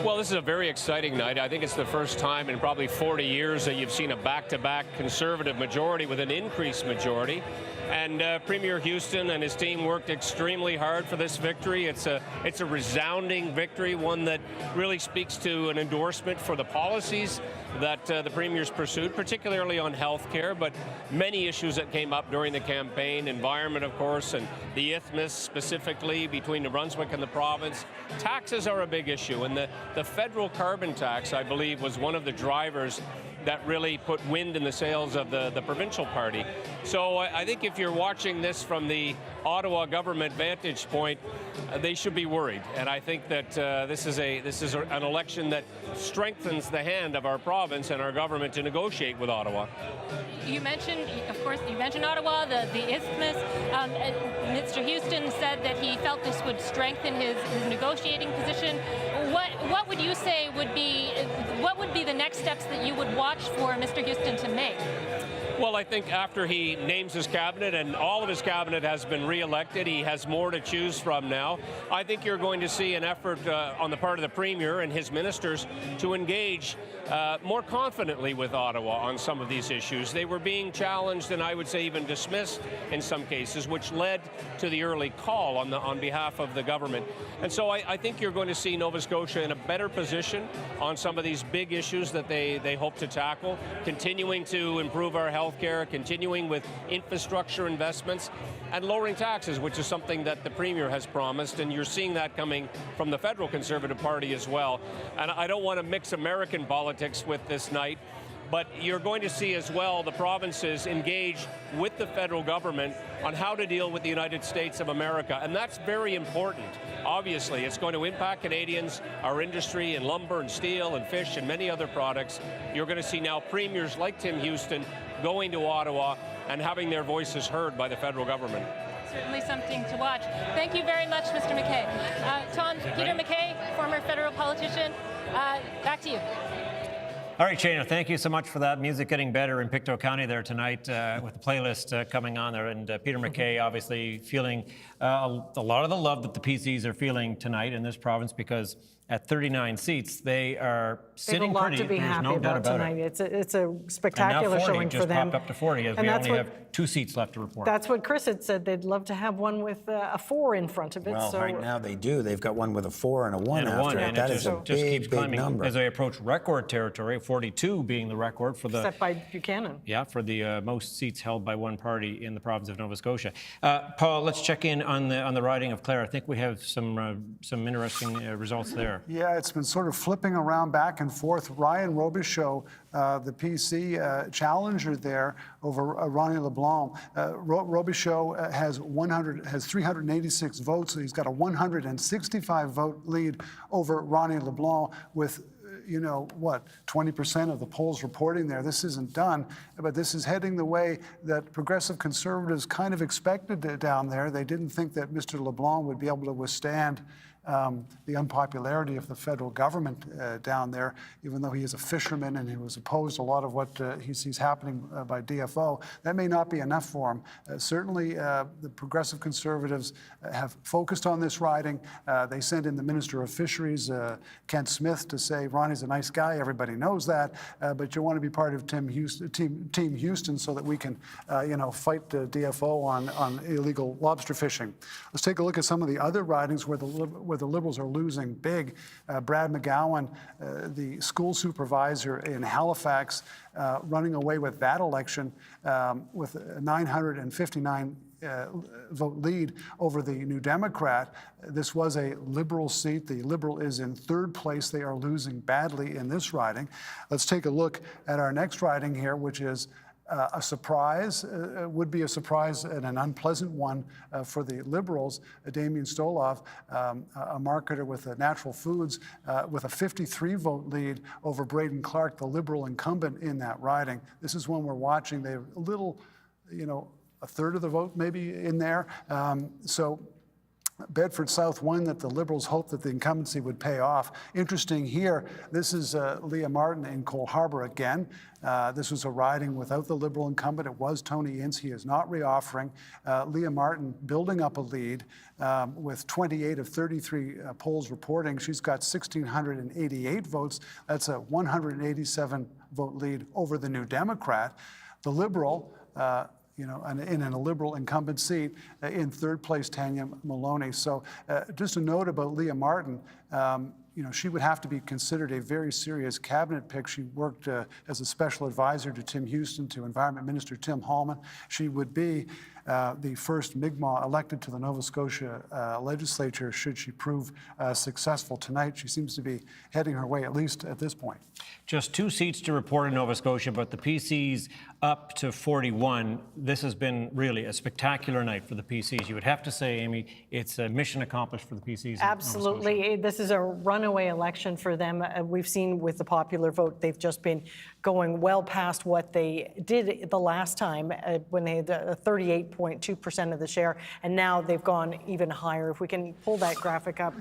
F: Well, this is a very exciting night. I think it's the first time in probably 40 years that you've seen a back-to-back Conservative majority with an increased majority. And Premier Houston and his team worked extremely hard for this victory. It's a resounding victory, one that really speaks to an endorsement for the policies that the Premier's pursued, particularly on health care, but many issues that came up during the campaign, environment, of course, and the isthmus specifically between New Brunswick and the province. Taxes are a big issue, and the federal carbon tax, I believe, was one of the drivers that really put wind in the sails of the provincial party. So I think if you're watching this from the Ottawa government vantage point, they should be worried. And I think that this is an election that strengthens the hand of our province and our government to negotiate with Ottawa.
H: You mentioned, of course, Ottawa, the Isthmus. Mr. Houston said that he felt this would strengthen his negotiating position. What would you say would be the next steps that you would watch for Mr. Houston to make?
F: Well, I think after he names his cabinet, and all of his cabinet has been re-elected, he has more to choose from now. I think you're going to see an effort on the part of the Premier and his ministers to engage more confidently with Ottawa on some of these issues. They were being challenged and I would say even dismissed in some cases, which led to the early call on behalf of the government. And so I think you're going to see Nova Scotia in a better position on some of these big issues that they hope to tackle, continuing to improve our health care, continuing with infrastructure investments, and lowering taxes, which is something that the Premier has promised, and you're seeing that coming from the federal Conservative Party as well. And I don't want to mix American politics with this night, but you're going to see as well the provinces engage with the federal government on how to deal with the United States of America, and that's very important. Obviously, it's going to impact Canadians, our industry in lumber and steel and fish and many other products. You're going to see now premiers like Tim Houston going to Ottawa and having their voices heard by the federal government.
H: Certainly something to watch. Thank you very much, Mr. McKay. Tom, Peter McKay, former federal politician, back to you.
C: All right, Shana, thank you so much for that. Music getting better in Pictou County there tonight with the playlist coming on there. And Peter McKay obviously feeling a lot of the love that the PCs are feeling tonight in this province, because at 39 seats, they are sitting pretty.
E: They have a lot to be happy about tonight. It's a spectacular showing for them.
C: And now 40 just popped up to 40 as we only have 2 seats left to report.
E: That's what Chris had said. They'd love to have one with a 4 in front of it.
A: Well, right now they do. They've got one with a 4 and a 1 after it. That is a big number.
C: As they approach record territory, 42 being the record for the...
E: Set by Buchanan.
C: Yeah, for the most seats held by one party in the province of Nova Scotia. Paul, let's check in on the riding of Clare. I think we have some interesting results there.
G: Yeah, it's been sort of flipping around back and forth. Ryan Robichaud, the PC challenger there over Ronnie LeBlanc. Robichaud has 386 votes. So he's got a 165 vote lead over Ronnie LeBlanc with 20% of the polls reporting there. This isn't done, but this is heading the way that progressive conservatives kind of expected down there. They didn't think that Mr. LeBlanc would be able to withstand the unpopularity of the federal government down there, even though he is a fisherman and he was opposed to a lot of what he sees happening by DFO. That may not be enough for him. Certainly, the progressive conservatives have focused on this riding. They sent in the Minister of Fisheries, Kent Smith, to say Ronnie's a nice guy. Everybody knows that, but you want to be part of Team Houston so that we can, fight DFO on illegal lobster fishing. Let's take a look at some of the other ridings where the Liberals are losing big. Brad McGowan, the school supervisor in Halifax, running away with that election with a 959 vote lead over the New Democrat. This was a Liberal seat. The Liberal is in 3rd place. They are losing badly in this riding. Let's take a look at our next riding here, which is a surprise, would be a surprise and an unpleasant one for the Liberals. Damien Stoloff, a marketer with Natural Foods, with a 53 vote lead over Braden Clark, the Liberal incumbent in that riding. This is one we're watching. They have a little, a third of the vote maybe in there. So Bedford South won that the Liberals hoped that the incumbency would pay off. Interesting here, this is Leah Martin in Cole Harbour again. This was a riding without the Liberal incumbent. It was Tony Ince. He is not reoffering. Leah Martin building up a lead with 28 of 33 polls reporting. She's got 1,688 votes. That's a 187 vote lead over the New Democrat. The Liberal, in a Liberal incumbent seat, in 3rd place, Tanya Maloney. So just a note about Leah Martin, she would have to be considered a very serious cabinet pick. She worked as a special advisor to Tim Houston, to Environment Minister Tim Hallman. She would be the first Mi'kmaq elected to the Nova Scotia legislature should she prove successful tonight. She seems to be heading her way, at least at this point.
C: Just 2 seats to report in Nova Scotia, but the PCs up to 41. This has been really a spectacular night for the PCs. You would have to say, Amy, it's a mission accomplished for the PCs.
E: Absolutely. This is a runaway election for them. We've seen with the popular vote, they've just been going well past what they did the last time when they had 38.2% of the share, and now they've gone even higher. If we can pull that graphic up.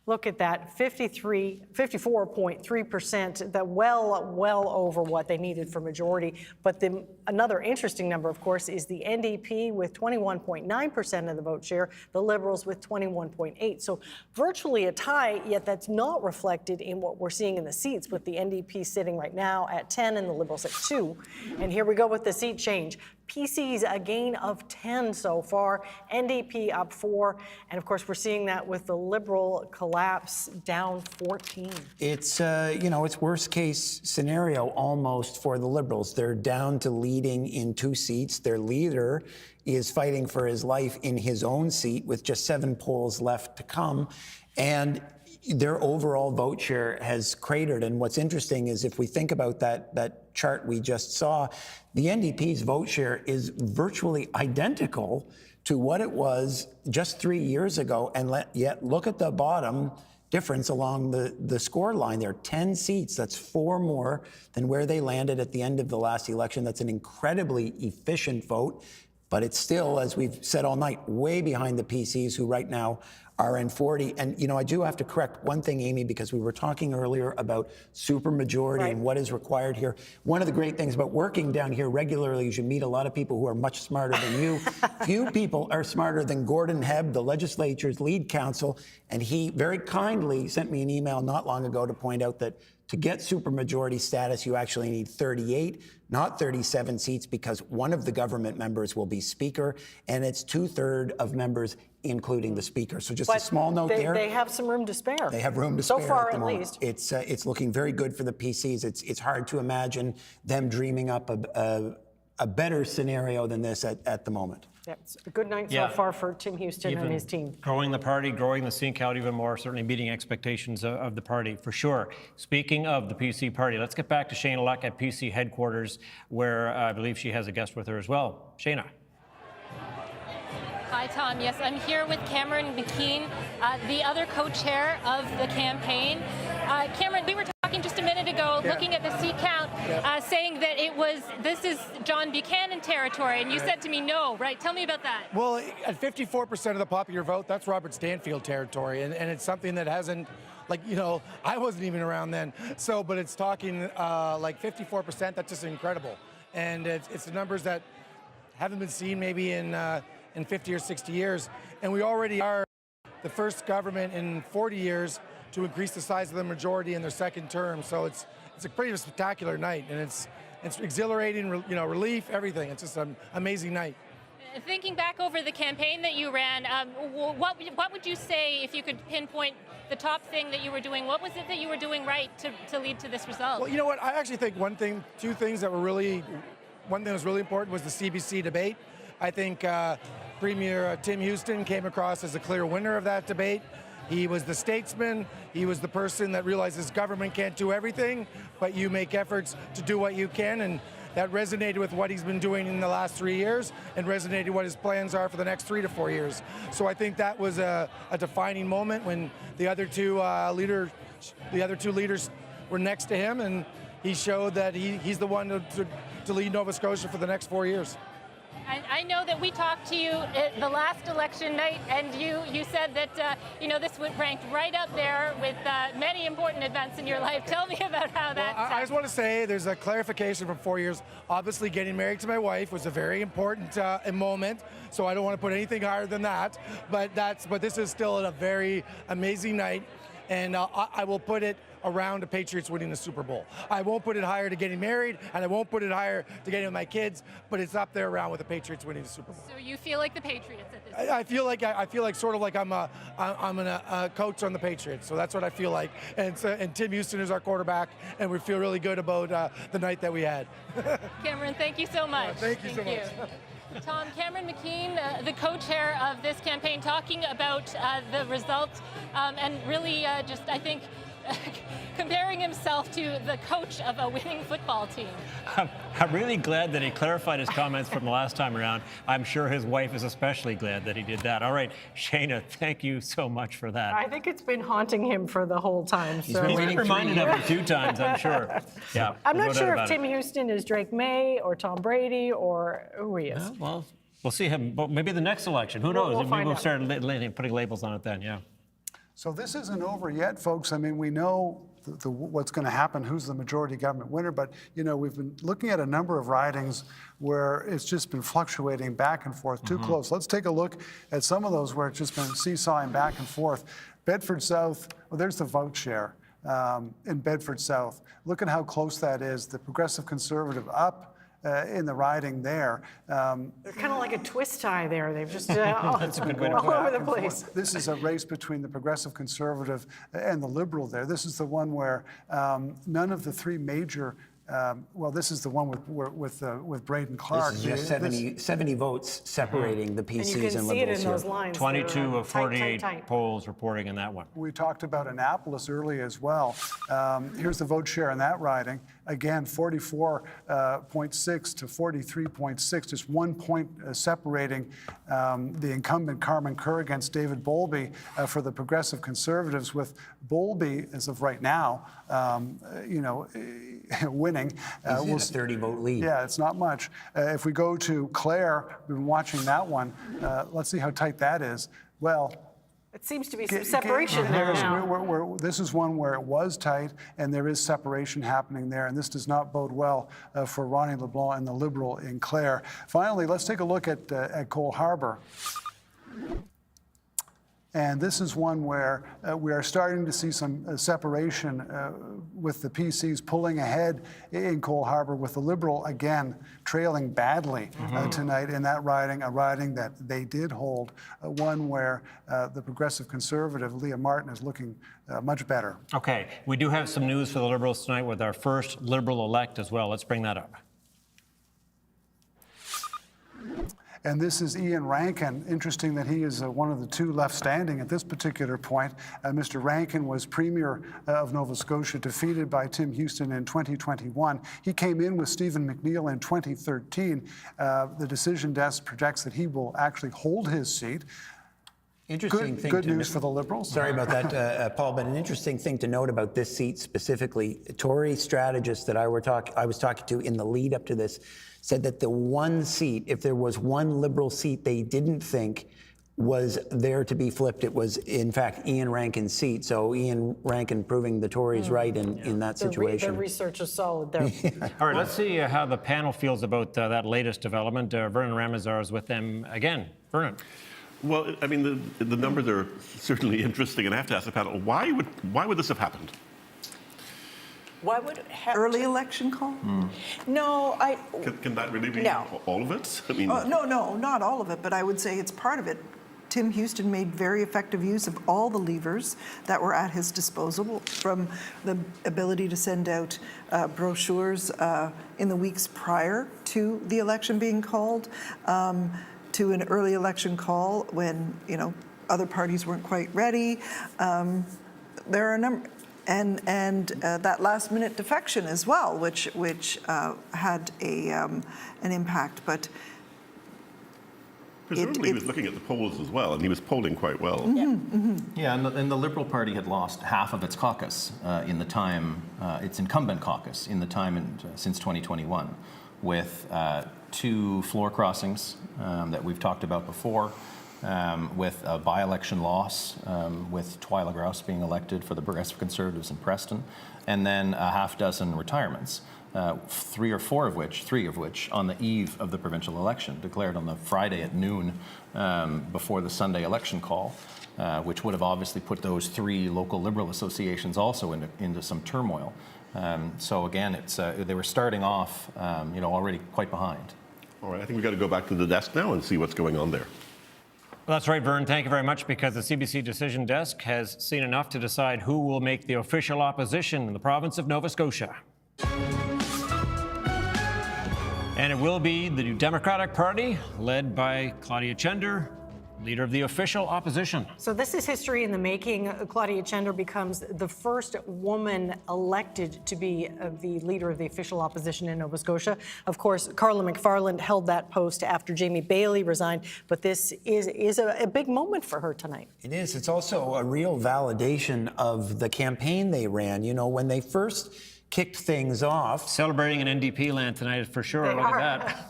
E: Look at that, 54.3%, that well over what they needed for majority. But another interesting number, of course, is the NDP with 21.9% of the vote share, the Liberals with 21.8%. So virtually a tie, yet that's not reflected in what we're seeing in the seats, with the NDP sitting right now at 10 and the Liberals at 2. And here we go with the seat change. PCs a gain of 10 so far, NDP up 4, and of course we're seeing that with the Liberal collapse down 14.
A: It's it's worst case scenario almost for the Liberals. They're down to leading in 2 seats. Their leader is fighting for his life in his own seat with just 7 polls left to come, and their overall vote share has cratered. And what's interesting is if we think about that chart we just saw, the NDP's vote share is virtually identical to what it was just 3 years ago. And yet look at the bottom difference along the score line there, 10 seats. That's 4 more than where they landed at the end of the last election. That's an incredibly efficient vote, but it's still, as we've said all night, way behind the PCs, who right now are in 40. And, I do have to correct one thing, Amy, because we were talking earlier about supermajority and what is required here. One of the great things about working down here regularly is you meet a lot of people who are much smarter than you. Few people are smarter than Gordon Hebb, the legislature's lead counsel, and he very kindly sent me an email not long ago to point out that to get supermajority status, you actually need 38, not 37 seats, because one of the government members will be speaker, and it's 2/3 of members, including the speaker. So just a small note there.
E: They have some room to spare.
A: They have room to spare
E: so far,
A: at the
E: at
A: moment.
E: least.
A: It's looking very good for the PCs. It's hard to imagine them dreaming up a better scenario than this at the moment.
E: Yeah, it's a good night so far for Tim Houston and his team.
C: Growing the party, growing the seat count even more, certainly meeting expectations of the party, for sure. Speaking of the PC party, let's get back to Shayna Luck at PC headquarters, where I believe she has a guest with her as well. Shayna.
H: Hi, Tom. Yes, I'm here with Cameron McKean, the other co-chair of the campaign. Cameron, we were talking just a minute ago, looking at the seat count, saying that this is John Buchanan territory, and you said to me, no, right? Tell me about that.
Q: Well, at 54% of the popular vote, that's Robert Stanfield territory, and it's something that hasn't, I wasn't even around then. So, but it's talking like 54%, that's just incredible. And it's the numbers that haven't been seen maybe in 50 or 60 years. And we already are the first government in 40 years to increase the size of the majority in their second term. So it's a pretty spectacular night, and it's exhilarating, relief, everything. It's just an amazing night.
H: Thinking back over the campaign that you ran, what would you say, if you could pinpoint the top thing that you were doing? What was it that you were doing right to lead to this result?
Q: Well, you know what? I actually think one thing that was really important was the CBC debate. I think Premier Tim Houston came across as a clear winner of that debate. He was the statesman. He was the person that realizes government can't do everything, but you make efforts to do what you can, and that resonated with what he's been doing in the last 3 years and resonated what his plans are for the next 3 to 4 years. So I think that was a defining moment when the other two leaders were next to him, and he showed that he's the one to lead Nova Scotia for the next 4 years.
H: I know that we talked to you at the last election night, and you said that this would rank right up there with many important events in your life. Tell me about how that.
Q: I just want to say there's a clarification from 4 years. Obviously, getting married to my wife was a very important moment, so I don't want to put anything higher than that. But this is still a very amazing night, and I will put it around the Patriots winning the Super Bowl. I won't put it higher to getting married, and I won't put it higher to getting with my kids, but it's up there around with the Patriots winning the Super Bowl.
H: So you feel like the Patriots at this point?
Q: I feel like sort of like I'm a coach on the Patriots, so that's what I feel like. And Tim Houston is our quarterback, and we feel really good about the night that we had.
H: Cameron, thank you so much.
Q: Thank you so much.
H: Tom, Cameron McKean, the co-chair of this campaign, talking about the results and really just, I think, comparing himself to the coach of a winning football team.
C: I'm really glad that he clarified his comments from the last time around. I'm sure his wife is especially glad that he did that. All right, Shayna, thank you so much for that.
E: I think it's been haunting him for the whole time.
C: He's been reminded of it a few times, I'm sure. Yeah,
E: I'm not
C: no
E: sure
C: doubt
E: if
C: about
E: Tim
C: it.
E: Houston is Drake May or Tom Brady or who he is.
C: Well, we'll see him. But maybe the next election. Who knows?
E: We'll
C: Maybe
E: find
C: we'll
E: out.
C: start putting labels on it then. Yeah.
G: So this isn't over yet, folks. I mean, we know what's going to happen, who's the majority government winner, but we've been looking at a number of ridings where it's just been fluctuating back and forth, too close. Let's take a look at some of those where it's just been seesawing back and forth. Bedford South, well, there's the vote share in Bedford South. Look at how close that is. The Progressive Conservative up in the riding there.
E: They're kind of like a twist tie there. They've just
C: That's a good way to
E: all
C: put it.
E: over the place.
G: This is a race between the Progressive Conservative and the Liberal there. This is the one where none of the three major, well, this is the one with Braden Clark.
A: This is just 70 votes separating the PCs and Liberals
E: and you can see it in those lines.
C: 22 of 48
E: tight.
C: polls reporting in that one.
G: We talked about Annapolis early as well. Here's the vote share in that riding. Again, 44.6 to 43.6, just 1 point separating the incumbent Carmen Kerr against David Bowlby for the Progressive Conservatives, with Bowlby, as of right now, winning.
A: He's in a 30-vote lead.
G: Yeah, it's not much. If we go to Clare, we've been watching that one. Let's see how tight that is. Well,
E: It seems to be some separation there now.
G: This is one where it was tight, and there is separation happening there, and this does not bode well for Ronnie LeBlanc and the Liberal in Clare. Finally, let's take a look at Cole Harbour. And this is one where we are starting to see some separation with the PCs pulling ahead in Cole Harbour, with the Liberal, again, trailing badly tonight in that riding, a riding that they did hold, one where the Progressive Conservative, Leah Martin, is looking much better.
C: Okay, we do have some news for the Liberals tonight with our first Liberal-elect as well. Let's bring that up.
G: And this is Ian Rankin. Interesting that he is one of the two left standing at this particular point. Mr. Rankin was Premier of Nova Scotia, defeated by Tim Houston in 2021. He came in with Stephen McNeil in 2013. The decision desk projects that he will actually hold his seat.
A: Interesting thing.
G: Good news for the Liberals.
A: Sorry about that, Paul, but an interesting thing to note about this seat specifically, Tory strategists that I was talking to in the lead up to this said that the one seat, if there was one Liberal seat they didn't think was there to be flipped, it was in fact Ian Rankin's seat. So Ian Rankin proving the Tories right in that situation.
E: The research is solid there.
C: All right, let's see how the panel feels about that latest development. Vernon Ramazar is with them again. Vernon.
L: Well, I mean, the numbers are certainly interesting, and I have to ask the panel, why would this have happened?
O: Why would it happen?
N: Early election call?
O: No,
L: Can that really be all of it? I mean,
N: No, not all of it, but I would say it's part of it. Tim Houston made very effective use of all the levers that were at his disposal, from the ability to send out brochures in the weeks prior to the election being called, to an early election call when other parties weren't quite ready. There are a number. And that last-minute defection as well, which had an impact. But
L: presumably he was looking at the polls as well, and he was polling quite well.
M: Yeah, and the Liberal Party had lost half of its caucus in the time, its incumbent caucus, in the time since 2021, with 2 floor crossings that we've talked about before. With a by-election loss, with Twyla Grouse being elected for the Progressive Conservatives in Preston, and then a half dozen retirements, 3 of which on the eve of the provincial election, declared on the Friday at noon before the Sunday election call, which would have obviously put those 3 local Liberal associations also into some turmoil. So again, they were starting off, already quite behind.
L: All right, I think we've got to go back to the desk now and see what's going on there.
C: Well, that's right, Vern. Thank you very much, because the CBC Decision Desk has seen enough to decide who will make the official opposition in the province of Nova Scotia. And it will be the new Democratic Party, led by Claudia Chender, leader of the official opposition.
E: So this is history in the making. Claudia Chender becomes the first woman elected to be the leader of the official opposition in Nova Scotia. Of course, Carla McFarland held that post after Jamie Bailey resigned, but this is a big moment for her tonight.
A: It is. It's also a real validation of the campaign they ran. You know, when they first kicked things off.
C: Celebrating in NDP land tonight for sure. Look at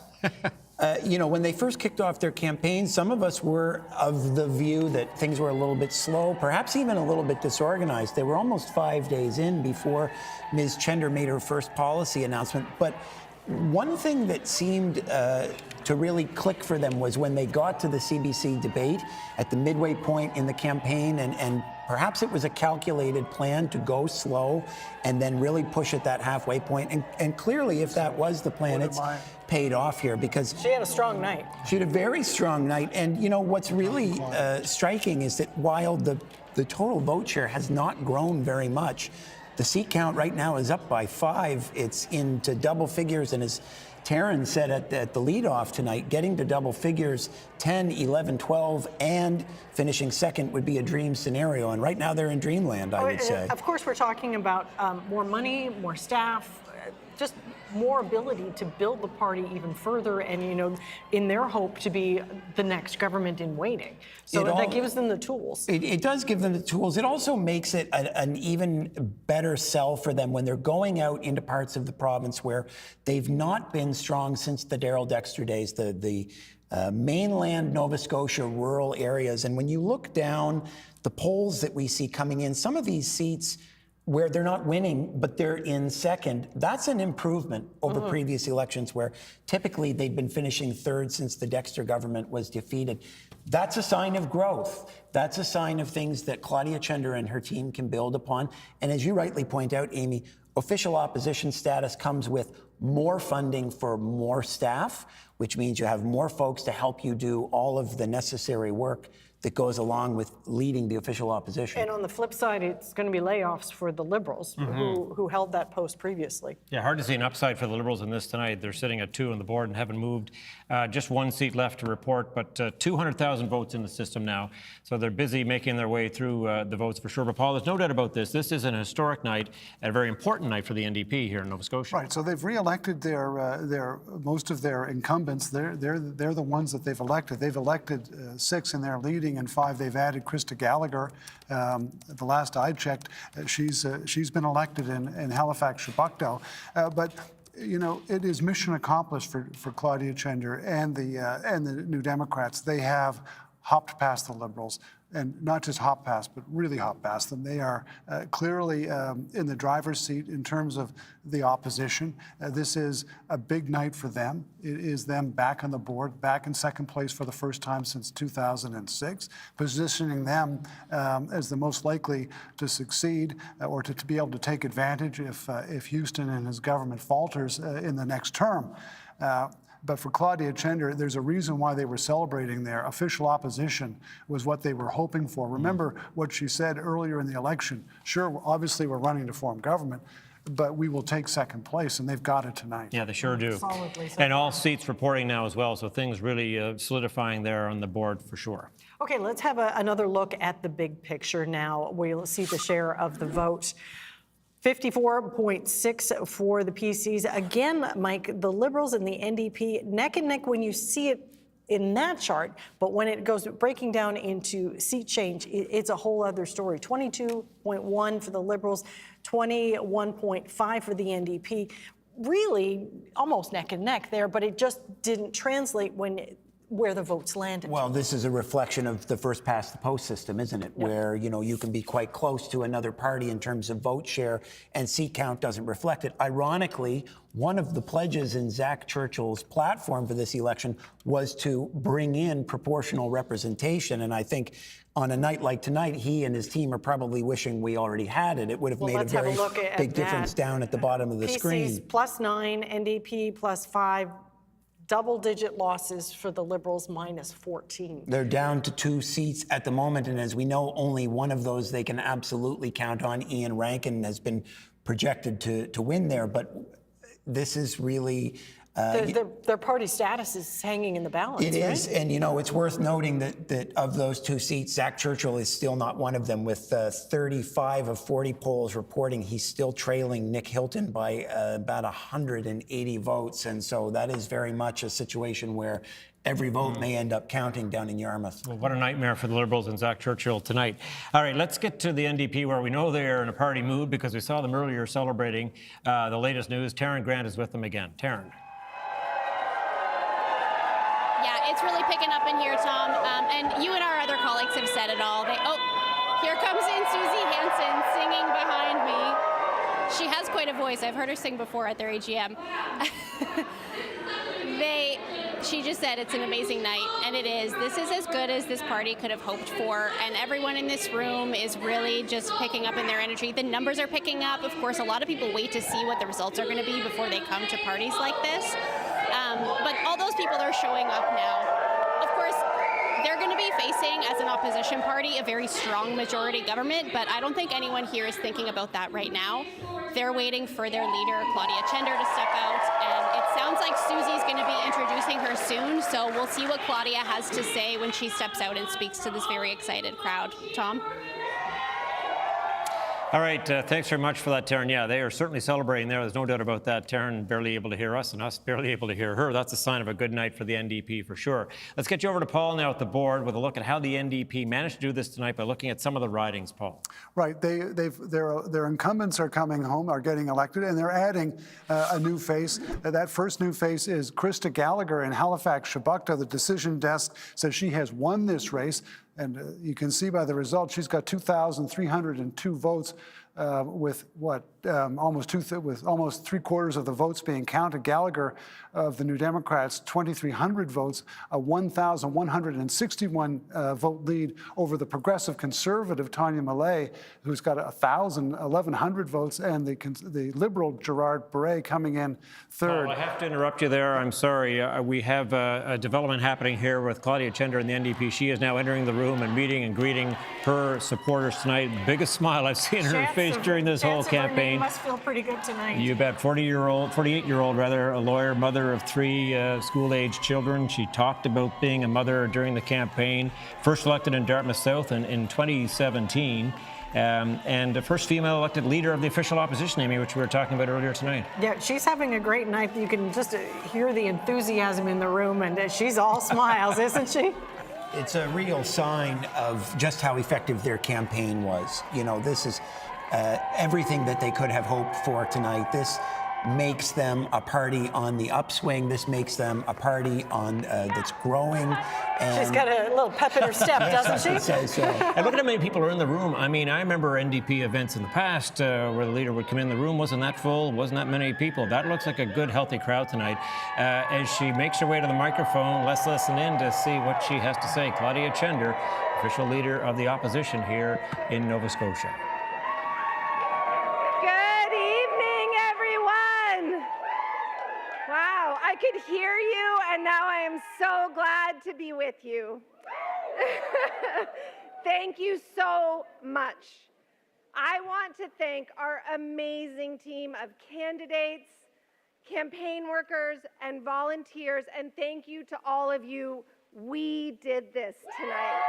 C: that.
A: You know, when they first kicked off their campaign, some of us were of the view that things were a little bit slow, perhaps even a little bit disorganized. They were almost 5 days in before Ms. Chender made her first policy announcement. But one thing that seemed to really click for them was when they got to the CBC debate at the midway point in the campaign, and perhaps it was a calculated plan to go slow and then really push at that halfway point. And clearly, if that was the plan, it's paid off here because
E: she had a strong night.
A: She had a very strong night. And, you know, what's really striking is that while the total vote share has not grown very much, the seat count right now is up by 5. It's into double figures. And as Taryn said at the leadoff tonight, getting to double figures, 10, 11, 12, and finishing second would be a dream scenario. And right now they're in dreamland, I would say.
E: Of course, we're talking about more money, more staff, just more ability to build the party even further and, you know, in their hope to be the next government in waiting. So that gives them the tools.
A: It does give them the tools. It also makes it an even better sell for them when they're going out into parts of the province where they've not been strong since the Darrell Dexter days, the mainland Nova Scotia rural areas. And when you look down the polls that we see coming in, some of these seats where they're not winning, but they're in second, that's an improvement over previous elections where typically they'd been finishing third since the Dexter government was defeated. That's a sign of growth. That's a sign of things that Claudia Chender and her team can build upon. And as you rightly point out, Amy, official opposition status comes with more funding for more staff, which means you have more folks to help you do all of the necessary work that goes along with leading the official opposition.
E: And on the flip side, it's going to be layoffs for the Liberals who held that post previously.
C: Yeah, hard to see an upside for the Liberals in this tonight. They're sitting at 2 on the board and haven't moved. Just 1 seat left to report, but 200,000 votes in the system now. So they're busy making their way through the votes for sure. But Paul, there's no doubt about this. This is an historic night, a very important night for the NDP here in Nova Scotia.
G: Right. So they've re-elected their most of their incumbents. They're the ones that they've elected. They've elected 6 in their leading, and 5 they've added Krista Gallagher. The last I checked, she's been elected in Halifax Local Time. But you know, it is mission accomplished for Claudia Chender and the New Democrats. They have hopped past the Liberals, and not just hopped past, but really hopped past them. They are clearly in the driver's seat in terms of the opposition. This is a big night for them. It is them back on the board, back in second place for the first time since 2006, positioning them as the most likely to succeed or to be able to take advantage if Houston and his government falters in the next term. But for Claudia Chender, there's a reason why they were celebrating their official opposition was what they were hoping for. Remember what she said earlier in the election. Sure, obviously we're running to form government, but we will take second place, and they've got it tonight.
C: Yeah, they sure do.
E: Solidly so
C: And all seats reporting now as well, so things really solidifying there on the board for sure.
E: Okay, let's have another look at the big picture now. We'll see the share of the vote. 54.6 for the PCs. Again, Mike, the Liberals and the NDP neck and neck when you see it in that chart, but when it goes breaking down into seat change, it's a whole other story. 22.1 for the Liberals, 21.5 for the NDP. Really almost neck and neck there, but it just didn't translate where the votes landed.
A: Well, this is a reflection of the first past the post system, isn't it? Yep. Where, you know, you can be quite close to another party in terms of vote share and seat count doesn't reflect it. Ironically, one of the pledges in Zach Churchill's platform for this election was to bring in proportional representation. And I think on a night like tonight, he and his team are probably wishing we already had it. It would have made a very big difference down at the bottom of the screen.
E: PCs +9, NDP +5. Double-digit losses for the Liberals, -14.
A: They're down to 2 seats at the moment, and as we know, only one of those they can absolutely count on. Ian Rankin has been projected to win there, but this is really
E: Their party status is hanging in the balance,
A: It is,
E: right?
A: and it's worth noting that of those 2 seats, Zach Churchill is still not one of them, with 35 of 40 polls reporting he's still trailing Nick Hilton by about 180 votes, and so that is very much a situation where every vote may end up counting down in Yarmouth.
C: Well, what a nightmare for the Liberals and Zach Churchill tonight. All right, let's get to the NDP, where we know they're in a party mood because we saw them earlier celebrating the latest news. Taryn Grant is with them again. Taryn.
J: Yeah, it's really picking up in here, Tom. And you and our other colleagues have said it all. Here comes in Susie Hansen singing behind me. She has quite a voice. I've heard her sing before at their AGM. She just said it's an amazing night, and it is. This is as good as this party could have hoped for, and everyone in this room is really just picking up in their energy. The numbers are picking up. Of course, a lot of people wait to see what the results are going to be before they come to parties like this. But all those people are showing up now. Of course, they're going to be facing, as an opposition party, a very strong majority government, but I don't think anyone here is thinking about that right now. They're waiting for their leader, Claudia Chender, to step out, and it sounds like Susie's going to be introducing her soon, so we'll see what Claudia has to say when she steps out and speaks to this very excited crowd. Tom?
C: All right, thanks very much for that, Taryn. Yeah, they are certainly celebrating there. There's no doubt about that. Taryn barely able to hear us and us barely able to hear her. That's a sign of a good night for the NDP for sure. Let's get you over to Paul now at the board with a look at how the NDP managed to do this tonight by looking at some of the ridings, Paul.
G: Right. Their incumbents are coming home, are getting elected, and they're adding a new face. That first new face is Krista Gallagher in Halifax, Shabukta. The decision desk says she has won this race. And you can see by the results, she's got 2,302 votes with almost 3/4 of the votes being counted. Gallagher of the New Democrats, 2,300 votes, a 1,161 vote lead over the progressive conservative Tanya Millay, who's got 1,100 votes, and the Liberal Gerard Beret coming in third.
C: Paul, I have to interrupt you there. I'm sorry. We have a development happening here with Claudia Chender in the NDP. She is now entering the room and meeting and greeting her supporters tonight. Biggest smile I've seen on her face during this whole campaign.
E: Must feel pretty good tonight.
C: You bet. 48-year-old rather, a lawyer, mother of 3 school-age children. She talked about being a mother during the campaign. First elected in Dartmouth South in 2017. And the first female elected leader of the official opposition, Amy, which we were talking about earlier tonight.
E: Yeah, she's having a great night. You can just hear the enthusiasm in the room, and she's all smiles, isn't she?
A: It's a real sign of just how effective their campaign was. This is everything that they could have hoped for tonight. This makes them a party on the upswing. This makes them a party that's growing. And
E: she's got a little pep in her step, doesn't she?
A: It says so.
C: And look at how many people are in the room. I mean, I remember NDP events in the past where the leader would come in the room. Wasn't that full? Wasn't that many people? That looks like a good, healthy crowd tonight. As she makes her way to the microphone, let's listen in to see what she has to say. Claudia Chender, official leader of the opposition here in Nova Scotia.
R: I could hear you, and now I am so glad to be with you. Thank you so much. I want to thank our amazing team of candidates, campaign workers, and volunteers, and thank you to all of you. We did this tonight.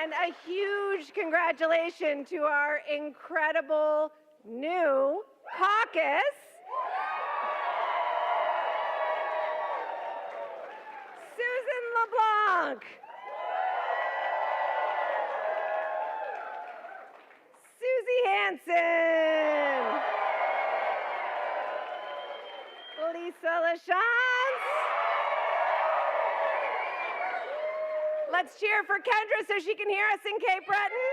R: And a huge congratulations to our incredible new caucus. Susan LeBlanc. Susie Hansen. Lisa LaChance. Let's cheer for Kendra so she can hear us in Cape Breton.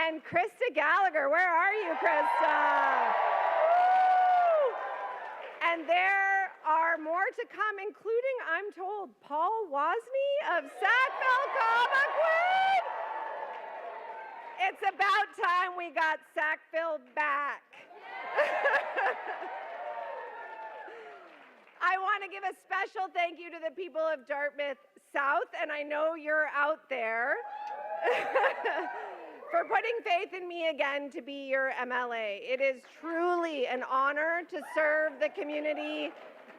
R: And Krista Gallagher, where are you, Krista? Woo! And there are more to come, including, I'm told, Paul Wozni of Sackville Cobequid. It's about time we got Sackville back. I want to give a special thank you to the people of Dartmouth South, and I know you're out there. for putting faith in me again to be your MLA. It is truly an honor to serve the community,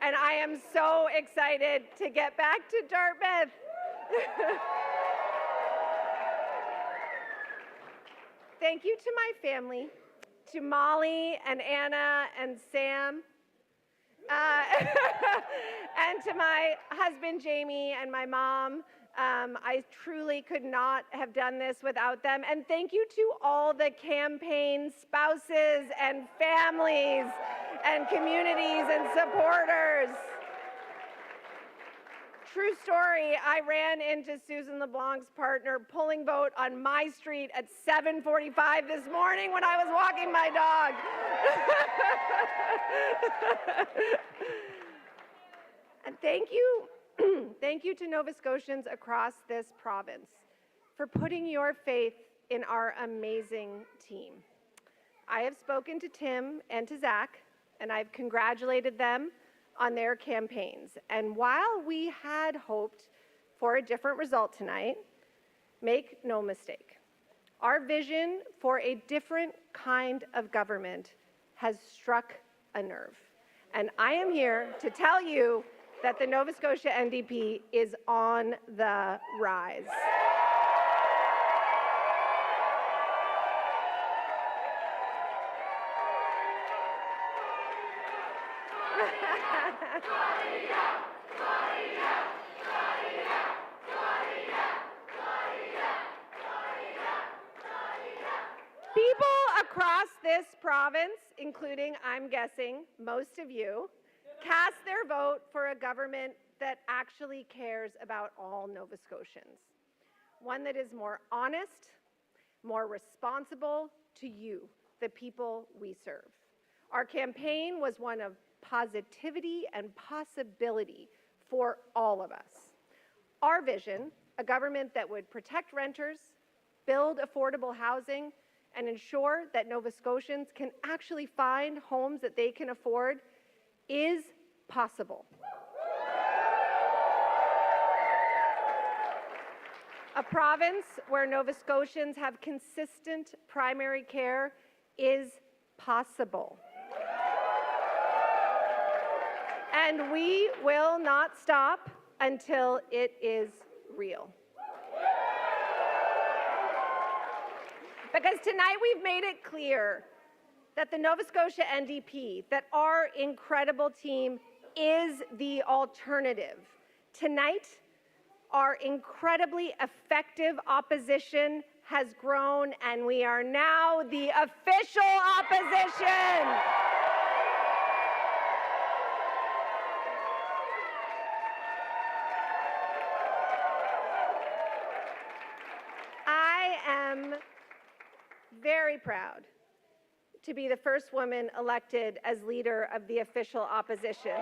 R: and I am so excited to get back to Dartmouth. Thank you to my family, to Molly and Anna and Sam, and to my husband Jamie and my mom. I truly could not have done this without them. And thank you to all the campaign spouses and families and communities and supporters. True story, I ran into Susan LeBlanc's partner polling vote on my street at 7:45 this morning when I was walking my dog. And thank you to Nova Scotians across this province for putting your faith in our amazing team. I have spoken to Tim and to Zach, and I've congratulated them on their campaigns. And while we had hoped for a different result tonight, make no mistake, our vision for a different kind of government has struck a nerve. And I am here to tell you that the Nova Scotia NDP is on the rise. People across this province, including, I'm guessing, most of you, cast their vote for a government that actually cares about all Nova Scotians. One that is more honest, more responsible to you, the people we serve. Our campaign was one of positivity and possibility for all of us. Our vision, a government that would protect renters, build affordable housing, and ensure that Nova Scotians can actually find homes that they can afford, is possible. A province where Nova Scotians have consistent primary care is possible. And we will not stop until it is real. Because tonight we've made it clear that the Nova Scotia NDP, that our incredible team is the alternative. Tonight, our incredibly effective opposition has grown, and we are now the official opposition. I am very proud to be the first woman elected as leader of the official opposition.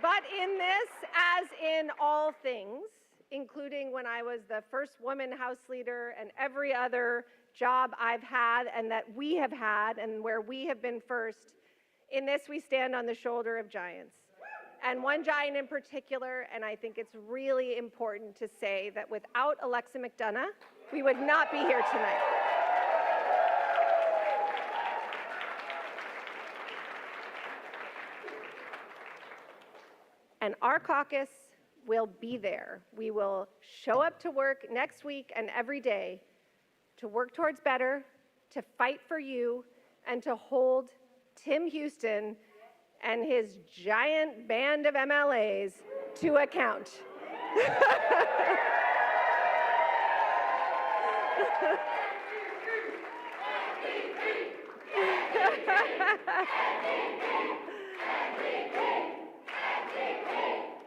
R: But in this, as in all things, including when I was the first woman House Leader and every other job I've had and that we have had and where we have been first, in this we stand on the shoulder of giants. And one giant in particular, and I think it's really important to say that without Alexa McDonough, we would not be here tonight. And our caucus will be there. We will show up to work next week and every day to work towards better, to fight for you, and to hold Tim Houston and his giant band of MLAs to account.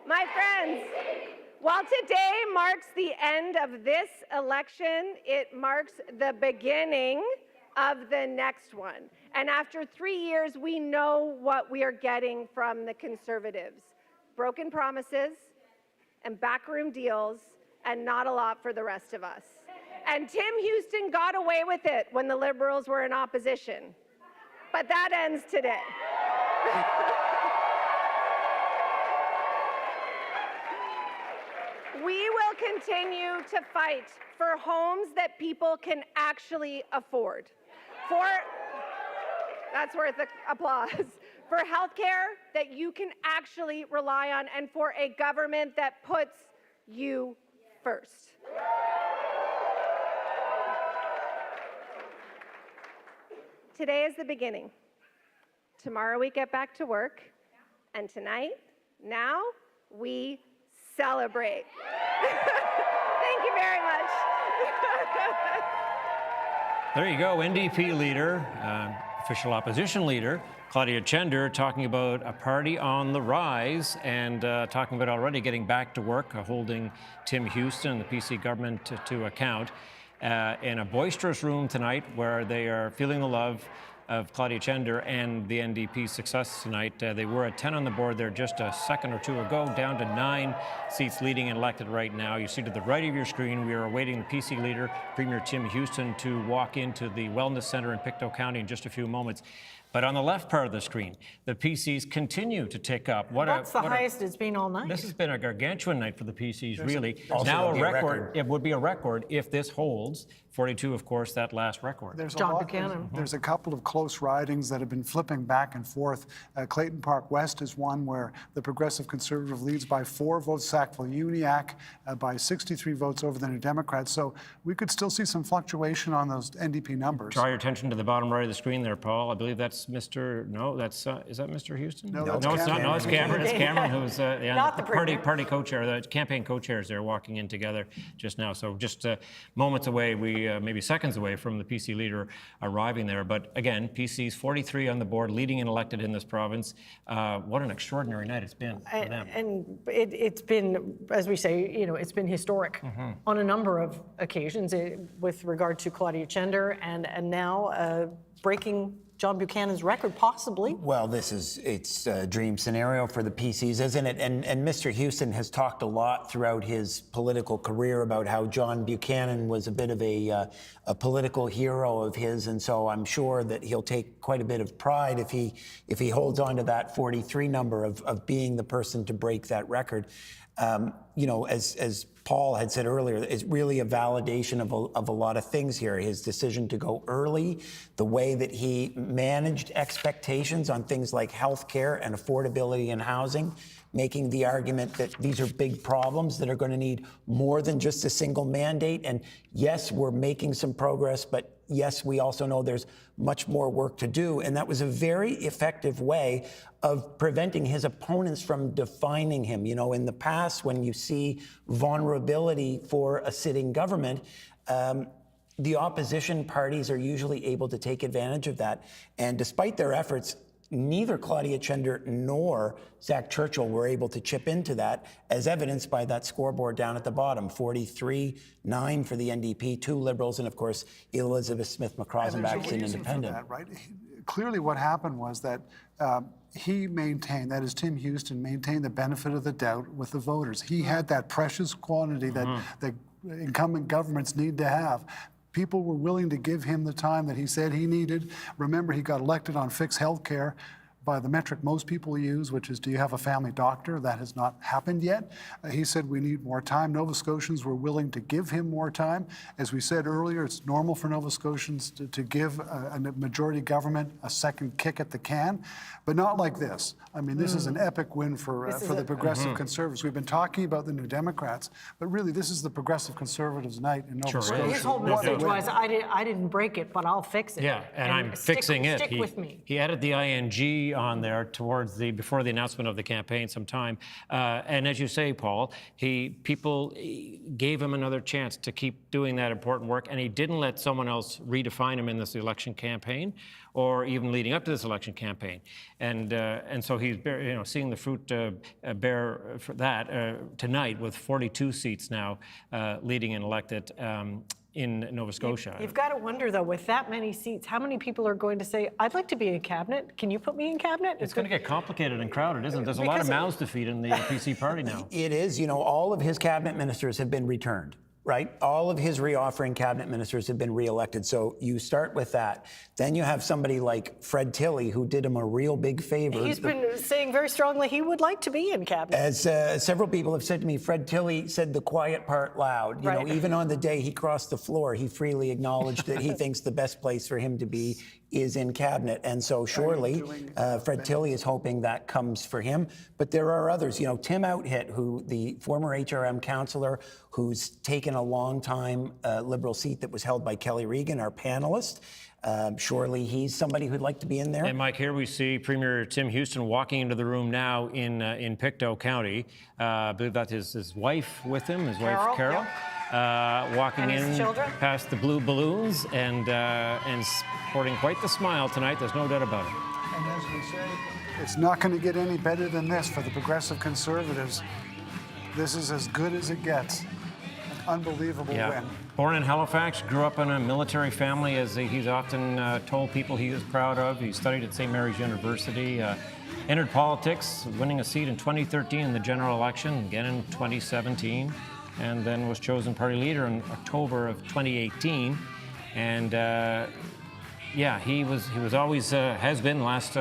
R: My friends, while today marks the end of this election, it marks the beginning of the next one. And after 3 years, we know what we are getting from the Conservatives. Broken promises and backroom deals and not a lot for the rest of us. And Tim Houston got away with it when the Liberals were in opposition. But that ends today. We will continue to fight for homes that people can actually afford. That's worth applause. For healthcare that you can actually rely on, and for a government that puts you first. Today is the beginning. Tomorrow we get back to work, and tonight, now, we celebrate. Thank you very much.
C: There you go, NDP leader, official opposition leader, Claudia Chender, talking about a party on the rise and talking about already getting back to work, holding Tim Houston, the PC government, to account in a boisterous room tonight where they are feeling the love of Claudia Chender and the NDP's success tonight. They were at 10 on the board there just a second or two ago, down to 9 seats leading and elected right now. You see to the right of your screen, we are awaiting the PC leader, Premier Tim Houston, to walk into the Wellness Centre in Pictou County in just a few moments. But on the left part of the screen, the PCs continue to tick up.
E: That's the highest it's been all night.
C: This has been a gargantuan night for the PCs, really. Now a record. It would be a record if this holds. 42, of course, that last record.
E: John Buchanan.
G: There's a couple of close ridings that have been flipping back and forth. Clayton Park West is one where the Progressive Conservative leads by 4 votes, Sackville-Uniacke by 63 votes over the New Democrats. So we could still see some fluctuation on those NDP numbers.
C: Draw your attention to the bottom right of the screen there, Paul. I believe that's Mr. No, that's is that Mr. Houston?
G: No,
C: it's not. No, it's Cameron. It's Cameron who's
E: Not the
C: party co-chair, the campaign co-chairs. They're walking in together just now. So just moments away, maybe seconds away from the PC leader arriving there. But again, PC's 43 on the board, leading and elected in this province. What an extraordinary night it's been for them.
E: And it's been, as we say, it's been historic on a number of occasions with regard to Claudia Chender and now breaking John Buchanan's record, possibly.
A: Well, it's a dream scenario for the PCs, isn't it? And Mr. Houston has talked a lot throughout his political career about how John Buchanan was a bit of a political hero of his, and so I'm sure that he'll take quite a bit of pride if he holds on to that 43 number of being the person to break that record. As Paul had said earlier, it's really a validation of a lot of things here. His decision to go early, the way that he managed expectations on things like healthcare and affordability in housing, making the argument that these are big problems that are going to need more than just a single mandate. And yes, we're making some progress, but yes, we also know there's much more work to do. And that was a very effective way of preventing his opponents from defining him. In the past, when you see vulnerability for a sitting government, the opposition parties are usually able to take advantage of that. And despite their efforts, neither Claudia Chender nor Zach Churchill were able to chip into that, as evidenced by that scoreboard down at the bottom, 43-9 for the NDP, 2 Liberals, and of course, Elizabeth Smith-McCrosenback's an independent.
G: That, right? Clearly what happened was that he maintained, that is Tim Houston, maintained the benefit of the doubt with the voters. He had that precious quantity that incumbent governments need to have. People were willing to give him the time that he said he needed. Remember, he got elected on fixed health care by the metric most people use, which is, do you have a family doctor? That has not happened yet. He said we need more time. Nova Scotians were willing to give him more time. As we said earlier, it's normal for Nova Scotians to give a majority government a second kick at the can, but not like this. I mean, this is an epic win for the Progressive Conservatives. We've been talking about the New Democrats, but really this is the Progressive Conservatives' night in Nova Scotia.
E: His whole message was, I didn't break it, but I'll fix it.
C: Yeah, and I'm fixing it.
E: Stick with me.
C: He added the ING on there before the announcement of the campaign sometime. And as you say, Paul, people gave him another chance to keep doing that important work, and he didn't let someone else redefine him in this election campaign or even leading up to this election campaign. And so he's seeing the fruit bear for that tonight with 42 seats now leading and elected in Nova Scotia.
E: You've got to wonder, though, with that many seats, how many people are going to say, I'd like to be in cabinet. Can you put me in cabinet?
C: It's going to get complicated and crowded, isn't it? There's a lot of mouths to feed in the PC party now.
A: It is. All of his cabinet ministers have been returned. right? All of his reoffering cabinet ministers have been reelected. So you start with that. Then you have somebody like Fred Tilley, who did him a real big favor.
E: He's been saying very strongly he would like to be in cabinet.
A: As several people have said to me, Fred Tilley said the quiet part loud. You know, even on the day he crossed the floor, he freely acknowledged that he thinks the best place for him to be is in cabinet. And so surely Fred Tilley is hoping that comes for him. But there are others. You know, Tim Outhit, who the former HRM councillor, who's taken a long time Liberal seat that was held by Kelly Regan, our panelist. Surely he's somebody who'd like to be in there.
C: And Mike, here we see Premier Tim Houston walking into the room now in Pictou County. I believe that's his wife with him, his wife Carol. Walking in past the blue balloons and sporting quite the smile tonight. There's no doubt about it.
G: And as we say, it's not going to get any better than this for the Progressive Conservatives. This is as good as it gets. An unbelievable win.
C: Born in Halifax, grew up in a military family, as he's often told people he is proud of. He studied at St. Mary's University, entered politics, winning a seat in 2013 in the general election, again in 2017, and then was chosen party leader in October of 2018. And he was always, has been last,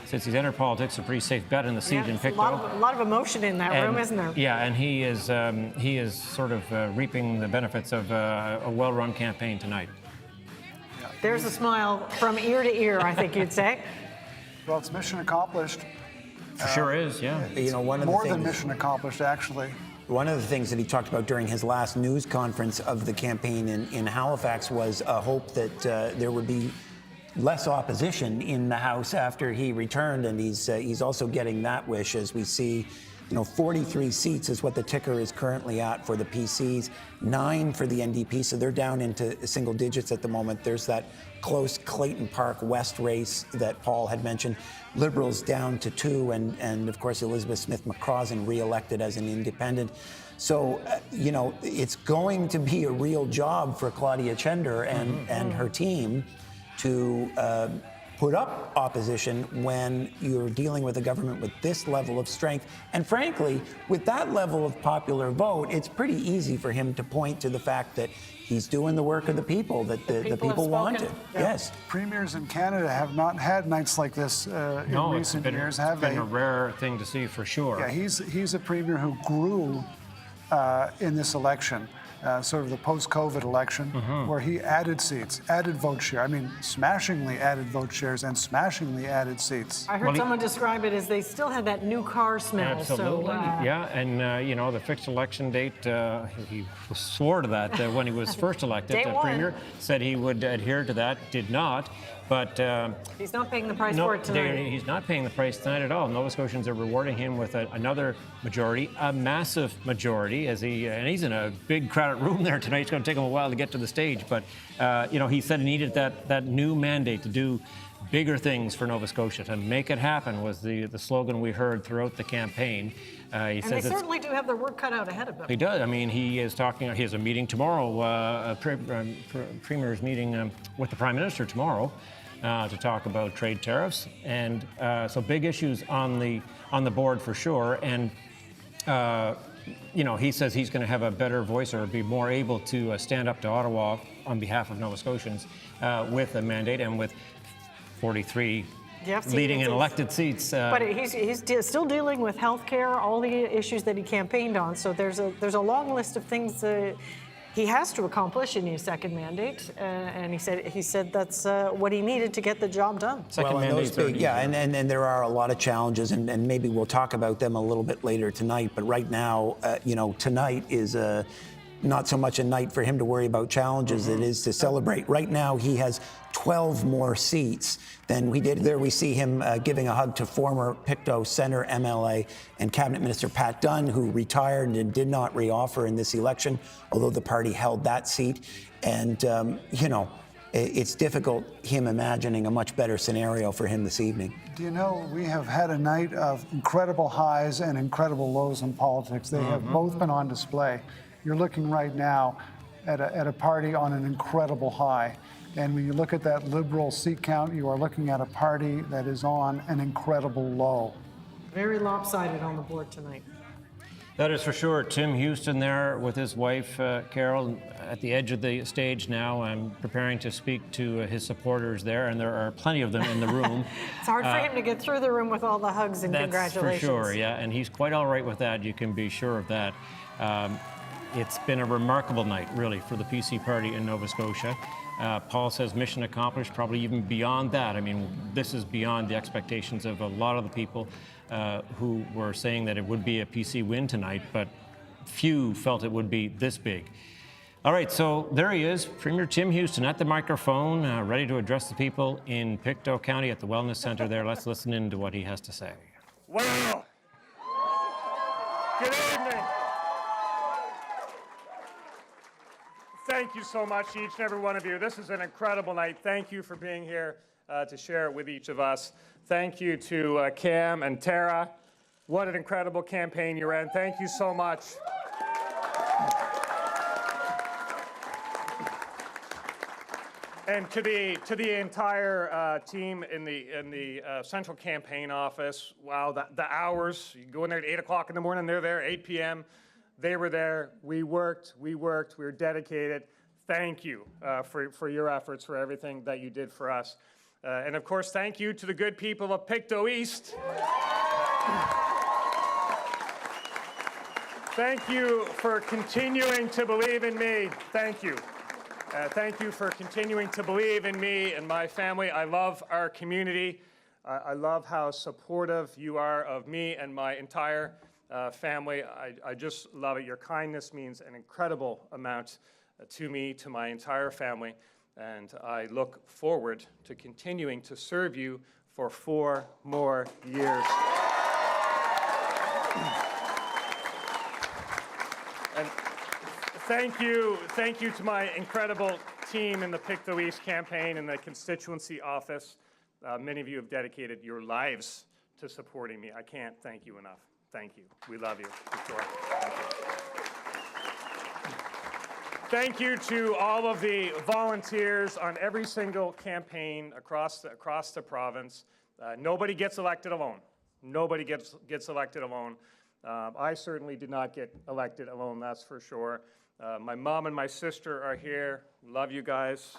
C: since he's entered politics, a pretty safe bet in the seat in Pictou.
E: A lot of emotion in that room, isn't there?
C: Yeah, and he is sort of reaping the benefits of a well-run campaign tonight.
E: There's a smile from ear to ear, I think you'd say.
G: Well, it's mission accomplished.
C: Sure is, yeah.
A: You know, one of the
G: more
A: things,
G: than mission accomplished, actually.
A: One of the things that he talked about during his last news conference of the campaign in Halifax was a hope that there would be less opposition in the House after he returned, and he's also getting that wish, as we see. You know, 43 seats is what the ticker is currently at for the PCs, 9 for the NDP, so they're down into single digits at the moment. There's that close Clayton Park West race that Paul had mentioned. Liberals down to 2, and of course Elizabeth Smith McCrossan re-elected as an independent. So, you know, it's going to be a real job for Claudia Chender and her team to put up opposition when you're dealing with a government with this level of strength. And frankly, with that level of popular vote, it's pretty easy for him to point to the fact that he's doing the work of the people, that the people wanted.
G: Yeah.
A: Yes.
G: Premiers in Canada have not had nights like this in recent years, have they?
C: It's been a rare thing to see for sure.
G: Yeah, he's a premier who grew in this election. Sort of the post-COVID election, where he added seats, added vote share. I mean, smashingly added vote shares and smashingly added seats.
E: I heard someone describe it as they still had that new car smell.
C: Absolutely, yeah. And, you know, the fixed election date, he swore to that when he was first elected. The Premier said he would adhere to that, did not. But
E: he's not paying the price for it tonight.
C: He's not paying the price tonight at all. Nova Scotians are rewarding him with another majority, a massive majority, and he's in a big crowded room there tonight. It's going to take him a while to get to the stage. But you know, he said he needed that new mandate to do bigger things for Nova Scotia. To make it happen was the slogan we heard throughout the campaign.
E: And they certainly do have their work cut out ahead of them.
C: He does. I mean, he has a meeting tomorrow, Premier's meeting with the Prime Minister tomorrow. To talk about trade tariffs, and so big issues on the board for sure. And you know, he says he's going to have a better voice or be more able to stand up to Ottawa on behalf of Nova Scotians with a mandate and with 43 leading and elected seats.
E: But he's still dealing with health care, all the issues that he campaigned on. So there's a long list of things he has to accomplish in his second mandate, and he said that's what he needed to get the job done.
A: And there are a lot of challenges, and maybe we'll talk about them a little bit later tonight. But right now, you know, tonight is not so much a night for him to worry about challenges. It is to celebrate. Right now, he has 12 more seats than we did. There we see him giving a hug to former Pictou Centre MLA and Cabinet Minister Pat Dunn, who retired and did not reoffer in this election, although the party held that seat. And, you know, it's difficult, him imagining a much better scenario for him this evening.
G: Do you know, we have had a night of incredible highs and incredible lows in politics. They have both been on display. You're looking right now at a party on an incredible high. And when you look at that Liberal seat count, you are looking at a party that is on an incredible low.
E: Very lopsided on the board tonight.
C: That is for sure. Tim Houston there with his wife, Carol, at the edge of the stage now. I'm preparing to speak to his supporters there, and there are plenty of them in the room.
E: It's hard for him to get through the room with all the hugs and congratulations.
C: That's for sure, yeah, and he's quite all right with that. You can be sure of that. It's been a remarkable night, really, for the PC party in Nova Scotia. Paul says mission accomplished, probably even beyond that. I mean, this is beyond the expectations of a lot of the people who were saying that it would be a PC win tonight, but few felt it would be this big. All right, so there he is, Premier Tim Houston at the microphone, ready to address the people in Pictou County at the Wellness Center there. Let's listen in to what he has to say.
S: Well, good evening. Thank you so much, each and every one of you. This is an incredible night. Thank you for being here to share it with each of us. Thank you to Cam and Tara. What an incredible campaign you ran. Thank you so much. And to the entire team in the central campaign office, wow, the hours, you go in there at 8 o'clock in the morning, they're there, 8 p.m. They were there, we worked, we were dedicated. Thank you for your efforts, for everything that you did for us. And of course, thank you to the good people of Pictou East. Thank you for continuing to believe in me. Thank you. Thank you for continuing to believe in me and my family. I love our community. I love how supportive you are of me and my entire family. I just love it. Your kindness means an incredible amount to me, to my entire family, and I look forward to continuing to serve you for 4 more years. And thank you to my incredible team in the Pictou East campaign and the constituency office. Many of you have dedicated your lives to supporting me. I can't thank you enough. Thank you. We love you. Victoria. Thank you. Thank you to all of the volunteers on every single campaign across the province. Nobody gets elected alone. Nobody gets elected alone. I certainly did not get elected alone, that's for sure. My mom and my sister are here. Love you guys.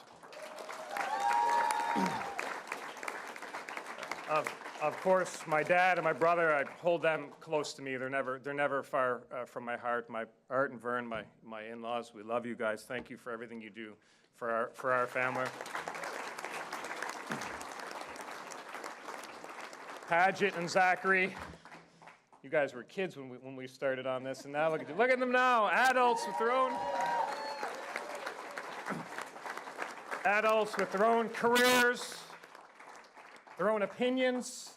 S: Of course, my dad and my brother, I hold them close to me. They're never far from my heart. My Art and Vern, my in-laws, we love you guys. Thank you for everything you do for our family. Paget and Zachary, you guys were kids when we started on this, and now look at them now, adults with their own careers, their own opinions.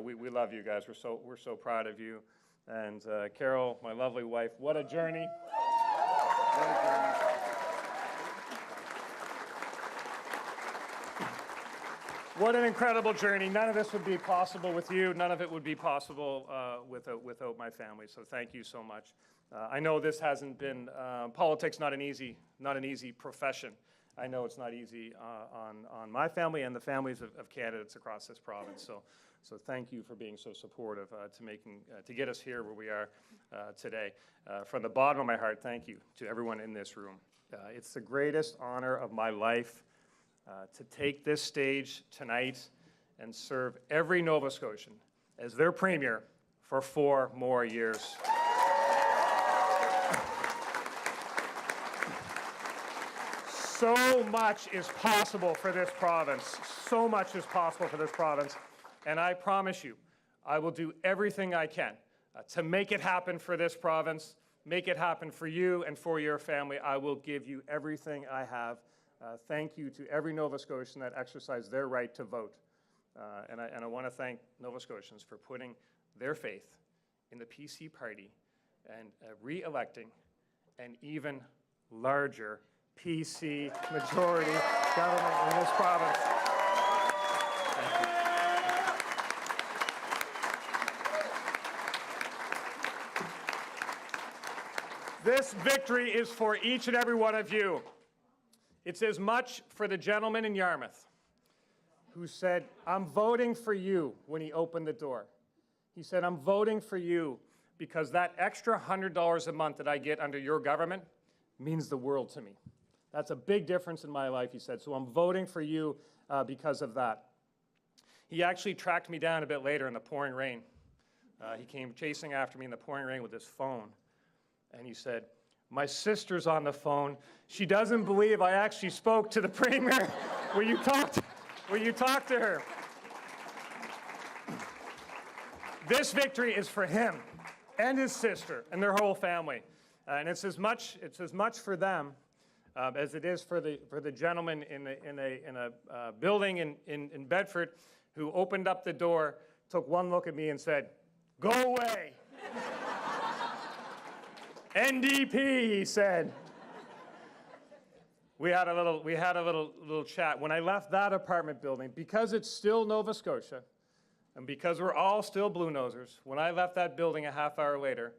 S: We love you guys. We're so proud of you. And Carol, my lovely wife, what a journey. What a journey. What an incredible journey. None of this would be possible with you. None of it would be possible without my family. So thank you so much. I know this hasn't been, politics not an easy profession. I know it's not easy on my family and the families of candidates across this province. So thank you for being so supportive to get us here where we are today. From the bottom of my heart, thank you to everyone in this room. It's the greatest honor of my life to take this stage tonight and serve every Nova Scotian as their premier for 4 more years. So much is possible for this province. So much is possible for this province. And I promise you, I will do everything I can to make it happen for this province, make it happen for you and for your family. I will give you everything I have. Thank you to every Nova Scotian that exercised their right to vote. And I want to thank Nova Scotians for putting their faith in the PC party and re-electing an even larger PC majority government in this province. Thank you. This victory is for each and every one of you. It's as much for the gentleman in Yarmouth who said, "I'm voting for you," when he opened the door. He said, I'm voting for you because that extra $100 a month that I get under your government means the world to me. That's a big difference in my life, he said, so I'm voting for you because of that. He actually tracked me down a bit later in the pouring rain. He came chasing after me in the pouring rain with his phone, and he said, my sister's on the phone. She doesn't believe I actually spoke to the Premier. Will you talk to her? This victory is for him and his sister and their whole family. And it's as much for them as it is for the gentleman in a building in Bedford who opened up the door, took one look at me and said, go away. NDP, he said. We had a little chat. When I left that apartment building, because it's still Nova Scotia, and because we're all still Blue Nosers, when I left that building a half hour later,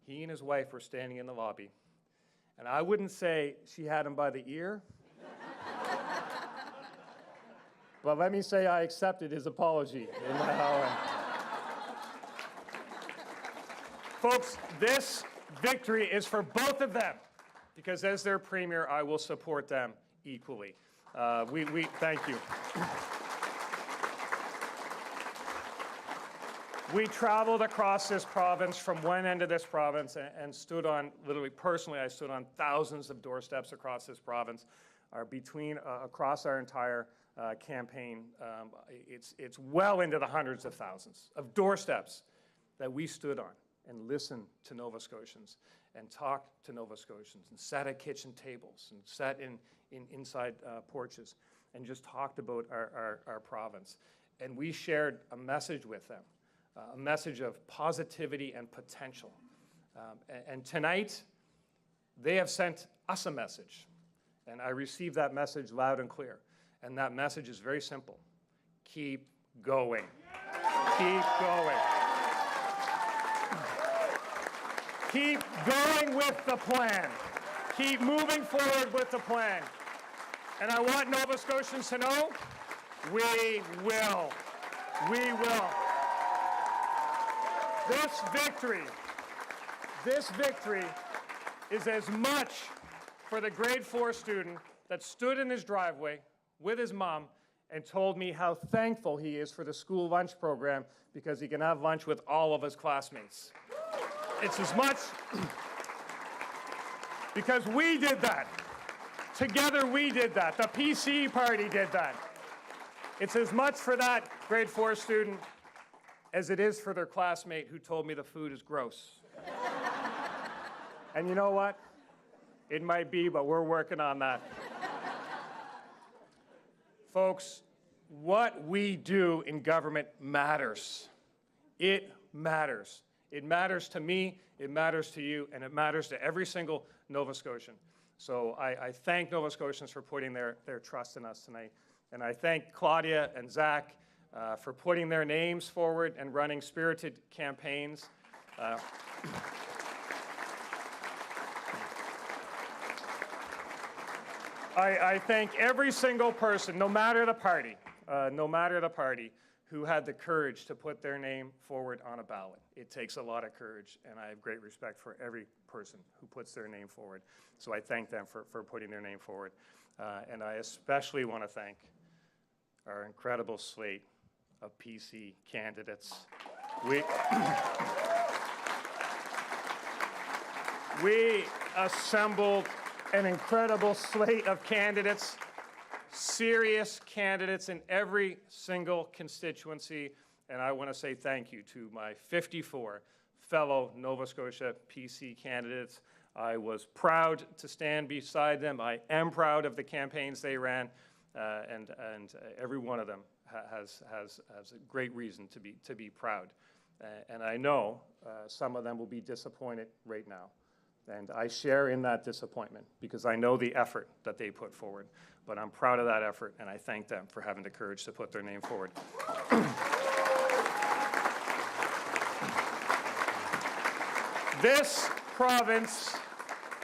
S: he and his wife were standing in the lobby. And I wouldn't say she had him by the ear, but let me say I accepted his apology in my hallway. Folks, this victory is for both of them, because as their Premier, I will support them equally. We thank you. We traveled across this province from one end of this province and stood on, literally personally, I stood on thousands of doorsteps across this province, across our entire campaign. It's well into the hundreds of thousands of doorsteps that we stood on and listened to Nova Scotians and talked to Nova Scotians and sat at kitchen tables and sat inside porches and just talked about our province. And we shared a message with them, a message of positivity and potential. And tonight, they have sent us a message. And I received that message loud and clear. And that message is very simple. Keep going. Keep going. Keep going with the plan. Keep moving forward with the plan. And I want Nova Scotians to know, we will. We will. This victory is as much for the grade 4 student that stood in his driveway with his mom and told me how thankful he is for the school lunch program because he can have lunch with all of his classmates. It's as much because we did that. Together we did that. The PC party did that. It's as much for that grade 4 student as it is for their classmate who told me the food is gross. And you know what? It might be, but we're working on that. Folks, what we do in government matters. It matters. It matters to me, it matters to you, and it matters to every single Nova Scotian. So I thank Nova Scotians for putting their trust in us tonight. And I thank Claudia and Zach for putting their names forward and running spirited campaigns. I thank every single person, no matter the party, who had the courage to put their name forward on a ballot. It takes a lot of courage, and I have great respect for every person who puts their name forward. So I thank them for putting their name forward. And I especially want to thank our incredible slate of PC candidates. We assembled an incredible slate of candidates, serious candidates in every single constituency, and I want to say thank you to my 54 fellow Nova Scotia PC candidates. I was proud to stand beside them. I am proud of the campaigns they ran, and every one of them has a great reason to be proud. And I know some of them will be disappointed right now. And I share in that disappointment because I know the effort that they put forward. But I'm proud of that effort, and I thank them for having the courage to put their name forward. This province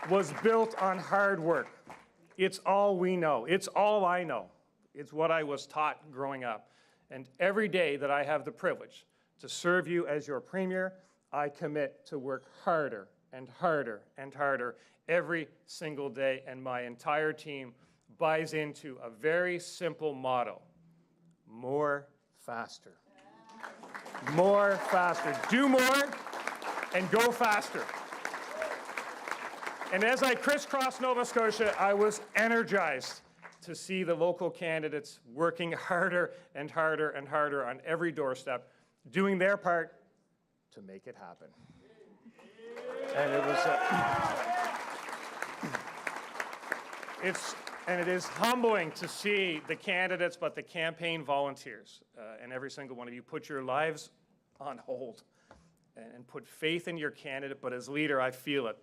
S: was built on hard work. It's all we know. It's all I know. It's what I was taught growing up. And every day that I have the privilege to serve you as your Premier, I commit to work harder and harder and harder every single day, and my entire team buys into a very simple motto: more, faster. More, faster. Do more and go faster. And as I crisscrossed Nova Scotia, I was energized to see the local candidates working harder and harder and harder on every doorstep, doing their part to make it happen. And it was, it is humbling to see the candidates, but the campaign volunteers, and every single one of you put your lives on hold and put faith in your candidate. But as leader, I feel it,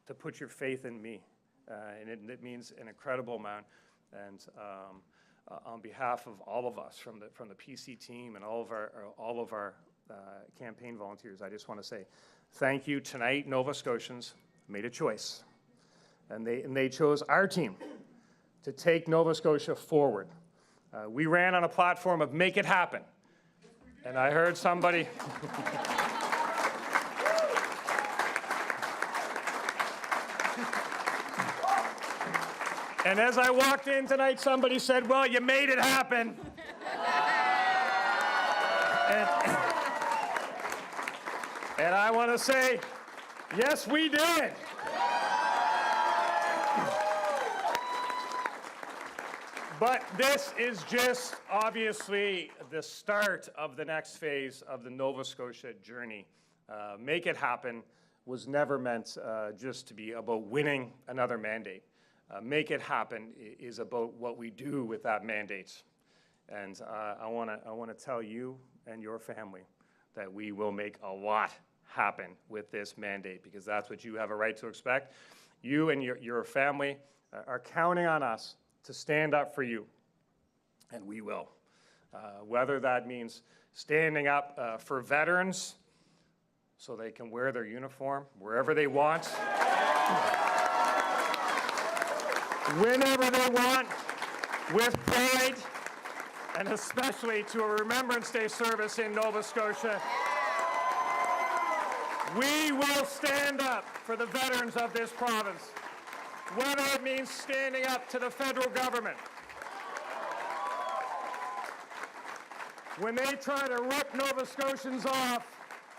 S: to put your faith in me, and it means an incredible amount. And on behalf of all of us from the PC team and all of our campaign volunteers, I just want to say thank you. Tonight, Nova Scotians made a choice, and they chose our team to take Nova Scotia forward. We ran on a platform of make it happen, and I heard somebody. And as I walked in tonight, somebody said, well, you made it happen. And I want to say, yes, we did. But this is just obviously the start of the next phase of the Nova Scotia journey. Make it happen was never meant just to be about winning another mandate. Make it happen is about what we do with that mandate. And I want to tell you and your family that we will make a lot happen with this mandate, because that's what you have a right to expect. You and your family are counting on us to stand up for you, and we will. Whether that means standing up for veterans so they can wear their uniform wherever they want, whenever they want, with pride, and especially to a Remembrance Day service in Nova Scotia. We will stand up for the veterans of this province, whether it means standing up to the federal government when they try to rip Nova Scotians off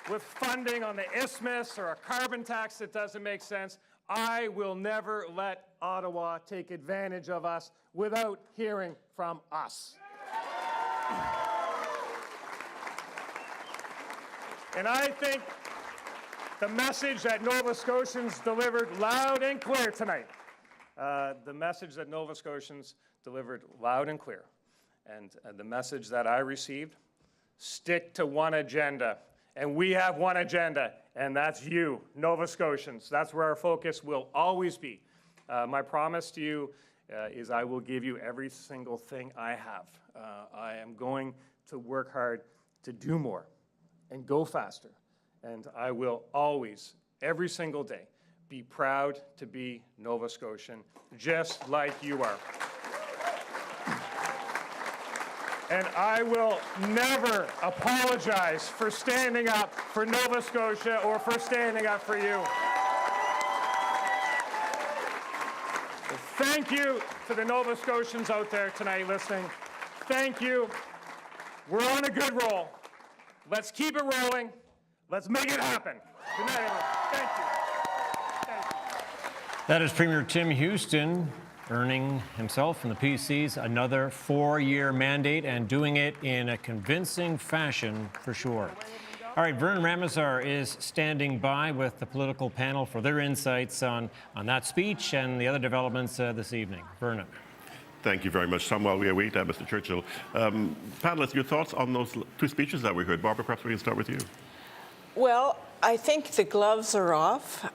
S: with funding on the isthmus or a carbon tax that doesn't make sense. I will never let Ottawa take advantage of us without hearing from us. And I think the message that Nova Scotians delivered loud and clear tonight, the message that Nova Scotians delivered loud and clear, and the message that I received, stick to one agenda. And we have one agenda, and that's you, Nova Scotians. That's where our focus will always be. My promise to you is I will give you every single thing I have. I am going to work hard to do more and go faster. And I will always, every single day, be proud to be Nova Scotian, just like you are. And I will never apologize for standing up for Nova Scotia or for standing up for you. Thank you to the Nova Scotians out there tonight listening. Thank you. We're on a good roll. Let's keep it rolling. Let's make it happen. Good night, everyone. Thank you. Thank you.
C: That is Premier Tim Houston, earning himself and the PCs another 4-year mandate, and doing it in a convincing fashion for sure. All right, Vernon Ramazar is standing by with the political panel for their insights on that speech and the other developments this evening. Vernon.
L: Thank you very much, Tom. While we await Mr. Churchill, panelists, your thoughts on those two speeches that we heard. Barbara, perhaps we can start with you.
O: Well, I think the gloves are off.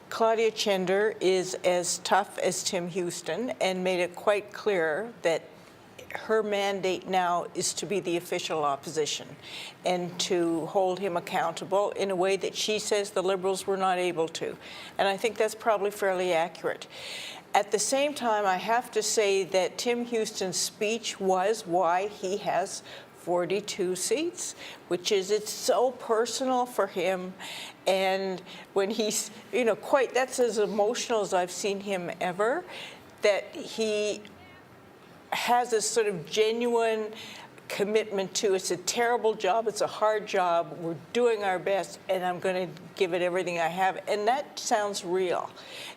O: Claudia Chender is as tough as Tim Houston and made it quite clear that her mandate now is to be the official opposition and to hold him accountable in a way that she says the Liberals were not able to. And I think that's probably fairly accurate. At the same time, I have to say that Tim Houston's speech was why he has 42 seats, which is, it's so personal for him. And when he's, that's as emotional as I've seen him ever, that he has this sort of genuine commitment to, it's a terrible job, it's a hard job, we're doing our best, and I'm going to give it everything I have. And that sounds real.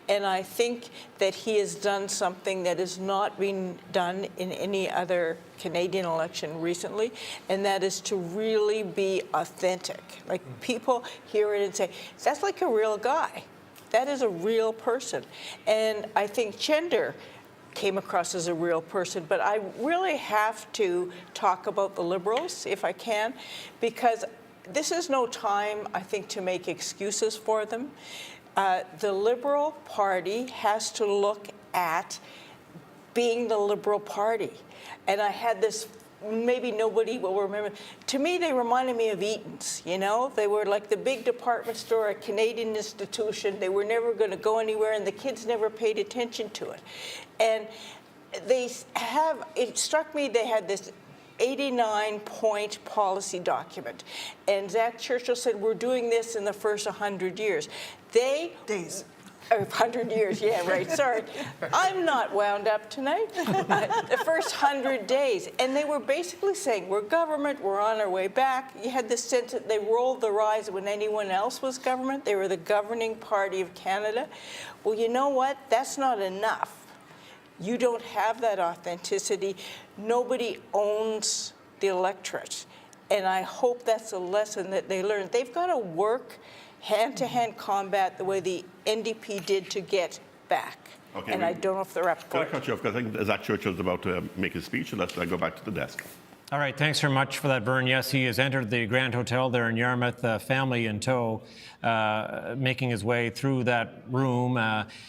O: And I think that he has done something that has not been done in any other Canadian election recently, and that is to really be authentic. Like, people hear it and say, that's like a real guy. That is a real person. And I think Chender came across as a real person, but I really have to talk about the Liberals, if I can, because this is no time, I think, to make excuses for them. The Liberal Party has to look at being the Liberal Party. And I had this, maybe nobody will remember, to me they reminded me of Eaton's, They were like the big department store, a Canadian institution. They were never going to go anywhere, and the kids never paid attention to it. And it struck me they had this 89-point policy document. And Zach Churchill said, we're doing this in the first 100 years.
N: Days.
O: 100 years, yeah, right, sorry. I'm not wound up tonight. The first 100 days. And they were basically saying, we're government, we're on our way back. You had this sense that they rolled their eyes when anyone else was government. They were the governing party of Canada. Well, you know what? That's not enough. You don't have that authenticity. Nobody owns the electorate. And I hope that's a lesson that they learned. They've got to work hand-to-hand combat the way the NDP did to get back.
L: Okay,
O: and I don't know if they're up for
L: Can I
O: it.
L: cut you off? Because I think Zach Churchill's about to make his speech, so let's go back to the desk.
C: All right, thanks very much for that, Vern. Yes, he has entered the Grand Hotel there in Yarmouth, family in tow, making his way through that room.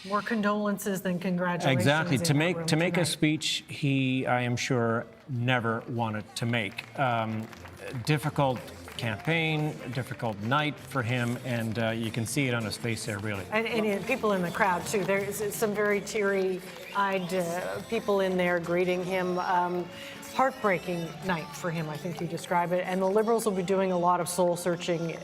E: More condolences than congratulations.
C: Exactly. To make
E: tonight.
C: a speech he, I am sure, never wanted to make. Difficult campaign, difficult night for him, and you can see it on his face there, really.
E: And people in the crowd, too. There's some very teary-eyed people in there greeting him. Heartbreaking night for him, I think you describe it. And the Liberals will be doing a lot of soul-searching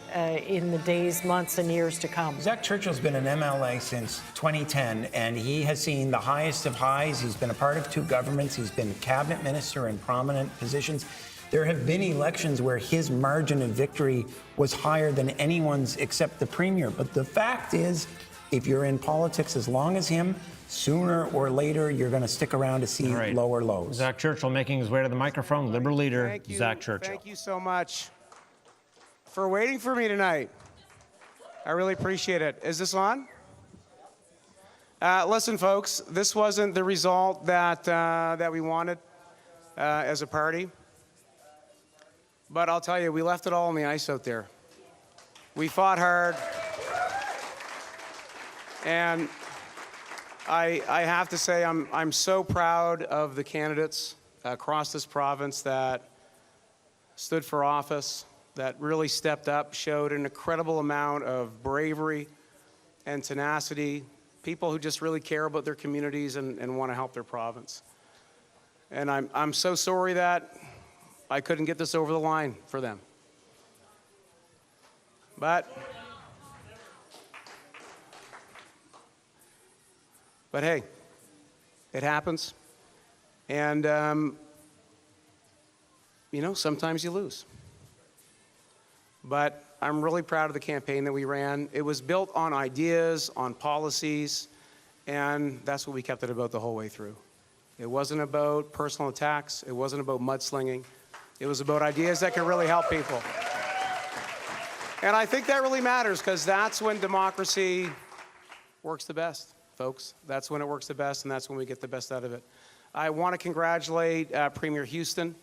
E: in the days, months, and years to come.
A: Zach Churchill's been an MLA since 2010, and he has seen the highest of highs. He's been a part of two governments. He's been cabinet minister in prominent positions. There have been elections where his margin of victory was higher than anyone's except the premier. But the fact is, if you're in politics as long as him, sooner or later, you're going to stick around to see lower lows.
C: Zach Churchill making his way to the microphone. Liberal leader, Zach Churchill.
K: Thank you so much for waiting for me tonight. I really appreciate it. Is this on? Listen, folks, this wasn't the result that we wanted as a party. But I'll tell you, we left it all on the ice out there. We fought hard. And I have to say, I'm so proud of the candidates across this province that stood for office, that really stepped up, showed an incredible amount of bravery and tenacity, people who just really care about their communities and want to help their province. And I'm so sorry that I couldn't get this over the line for them. But hey, it happens. And, sometimes you lose. But I'm really proud of the campaign that we ran. It was built on ideas, on policies, and that's what we kept it about the whole way through. It wasn't about personal attacks. It wasn't about mudslinging. It was about ideas that could really help people. And I think that really matters, because that's when democracy works the best, folks. That's when it works the best, and that's when we get the best out of it. I want to congratulate Premier Houston.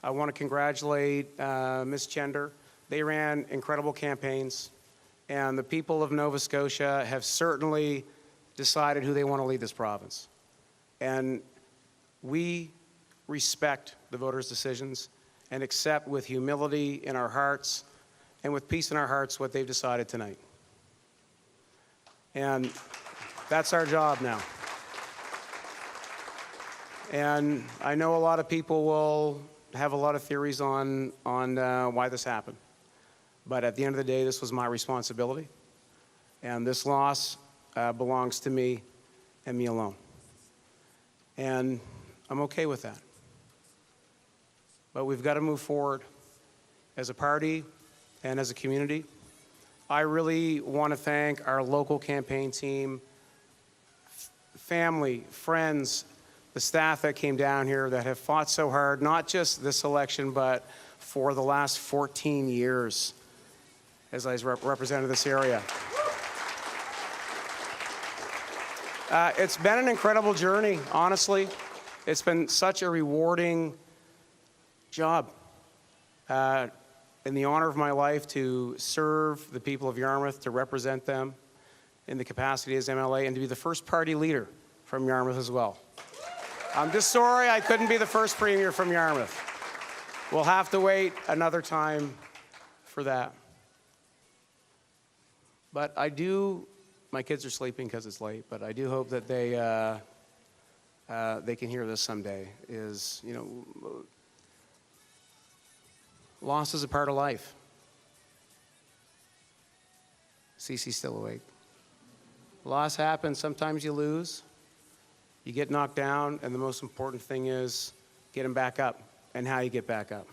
K: I want to congratulate Ms. Chender. They ran incredible campaigns, and the people of Nova Scotia have certainly decided who they want to lead this province. And we respect the voters' decisions and accept with humility in our hearts and with peace in our hearts what they've decided tonight. And that's our job now. And I know a lot of people will have a lot of theories on why this happened. But at the end of the day, this was my responsibility. And this loss belongs to me and me alone. And I'm okay with that. But we've got to move forward as a party and as a community. I really want to thank our local campaign team, family, friends, the staff that came down here that have fought so hard, not just this election, but for the last 14 years as I represented this area. It's been an incredible journey, honestly. It's been such a rewarding job. In the honor of my life to serve the people of Yarmouth, to represent them in the capacity as MLA, and to be the first party leader from Yarmouth as well. I'm just sorry I couldn't be the first premier from Yarmouth. We'll have to wait another time for that. But I do, my kids are sleeping because it's late, but I do hope that they can hear this someday, is, you know, loss is a part of life. Cece's still awake. Loss happens, sometimes you lose. You get knocked down, and the most important thing is getting back up and how you get back up.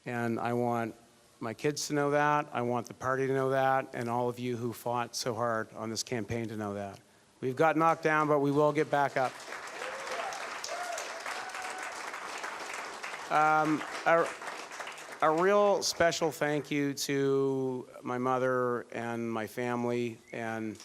K: And I want my kids to know that, I want the party to know that, and all of you who fought so hard on this campaign to know that. We've got knocked down, but we will get back up. A real special thank you to my mother and my family and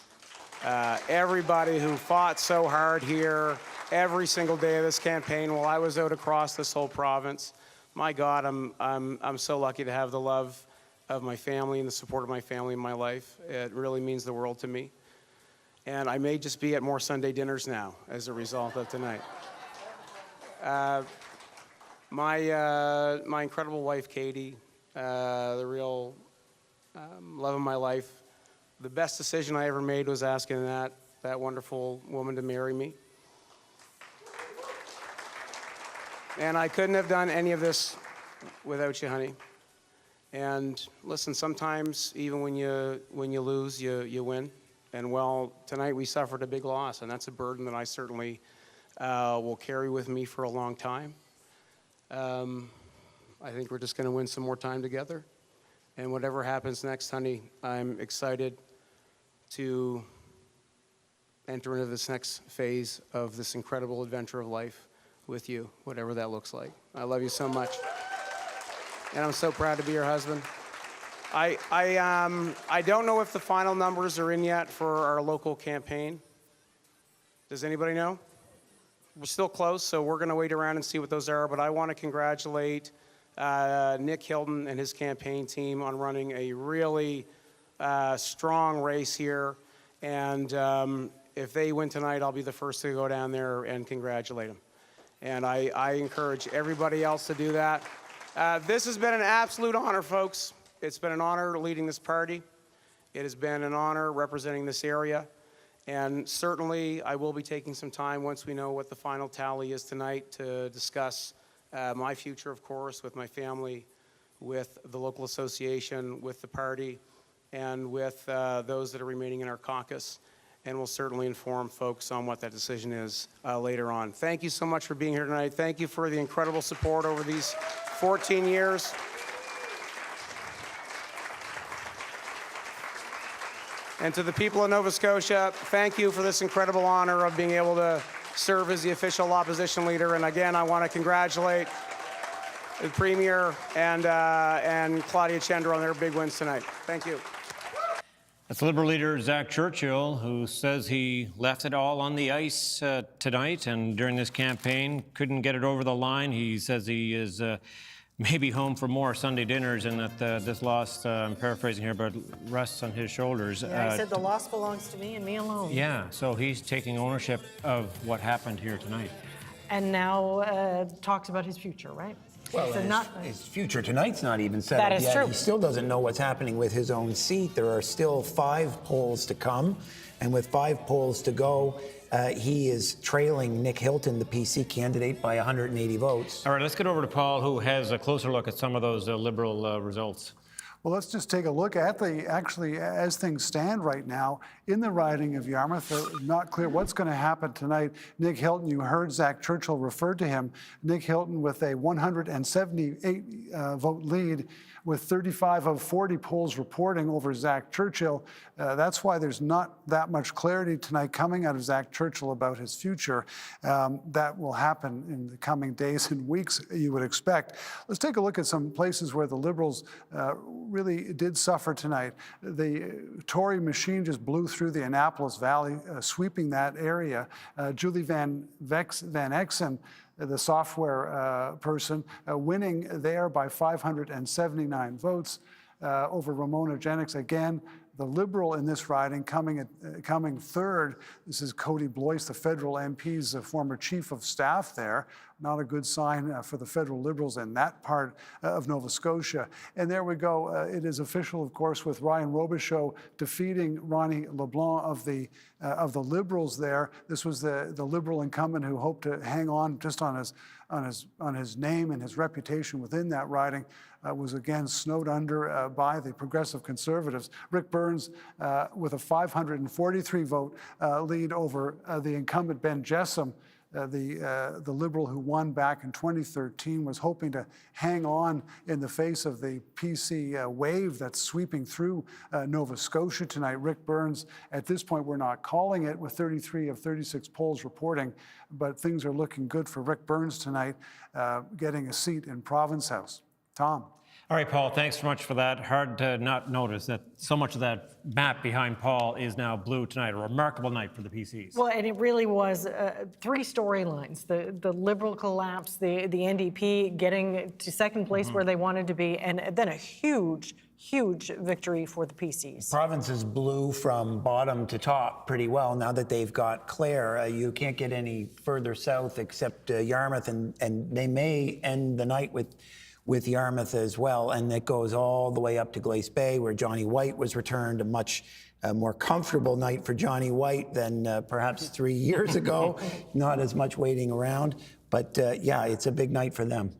K: everybody who fought so hard here every single day of this campaign while I was out across this whole province. My God, I'm so lucky to have the love of my family and the support of my family in my life. It really means the world to me. And I may just be at more Sunday dinners now as a result of tonight. My incredible wife, Katie, the real love of my life. The best decision I ever made was asking that wonderful woman to marry me. And I couldn't have done any of this without you, honey. And listen, sometimes even when you lose, you win. And well, tonight we suffered a big loss, and that's a burden that I certainly will carry with me for a long time. I think we're just going to win some more time together. And whatever happens next, honey, I'm excited to enter into this next phase of this incredible adventure of life with you, whatever that looks like. I love you so much. And I'm so proud to be your husband. I don't know if the final numbers are in yet for our local campaign. Does anybody know? We're still close, so we're going to wait around and see what those are. But I want to congratulate Nick Hilton and his campaign team on running a really strong race here. And if they win tonight, I'll be the first to go down there and congratulate them. And I encourage everybody else to do that. This has been an absolute honor, folks. It's been an honor leading this party. It has been an honor representing this area. And certainly, I will be taking some time once we know what the final tally is tonight to discuss my future, of course, with my family, with the local association, with the party, and with those that are remaining in our caucus. And we'll certainly inform folks on what that decision is later on. Thank you so much for being here tonight. Thank you for the incredible support over these 14 years. And to the people of Nova Scotia, thank you for this incredible honor of being able to serve as the official opposition leader. And again, I want to congratulate the Premier and Claudia Chandra on their big wins tonight. Thank you.
C: That's Liberal leader Zach Churchill, who says he left it all on the ice tonight and during this campaign, couldn't get it over the line. He says he is maybe home for more Sunday dinners and that this loss, I'm paraphrasing here, but rests on his shoulders.
E: Yeah, he said the loss belongs to me and me alone.
C: Yeah, so he's taking ownership of what happened here tonight.
E: And now talks about his future, right?
A: Well, his future tonight's not even settled
E: That is
A: yet.
E: true.
A: He still doesn't know what's happening with his own seat. There are still 5 polls to come, and with 5 polls to go, He is trailing Nick Hilton, the PC candidate, by 180 votes.
C: All right, let's get over to Paul, who has a closer look at some of those Liberal results.
G: Well, let's just take a look at actually, as things stand right now, in the riding of Yarmouth. Not clear what's going to happen tonight. Nick Hilton, you heard Zach Churchill refer to him. Nick Hilton with a 178 vote lead, with 35 of 40 polls reporting over Zach Churchill. That's why there's not that much clarity tonight coming out of Zach Churchill about his future. That will happen in the coming days and weeks, you would expect. Let's take a look at some places where the Liberals really did suffer tonight. The Tory machine just blew through the Annapolis Valley, sweeping that area. Julie Van Exen, the software person, winning there by 579 votes over Ramona Jennings. Again, the Liberal in this riding coming third. This is Cody Blois, the federal MP's former chief of staff there. Not a good sign for the federal Liberals in that part of Nova Scotia. And there we go. It is official, of course, with Ryan Robichaud defeating Ronnie LeBlanc of the Liberals there. This was the Liberal incumbent who hoped to hang on just on his name and his reputation within that riding. Was again snowed under by the Progressive Conservatives. Rick Burns with a 543 vote lead over the incumbent Ben Jessom. The Liberal who won back in 2013 was hoping to hang on in the face of the PC wave that's sweeping through Nova Scotia tonight. Rick Burns, at this point, we're not calling it, with 33 of 36 polls reporting, but things are looking good for Rick Burns tonight, getting a seat in Province House. Tom.
C: All right, Paul, thanks so much for that. Hard to not notice that so much of that map behind Paul is now blue tonight. A remarkable night for the PCs.
E: Well, and it really was three storylines. The Liberal collapse, the NDP getting to second place where they wanted to be, and then a huge victory for the PCs.
A: Province is blue from bottom to top pretty well now that they've got Clare. You can't get any further south except Yarmouth, and they may end the night with Yarmouth as well, and it goes all the way up to Glace Bay, where Johnny White was returned. A much more comfortable night for Johnny White than perhaps 3 years ago. Not as much waiting around, but yeah, it's a big night for them.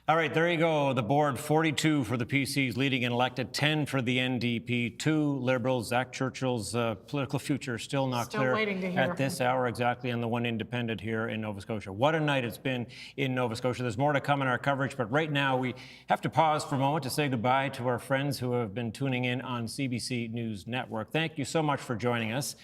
C: All right, there you go. The board, 42 for the PCs, leading and elected, 10 for the NDP, 2 Liberals. Zach Churchill's political future still not clear
E: waiting to hear.
C: at this hour exactly, and the 1 independent here in Nova Scotia. What a night it's been in Nova Scotia. There's more to come in our coverage, but right now we have to pause for a moment to say goodbye to our friends who have been tuning in on CBC News Network. Thank you so much for joining us.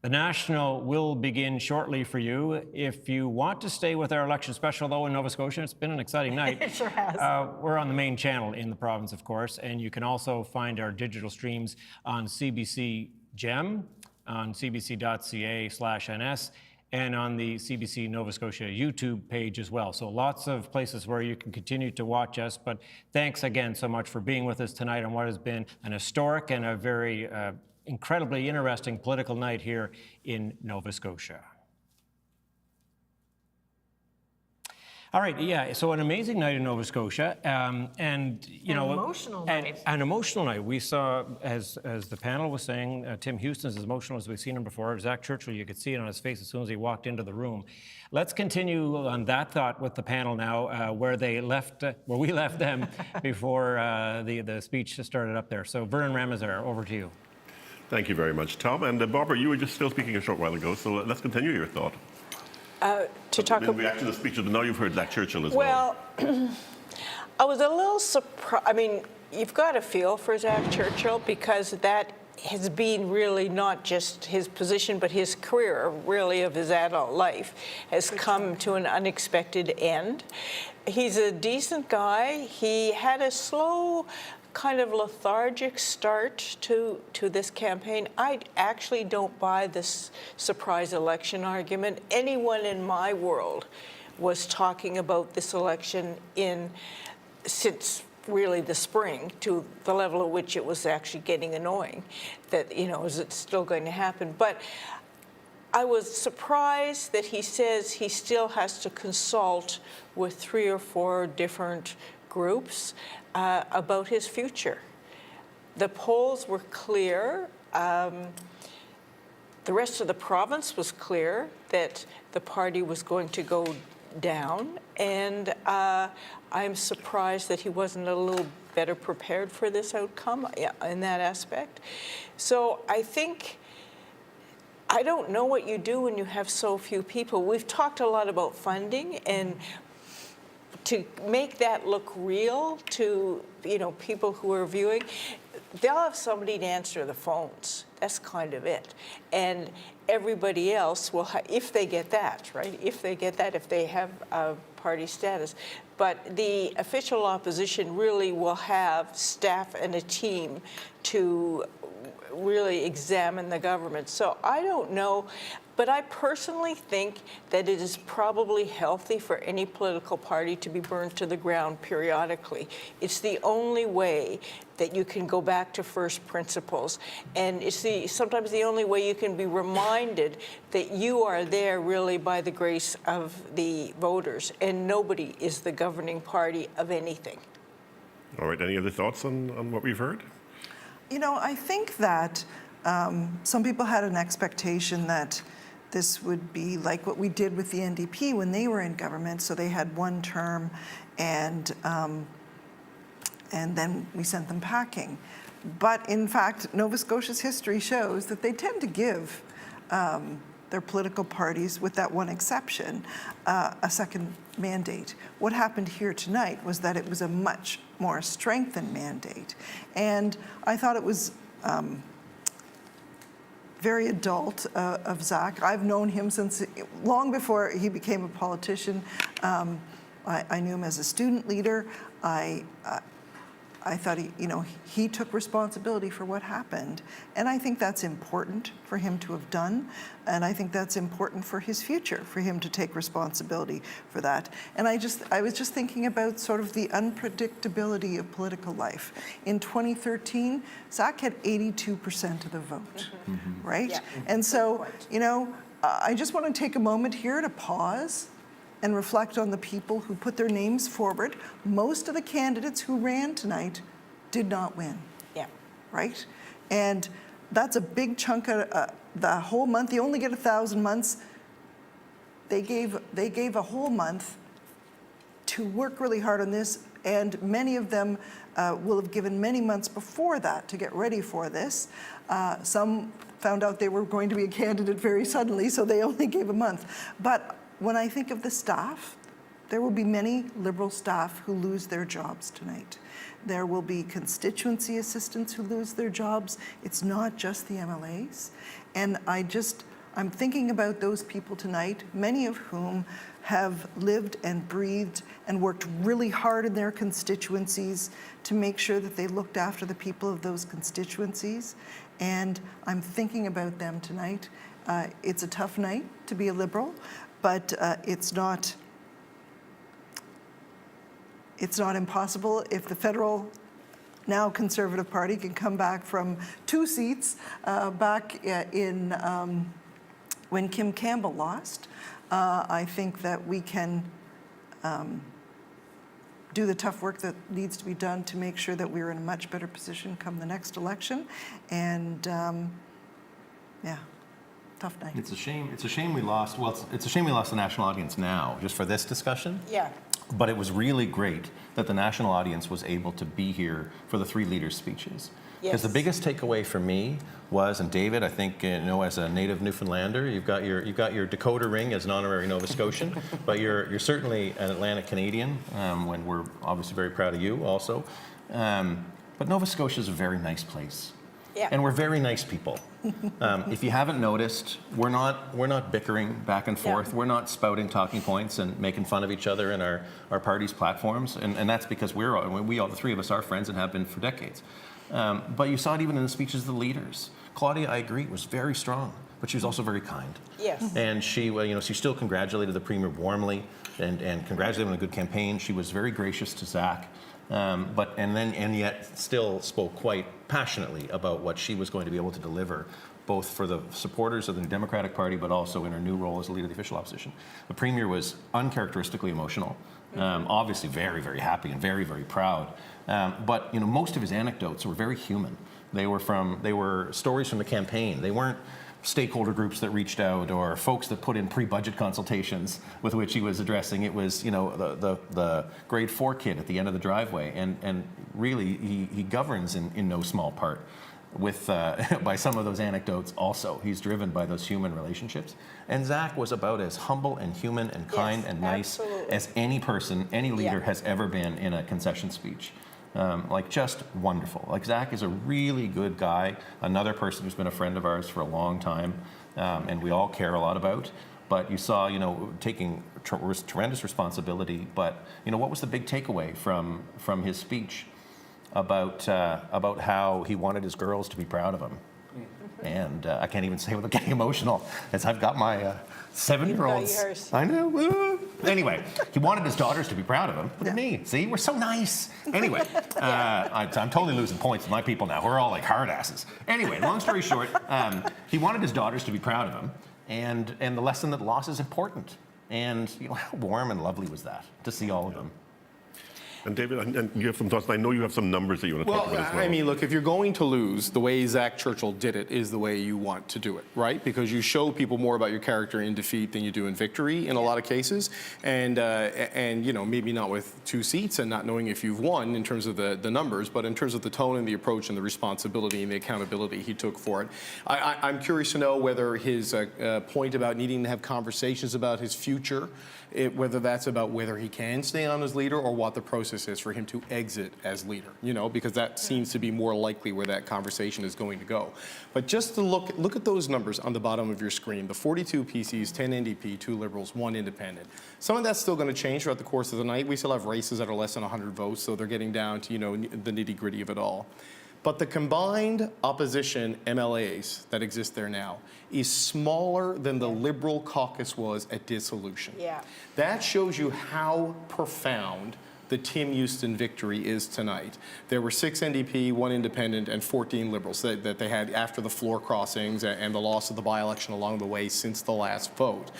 C: The National will begin shortly for you. If you want to stay with our election special, though, in Nova Scotia, it's been an exciting night.
E: It sure has.
C: We're on the main channel in the province, of course, and you can also find our digital streams on CBC Gem, on cbc.ca/ns, and on the CBC Nova Scotia YouTube page as well. So lots of places where you can continue to watch us. But thanks again so much for being with us tonight on what has been an historic and a very incredibly interesting political night here in Nova Scotia. All right, yeah, so an amazing night in Nova Scotia, and you know, an emotional night. We saw, as the panel was saying, Tim Houston's as emotional as we've seen him before. Zach Churchill, you could see it on his face as soon as he walked into the room. Let's continue on that thought with the panel now, where we left them before the speech started up there. So Vernon Ramazar, over to you.
L: Thank you very much, Tom. And Barbara, you were just still speaking a short while ago, so let's continue your thought.
O: To talk about
L: reaction to the speech, but now you've heard Zach Churchill as well.
O: Well, I was a little surprised. I mean, you've got a feel for Zach Churchill, because that has been really not just his position, but his career, really, of his adult life, has come to an unexpected end. He's a decent guy. He had a slow, kind of lethargic start to this campaign. I actually don't buy this surprise election argument. Anyone in my world was talking about this election since really the spring, to the level at which it was actually getting annoying, that, you know, is it still going to happen? But I was surprised that he says he still has to consult with 3 or 4 different groups about his future. The polls were clear. The rest of the province was clear that the party was going to go down, and I'm surprised that he wasn't a little better prepared for this outcome in that aspect. So I think, I don't know what you do when you have so few people. We've talked a lot about funding, and to make that look real to people who are viewing, they'll have somebody to answer the phones. That's kind of it. And everybody else will, if they get that, right? If they get that, if they have party status. But the official opposition really will have staff and a team to really examine the government. So I don't know, but I personally think that it is probably healthy for any political party to be burned to the ground periodically. It's the only way that you can go back to first principles. And it's sometimes the only way you can be reminded that you are there really by the grace of the voters, and nobody is the governing party of anything.
L: All right, any other thoughts on what we've heard?
N: I think that some people had an expectation that this would be like what we did with the NDP when they were in government. So they had one term, and then we sent them packing. But in fact, Nova Scotia's history shows that they tend to give their political parties, with that one exception, a second mandate. What happened here tonight was that it was a much more strengthened mandate. And I thought it was very adult of Zach. I've known him since long before he became a politician. I knew him as a student leader. I thought he took responsibility for what happened. And I think that's important for him to have done. And I think that's important for his future, for him to take responsibility for that. And I was just thinking about sort of the unpredictability of political life. In 2013, Zach had 82% of the vote, right? Yeah. And so, I just want to take a moment here to pause and reflect on the people who put their names forward. Most of the candidates who ran tonight did not win.
O: Yeah.
N: Right? And that's a big chunk of the whole month. You only get 1,000 months. They gave a whole month to work really hard on this, and many of them will have given many months before that to get ready for this. Some found out they were going to be a candidate very suddenly, so they only gave a month. But when I think of the staff, there will be many Liberal staff who lose their jobs tonight. There will be constituency assistants who lose their jobs. It's not just the MLAs. And I'm thinking about those people tonight, many of whom have lived and breathed and worked really hard in their constituencies to make sure that they looked after the people of those constituencies. And I'm thinking about them tonight. It's a tough night to be a Liberal, but it's not impossible. If the federal, now Conservative Party can come back from 2 seats back in when Kim Campbell lost, I think that we can do the tough work that needs to be done to make sure that we're in a much better position come the next election. And yeah. Tough night.
M: It's a shame. It's a shame we lost. Well, it's a shame we lost the national audience now, just for this discussion.
O: Yeah.
M: But it was really great that the national audience was able to be here for the 3 leaders' speeches. Because the biggest takeaway for me was, and David, I think as a native Newfoundlander, you've got your decoder ring as an honorary Nova Scotian, but you're certainly an Atlantic Canadian. When we're obviously very proud of you also. But Nova Scotia is a very nice place.
O: Yeah.
M: And we're very nice people. If you haven't noticed, we're not bickering back and forth. Yeah. We're not spouting talking points and making fun of each other in our party's platforms. And that's because we all, the 3 of us are friends and have been for decades. But you saw it even in the speeches of the leaders. Claudia, I agree, was very strong, but she was also very kind.
O: Yes.
M: And she still congratulated the Premier warmly and congratulated him on a good campaign. She was very gracious to Zach. And yet still spoke quite passionately about what she was going to be able to deliver, both for the supporters of the Democratic Party, but also in her new role as the leader of the official opposition. The Premier was uncharacteristically emotional, obviously very, very happy and very, very proud. But most of his anecdotes were very human. They were stories from the campaign. They weren't stakeholder groups that reached out or folks that put in pre-budget consultations with which he was addressing. It was, you know, the grade 4 kid at the end of the driveway. And really, he governs in no small part with by some of those anecdotes also. He's driven by those human relationships. And Zach was about as humble and human and kind and nice as any person, any leader has ever been in a concession speech. Like, just wonderful. Like, Zach is a really good guy, another person who's been a friend of ours for a long time, and we all care a lot about. But you saw, you know, taking tremendous responsibility. But, you know, what was the big takeaway from his speech about how he wanted his girls to be proud of him? And I can't even say without getting emotional, as I've got my 7-year-olds. I know. Anyway, he wanted his daughters to be proud of him. Look at me. See, we're so nice. Anyway, I'm totally losing points with my people now. We're all like hard asses. Anyway, long story short, he wanted his daughters to be proud of him, and the lesson that loss is important. And you know, how warm and lovely was that to see all of them.
L: And David, and you have some thoughts. I know you have some numbers that you want to talk about as well.
P: I mean, look, if you're going to lose, the way Zach Churchill did it is the way you want to do it, right? Because you show people more about your character in defeat than you do in victory in a lot of cases. And you know, maybe not with 2 seats and not knowing if you've won in terms of the numbers, but in terms of the tone and the approach and the responsibility and the accountability he took for it. I'm curious to know whether his point about needing to have conversations about his future, whether that's about whether he can stay on as leader or what the process is for him to exit as leader, you know, because that seems to be more likely where that conversation is going to go. But just to look at those numbers on the bottom of your screen, the 42 PCs, 10 NDP, 2 Liberals, 1 Independent. Some of that's still going to change throughout the course of the night. We still have races that are less than 100 votes, so they're getting down to, you know, the nitty-gritty of it all. But the combined opposition MLAs that exist there now is smaller than the Liberal caucus was at dissolution.
O: Yeah.
P: That shows you how profound the Tim Houston victory is tonight. There were 6 NDP, 1 Independent, and 14 Liberals that they had after the floor crossings and the loss of the by-election along the way since the last vote.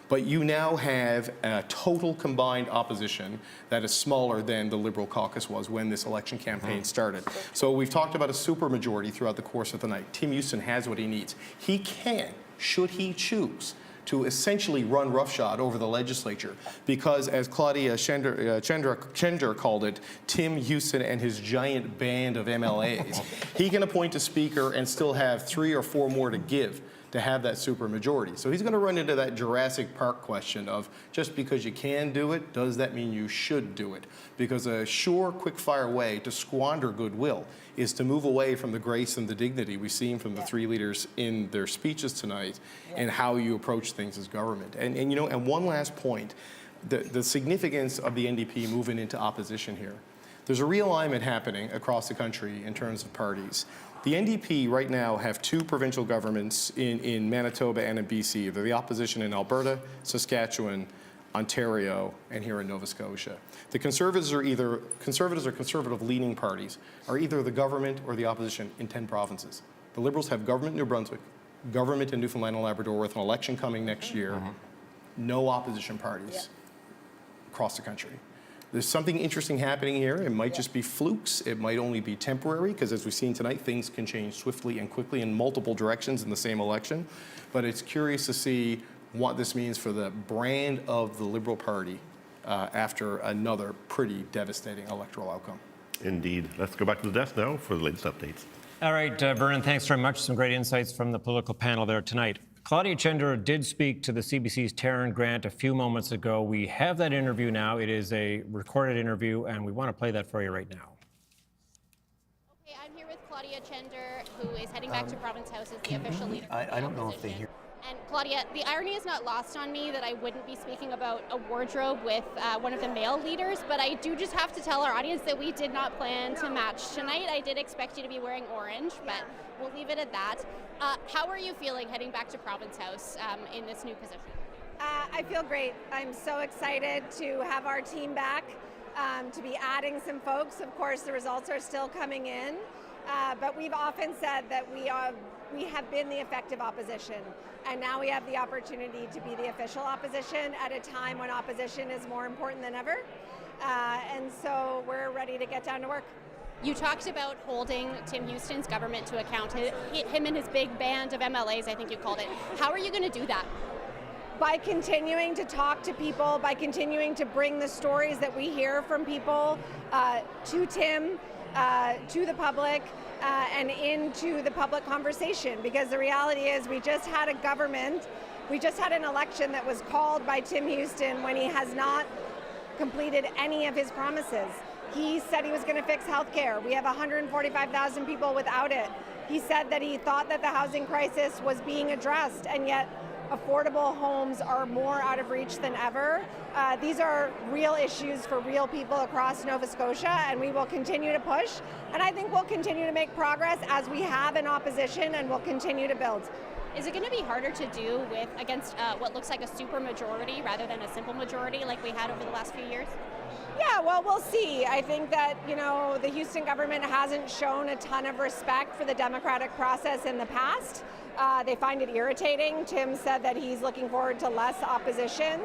P: But you now have a total combined opposition that is smaller than the Liberal caucus was when this election campaign started. So we've talked about a supermajority throughout the course of the night. Tim Houston has what he needs. He can, should he choose, to essentially run roughshod over the legislature because, as Claudia Chender called it, Tim Houston and his giant band of MLAs, he can appoint a speaker and still have 3 or 4 more to give to have that supermajority. So he's going to run into that Jurassic Park question of just because you can do it, does that mean you should do it? Because a sure, quick-fire way to squander goodwill is to move away from the grace and the dignity we've seen from the 3 leaders in their speeches tonight and how you approach things as government. And you know, and one last point, the significance of the NDP moving into opposition here. There's a realignment happening across the country in terms of parties. The NDP right now have 2 provincial governments in Manitoba and in BC. They're the opposition in Alberta, Saskatchewan, Ontario, and here in Nova Scotia. The Conservatives or conservative-leaning parties are either the government or the opposition in 10 provinces. The Liberals have government in New Brunswick, government in Newfoundland and Labrador with an election coming next year, no opposition parties across the country. There's something interesting happening here. It might just be flukes. It might only be temporary, because as we've seen tonight, things can change swiftly and quickly in multiple directions in the same election. But it's curious to see what this means for the brand of the Liberal Party after another pretty devastating electoral outcome.
L: Indeed. Let's go back to the desk now for the latest updates.
C: All right, Vernon, thanks very much. Some great insights from the political panel there tonight. Claudia Chender did speak to the CBC's Taryn Grant a few moments ago. We have that interview now. It is a recorded interview, and we want to play that for you right now.
J: Okay, I'm here with Claudia Chender, who is heading back to Province House as the official leader.
A: I don't know if they hear.
J: And Claudia, the irony is not lost on me that I wouldn't be speaking about a wardrobe with one of the male leaders, but I do just have to tell our audience that we did not plan to match tonight. I did expect you to be wearing orange, but we'll leave it at that. How are you feeling heading back to Province House in this new position?
R: I feel great. I'm so excited to have our team back, to be adding some folks. Of course, the results are still coming in, but we've often said that we have been the effective opposition, and now we have the opportunity to be the official opposition at a time when opposition is more important than ever. And so we're ready to get down to work.
J: You talked about holding Tim Houston's government to account, him and his big band of MLAs, I think you called it. How are you going to do that?
R: By continuing to talk to people, by continuing to bring the stories that we hear from people to Tim, to the public, and into the public conversation. Because the reality is we just had an election that was called by Tim Houston when he has not completed any of his promises. He said he was going to fix healthcare. We have 145,000 people without it. He said that he thought that the housing crisis was being addressed, and yet affordable homes are more out of reach than ever. These are real issues for real people across Nova Scotia, and we will continue to push. And I think we'll continue to make progress as we have in opposition, and we'll continue to build.
J: Is it going to be harder to do against what looks like a supermajority rather than a simple majority like we had over the last few years?
R: Yeah, well, we'll see. I think that, the Houston government hasn't shown a ton of respect for the democratic process in the past. They find it irritating. Tim said that he's looking forward to less opposition.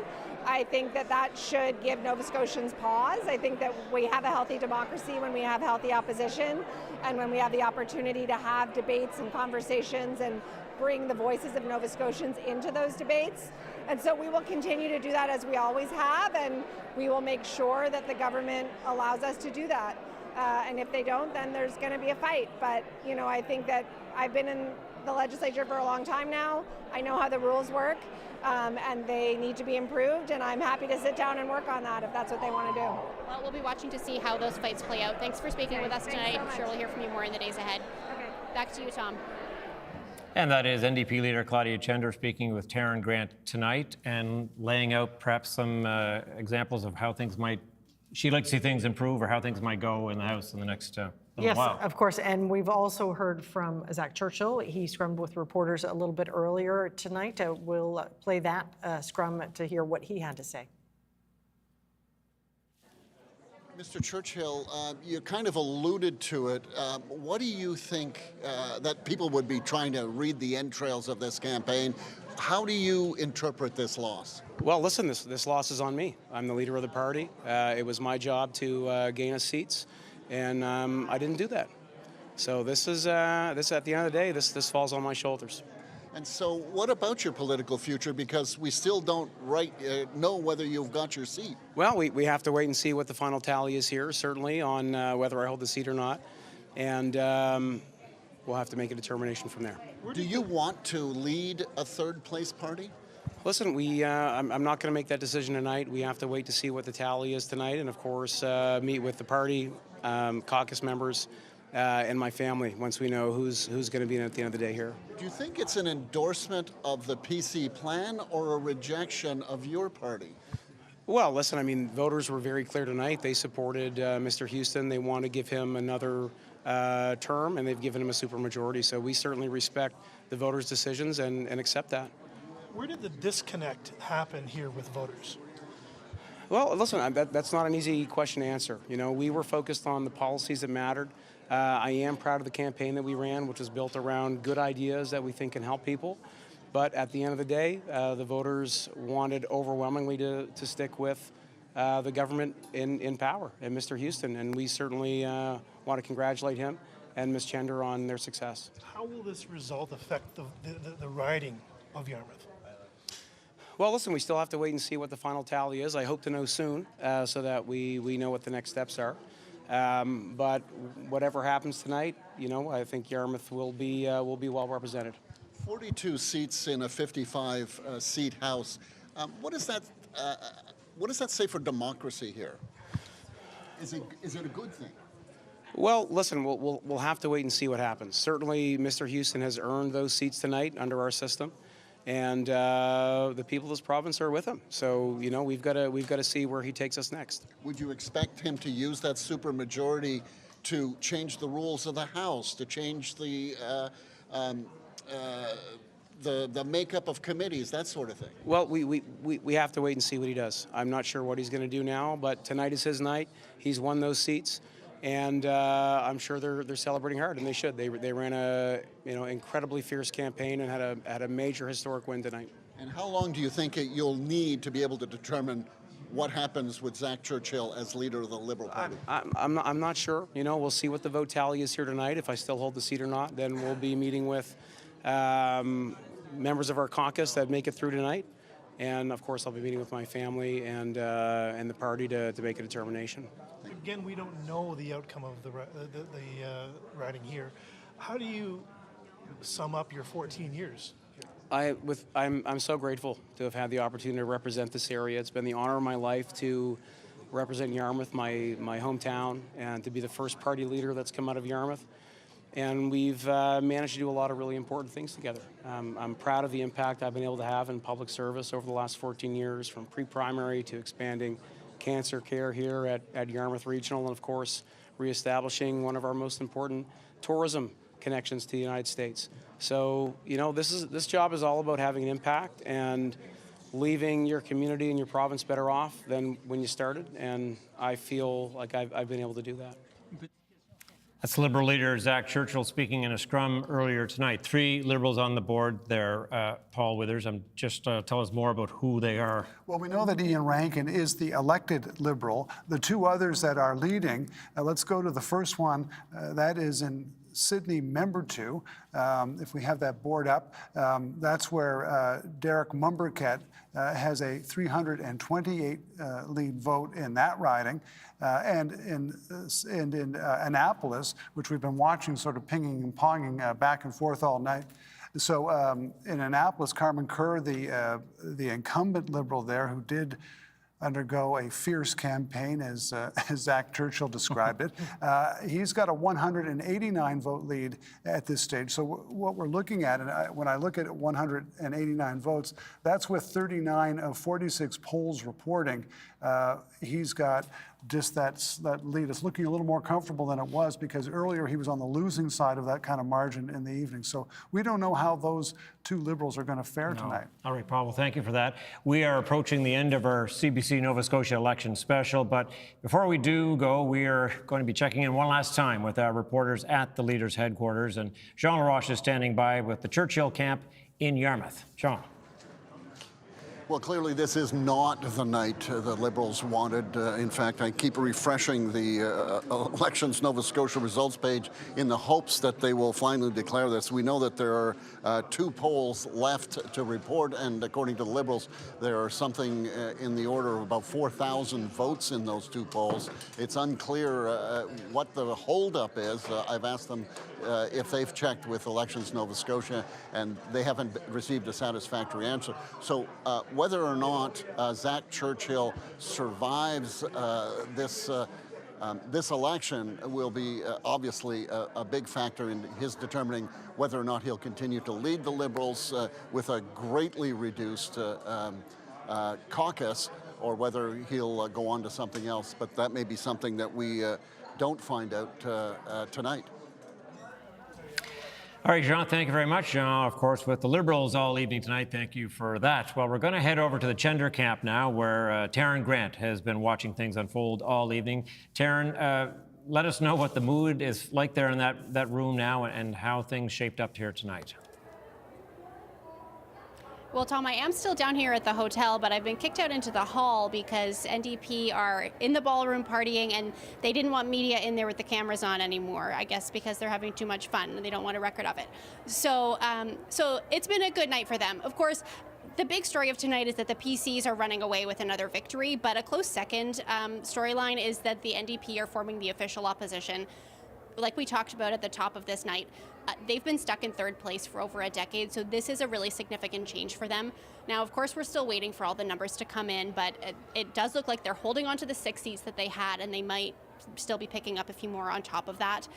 R: I think that should give Nova Scotians pause. I think that we have a healthy democracy when we have healthy opposition, and when we have the opportunity to have debates and conversations and bring the voices of Nova Scotians into those debates. And so we will continue to do that as we always have, and we will make sure that the government allows us to do that. And if they don't, then there's going to be a fight. But, I think that I've been in the legislature for a long time now. I know how the rules work, and they need to be improved, and I'm happy to sit down and work on that if that's what they want to do.
J: Well, we'll be watching to see how those fights play out. Thanks for speaking with us tonight. I'm sure we'll hear from you more in the days ahead.
R: Okay.
J: Back to you, Tom.
C: And that is NDP leader Claudia Chender speaking with Taryn Grant tonight and laying out perhaps some examples of how things might, she'd like to see things improve or how things might go in the House in the next little while.
E: Yes, of course. And we've also heard from Zach Churchill. He scrummed with reporters a little bit earlier tonight. We'll play that scrum to hear what he had to say.
I: Mr. Churchill, you kind of alluded to it. What do you think that people would be trying to read the entrails of this campaign? How do you interpret this loss?
K: Well, listen, this loss is on me. I'm the leader of the party. It was my job to gain us seats, and I didn't do that. So this at the end of the day, this falls on my shoulders.
I: And so what about your political future? Because we still don't know whether you've got your seat.
K: Well, we have to wait and see what the final tally is here, certainly, on whether I hold the seat or not. And we'll have to make a determination from there.
I: Do you want to lead a third-place party?
K: Listen, I'm not going to make that decision tonight. We have to wait to see what the tally is tonight, and of course, meet with the party, caucus members, and my family once we know who's going to be in at the end of the day here.
I: Do you think it's an endorsement of the PC plan or a rejection of your party?
K: Well, listen, I mean, voters were very clear tonight. They supported Mr. Houston. They want to give him another term, and they've given him a supermajority. So we certainly respect the voters' decisions and accept that.
T: Where did the disconnect happen here with voters?
K: Well, listen, that's not an easy question to answer. We were focused on the policies that mattered. I am proud of the campaign that we ran, which was built around good ideas that we think can help people. But at the end of the day, the voters wanted overwhelmingly to stick with the government in power and Mr. Houston. And we certainly want to congratulate him and Ms. Chender on their success.
T: How will this result affect the riding of Yarmouth?
K: Well, listen, we still have to wait and see what the final tally is. I hope to know soon so that we know what the next steps are. But whatever happens tonight, I think Yarmouth will be well represented.
I: 42 seats in a 55-seat House. What does that say for democracy here? Is it a good thing?
K: Well, listen, we'll have to wait and see what happens. Certainly, Mr. Houston has earned those seats tonight under our system, and the people of this province are with him. So we've got to see where he takes us next.
I: Would you expect him to use that supermajority to change the rules of the House, to change the makeup of committees, that sort of thing?
K: Well, we have to wait and see what he does. I'm not sure what he's going to do now, but tonight is his night. He's won those seats, and I'm sure they're celebrating hard, and they should. They ran a incredibly fierce campaign and had a major historic win tonight.
I: And how long do you think you'll need to be able to determine what happens with Zach Churchill as leader of the Liberal Party?
K: I'm not sure. You know, we'll see what the vote tally is here tonight. If I still hold the seat or not, then we'll be meeting with members of our caucus that make it through tonight. And of course, I'll be meeting with my family and the party to make a determination.
T: Again, we don't know the outcome of the riding here. How do you sum up your 14 years?
K: I'm so grateful to have had the opportunity to represent this area. It's been the honor of my life to represent Yarmouth, my hometown, and to be the first party leader that's come out of Yarmouth. And we've managed to do a lot of really important things together. I'm proud of the impact I've been able to have in public service over the last 14 years, from pre-primary to expanding cancer care here at Yarmouth Regional, and of course, reestablishing one of our most important tourism connections to the United States. So, you know, this job is all about having an impact and leaving your community and your province better off than when you started, and I feel like I've been able to do that.
C: That's Liberal leader Zach Churchill speaking in a scrum earlier tonight. 3 Liberals on the board there. Paul Withers, just tell us more about who they are.
G: Well, we know that Ian Rankin is the elected Liberal. The 2 others that are leading, let's go to the first one. That is in Sydney, member 2. If we have that board up, that's where Derek Mumberket has a 328 lead vote in that riding. And in Annapolis, which we've been watching sort of pinging and ponging back and forth all night. So in Annapolis, Carmen Kerr, the incumbent Liberal there, who did undergo a fierce campaign, as Zach Churchill described it. He's got a 189 vote lead at this stage. So what we're looking at, and when I look at 189 votes, that's with 39 of 46 polls reporting. He's got just that lead. It's looking a little more comfortable than it was, because earlier he was on the losing side of that kind of margin in the evening. So we don't know how those 2 Liberals are going to fare tonight.
C: All right, Paul, well, thank you for that. We are approaching the end of our CBC Nova Scotia election special, but before we do go, we are going to be checking in one last time with our reporters at the Leaders' headquarters, and Jean LaRoche is standing by with the Churchill camp in Yarmouth. Jean.
I: Well, clearly this is not the night the Liberals wanted. In fact, I keep refreshing the Elections Nova Scotia results page in the hopes that they will finally declare this. We know that there are 2 polls left to report, and according to the Liberals, there are something in the order of about 4,000 votes in those 2 polls. It's unclear what the holdup is. I've asked them if they've checked with Elections Nova Scotia, and they haven't received a satisfactory answer. So whether or not Zach Churchill survives this election will be obviously a big factor in his determining whether or not he'll continue to lead the Liberals with a greatly reduced caucus, or whether he'll go on to something else. But that may be something that we don't find out tonight.
C: All right, Jean, thank you very much. Jean, of course, with the Liberals all evening tonight. Thank you for that. Well, we're going to head over to the Chender camp now, where Taryn Grant has been watching things unfold all evening. Taryn, let us know what the mood is like there in that room now, and how things shaped up here tonight.
J: Well, Tom, I am still down here at the hotel, but I've been kicked out into the hall because NDP are in the ballroom partying, and they didn't want media in there with the cameras on anymore, I guess because they're having too much fun and they don't want a record of it. So, so it's been a good night for them. Of course, the big story of tonight is that the PCs are running away with another victory, but a close second storyline is that the NDP are forming the official opposition. Like we talked about at the top of this night, they've been stuck in 3rd place for over a decade, so this is a really significant change for them. Now, of course, we're still waiting for all the numbers to come in, but it does look like they're holding on to the 6 seats that they had, and they might still be picking up a few more on top of that.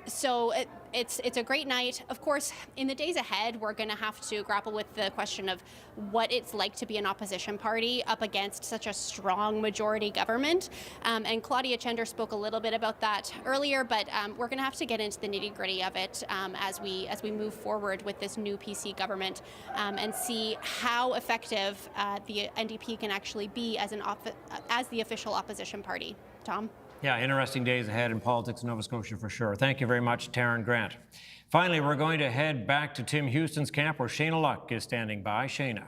J: So it's a great night. Of course, in the days ahead, we're going to have to grapple with the question of what it's like to be an opposition party up against such a strong majority government. And Claudia Chender spoke a little bit about that earlier, but we're going to have to get into the nitty-gritty of it as we move forward with this new PC government and see how effective the NDP can actually be as the official opposition party. Tom?
C: Yeah, interesting days ahead in politics in Nova Scotia for sure. Thank you very much, Taryn Grant. Finally, we're going to head back to Tim Houston's camp, where Shayna Luck is standing by. Shayna.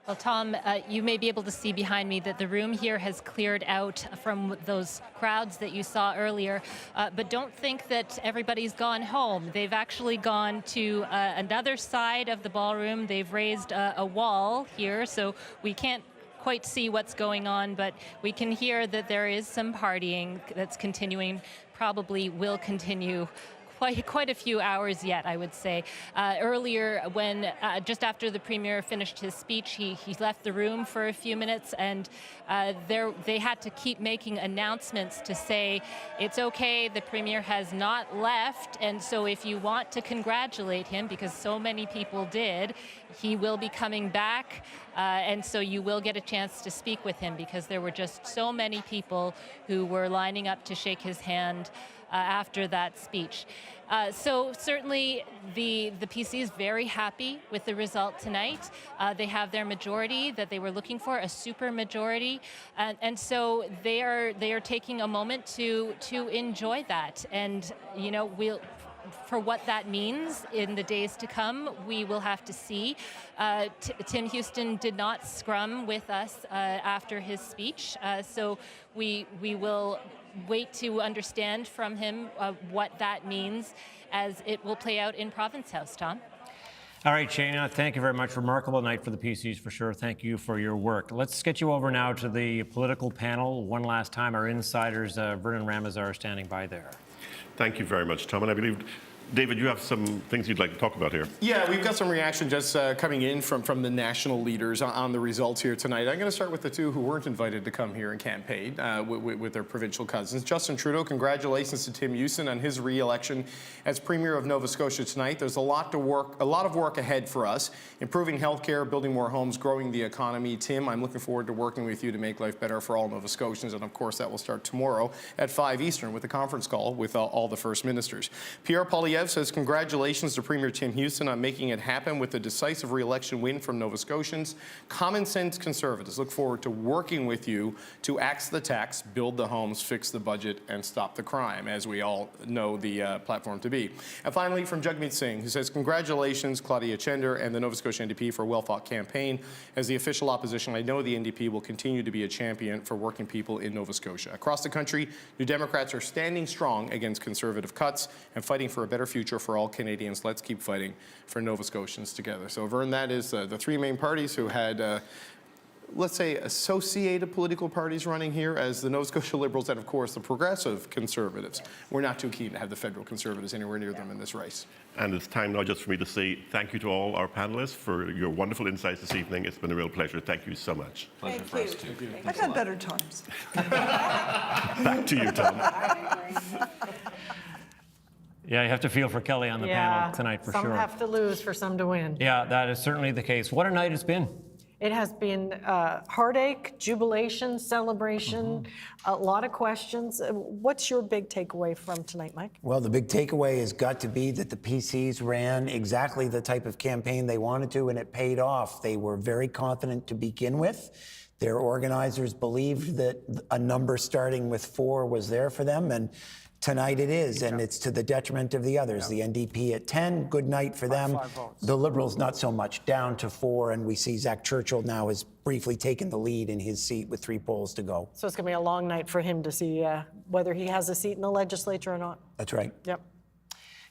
H: Well, Tom, you may be able to see behind me that the room here has cleared out from those crowds that you saw earlier. But don't think that everybody's gone home. They've actually gone to another side of the ballroom. They've raised a wall here, so we can't quite see what's going on, but we can hear that there is some partying that's continuing, probably will continue quite a few hours yet, I would say. Earlier, when just after the Premier finished his speech, he left the room for a few minutes, and they had to keep making announcements to say, it's okay, the Premier has not left, and so if you want to congratulate him, because so many people did, he will be coming back, and so you will get a chance to speak with him, because there were just so many people who were lining up to shake his hand after that speech. So certainly the PC is very happy with the result tonight. They have their majority that they were looking for, a super majority, and so they are taking a moment to enjoy that. And you know, for what that means in the days to come, we will have to see. Tim Houston did not scrum with us after his speech, so we will wait to understand from him what that means as it will play out in Province House. Tom?
C: All right, Shayna, thank you very much. Remarkable night for the PCs for sure. Thank you for your work. Let's get you over now to the political panel. One last time, our insiders, Vernon Ramazar, are standing by there.
L: Thank you very much, Tom. And I believe, David, you have some things you'd like to talk about here.
P: Yeah, we've got some reaction just coming in from the national leaders on the results here tonight. I'm going to start with the two who weren't invited to come here and campaign with their provincial cousins. Justin Trudeau, congratulations to Tim Houston on his re-election as Premier of Nova Scotia tonight. There's a lot of work ahead for us, improving healthcare, building more homes, growing the economy. Tim, I'm looking forward to working with you to make life better for all Nova Scotians, and of course that will start tomorrow at 5 Eastern with a conference call with all the First Ministers. Pierre Poilievre says congratulations to Premier Tim Houston on making it happen with a decisive re-election win from Nova Scotians. Common sense Conservatives look forward to working with you to axe the tax, build the homes, fix the budget, and stop the crime, as we all know the platform to be. And finally, from Jagmeet Singh, who says congratulations Claudia Chender and the Nova Scotia NDP for a well-fought campaign. As the official opposition, I know the NDP will continue to be a champion for working people in Nova Scotia. Across the country, New Democrats are standing strong against Conservative cuts and fighting for a better future for all Canadians. Let's keep fighting for Nova Scotians together. So, Vern, that is the three main parties who had, let's say, associated political parties running here as the Nova Scotia Liberals and, of course, the Progressive Conservatives. We're not too keen to have the federal Conservatives anywhere near them in this race.
L: And it's time now just for me to say thank you to all our panelists for your wonderful insights this evening. It's been a real pleasure. Thank you so much.
N: Pleasure for us, too. I've had better times.
L: Back to you, Tom.
C: Yeah, you have to feel for Kelly on the panel tonight for sure.
E: Some have to lose for some to win.
C: Yeah, that is certainly the case. What a night it's been.
E: It has been heartache, jubilation, celebration, a lot of questions. What's your big takeaway from tonight, Mike?
A: Well, the big takeaway has got to be that the PCs ran exactly the type of campaign they wanted to, and it paid off. They were very confident to begin with. Their organizers believed that a number starting with 4 was there for them, and tonight it is, and it's to the detriment of the others. The NDP at 10, good night for them. The Liberals, not so much, down to 4, and we see Zach Churchill now has briefly taken the lead in his seat with 3 polls to go.
E: So it's going to be a long night for him to see whether he has a seat in the legislature or not.
A: That's right.
E: Yep.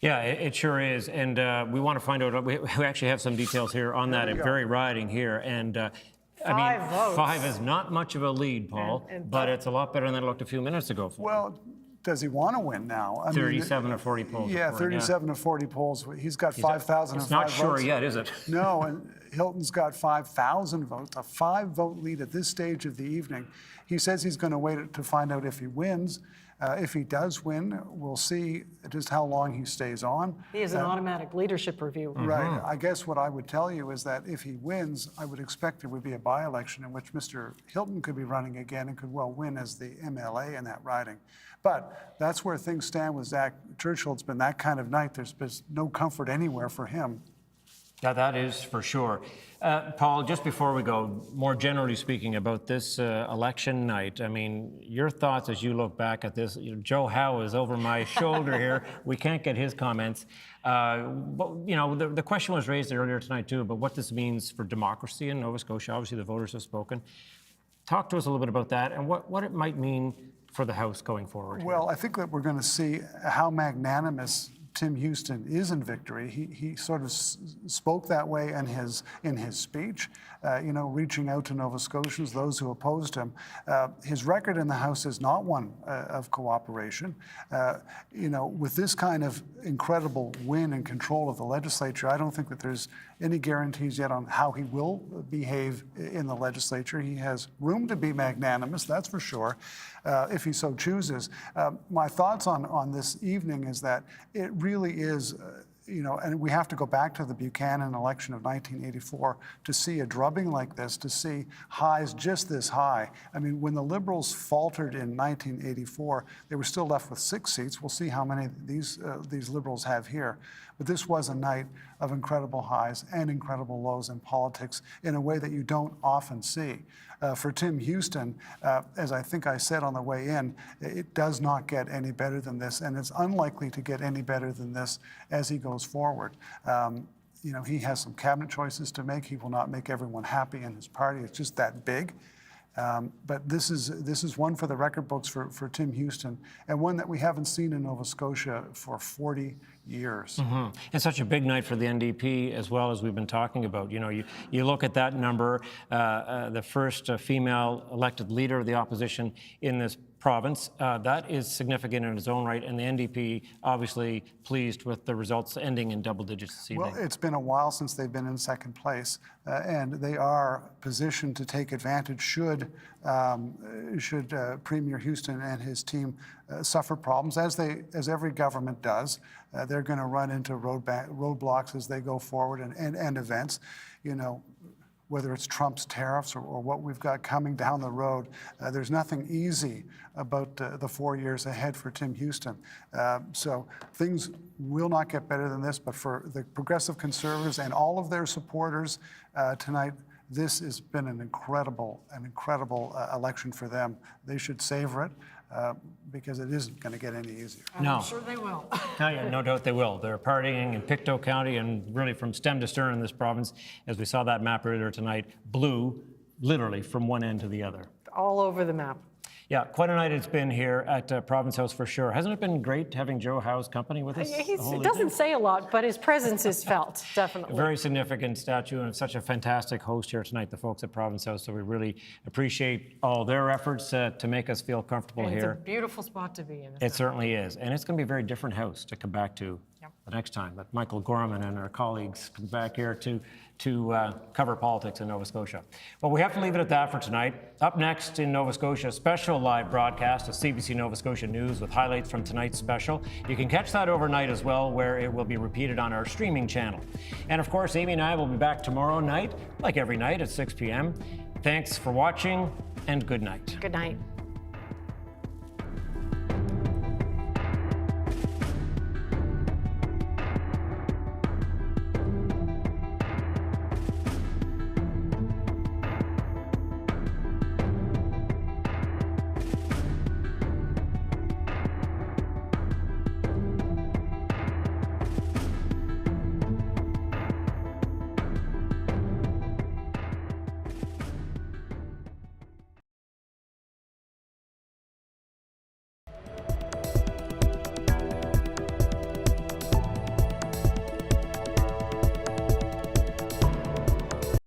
C: Yeah, it sure is, and we want to find out, we actually have some details here on that, very riding here, and I mean,
E: votes.
C: 5 is not much of a lead, Paul, but it's a lot better than it looked a few minutes ago for him.
G: Well, does he want to win now?
C: 37 or 40 polls.
G: Yeah, 37 to 40 polls. He's got 5,000
C: It's not sure
G: votes.
C: yet, is it?
G: No, and Hilton's got 5,000 votes, a 5-vote lead at this stage of the evening. He says he's going to wait to find out if he wins. If he does win, we'll see just how long he stays on.
E: He has an automatic leadership review.
G: Right. I guess what I would tell you is that if he wins, I would expect there would be a by-election in which Mr. Hilton could be running again and could well win as the MLA in that riding. But that's where things stand with Zach Churchill. It's been that kind of night. There's been no comfort anywhere for him.
C: Yeah, that is for sure. Paul, just before we go, more generally speaking about this election night, I mean, your thoughts as you look back at this. Joe Howe is over my shoulder here. We can't get his comments. But, you know, the question was raised earlier tonight too about what this means for democracy in Nova Scotia. Obviously, the voters have spoken. Talk to us a little bit about that and what it might mean for the House going forward.
G: Well, I think that we're going to see how magnanimous Tim Houston is in victory. He sort of spoke that way in his speech, you know, reaching out to Nova Scotians, those who opposed him. His record in the House is not one of cooperation. You know, with this kind of incredible win and control of the legislature, I don't think that there's any guarantees yet on how he will behave in the legislature. He has room to be magnanimous, that's for sure, if he so chooses. My thoughts on this evening is that it really is, you know, and we have to go back to the Buchanan election of 1984 to see a drubbing like this, to see highs just this high. I mean, when the Liberals faltered in 1984, they were still left with 6 seats. We'll see how many these Liberals have here. But this was a night of incredible highs and incredible lows in politics in a way that you don't often see. For Tim Houston, as I think I said on the way in, it does not get any better than this, and it's unlikely to get any better than this as he goes forward. You know, he has some cabinet choices to make. He will not make everyone happy in his party. It's just that big. But this is one for the record books for Tim Houston, and one that we haven't seen in Nova Scotia for 40 years.
C: Mm-hmm. It's such a big night for the NDP as well, as we've been talking about. You know, you look at that number, the first female elected leader of the opposition in this province. That is significant in its own right, and the NDP obviously pleased with the results ending in double digits this evening.
G: Well, it's been a while since they've been in second place, and they are positioned to take advantage should Premier Houston and his team suffer problems, as every government does. They're going to run into roadblocks as they go forward and events. You know, whether it's Trump's tariffs or what we've got coming down the road, there's nothing easy about the 4 years ahead for Tim Houston. So things will not get better than this, but for the Progressive Conservatives and all of their supporters tonight, this has been an incredible election for them. They should savor it because it isn't going to get any easier.
C: No.
E: I'm sure they will.
C: No doubt they will. They're partying in Pictou County and really from stem to stern in this province. As we saw that map earlier tonight, blue literally from one end to the other.
E: All over the map.
C: Yeah, quite a night it's been here at Province House for sure. Hasn't it been great having Joe Howe's company with us?
E: He doesn't say a lot, but his presence is felt, definitely.
C: A very significant statue and such a fantastic host here tonight, the folks at Province House. So we really appreciate all their efforts to make us feel comfortable
E: and
C: here.
E: It's a beautiful spot to be in.
C: It certainly is. And it's going to be a very different house to come back to the next time that Michael Gorman and our colleagues come back here to cover politics in Nova Scotia. Well, we have to leave it at that for tonight. Up next in Nova Scotia, a special live broadcast of CBC Nova Scotia News with highlights from tonight's special. You can catch that overnight as well, where it will be repeated on our streaming channel. And of course, Amy and I will be back tomorrow night, like every night at 6 p.m. Thanks for watching, and good night.
E: Good night.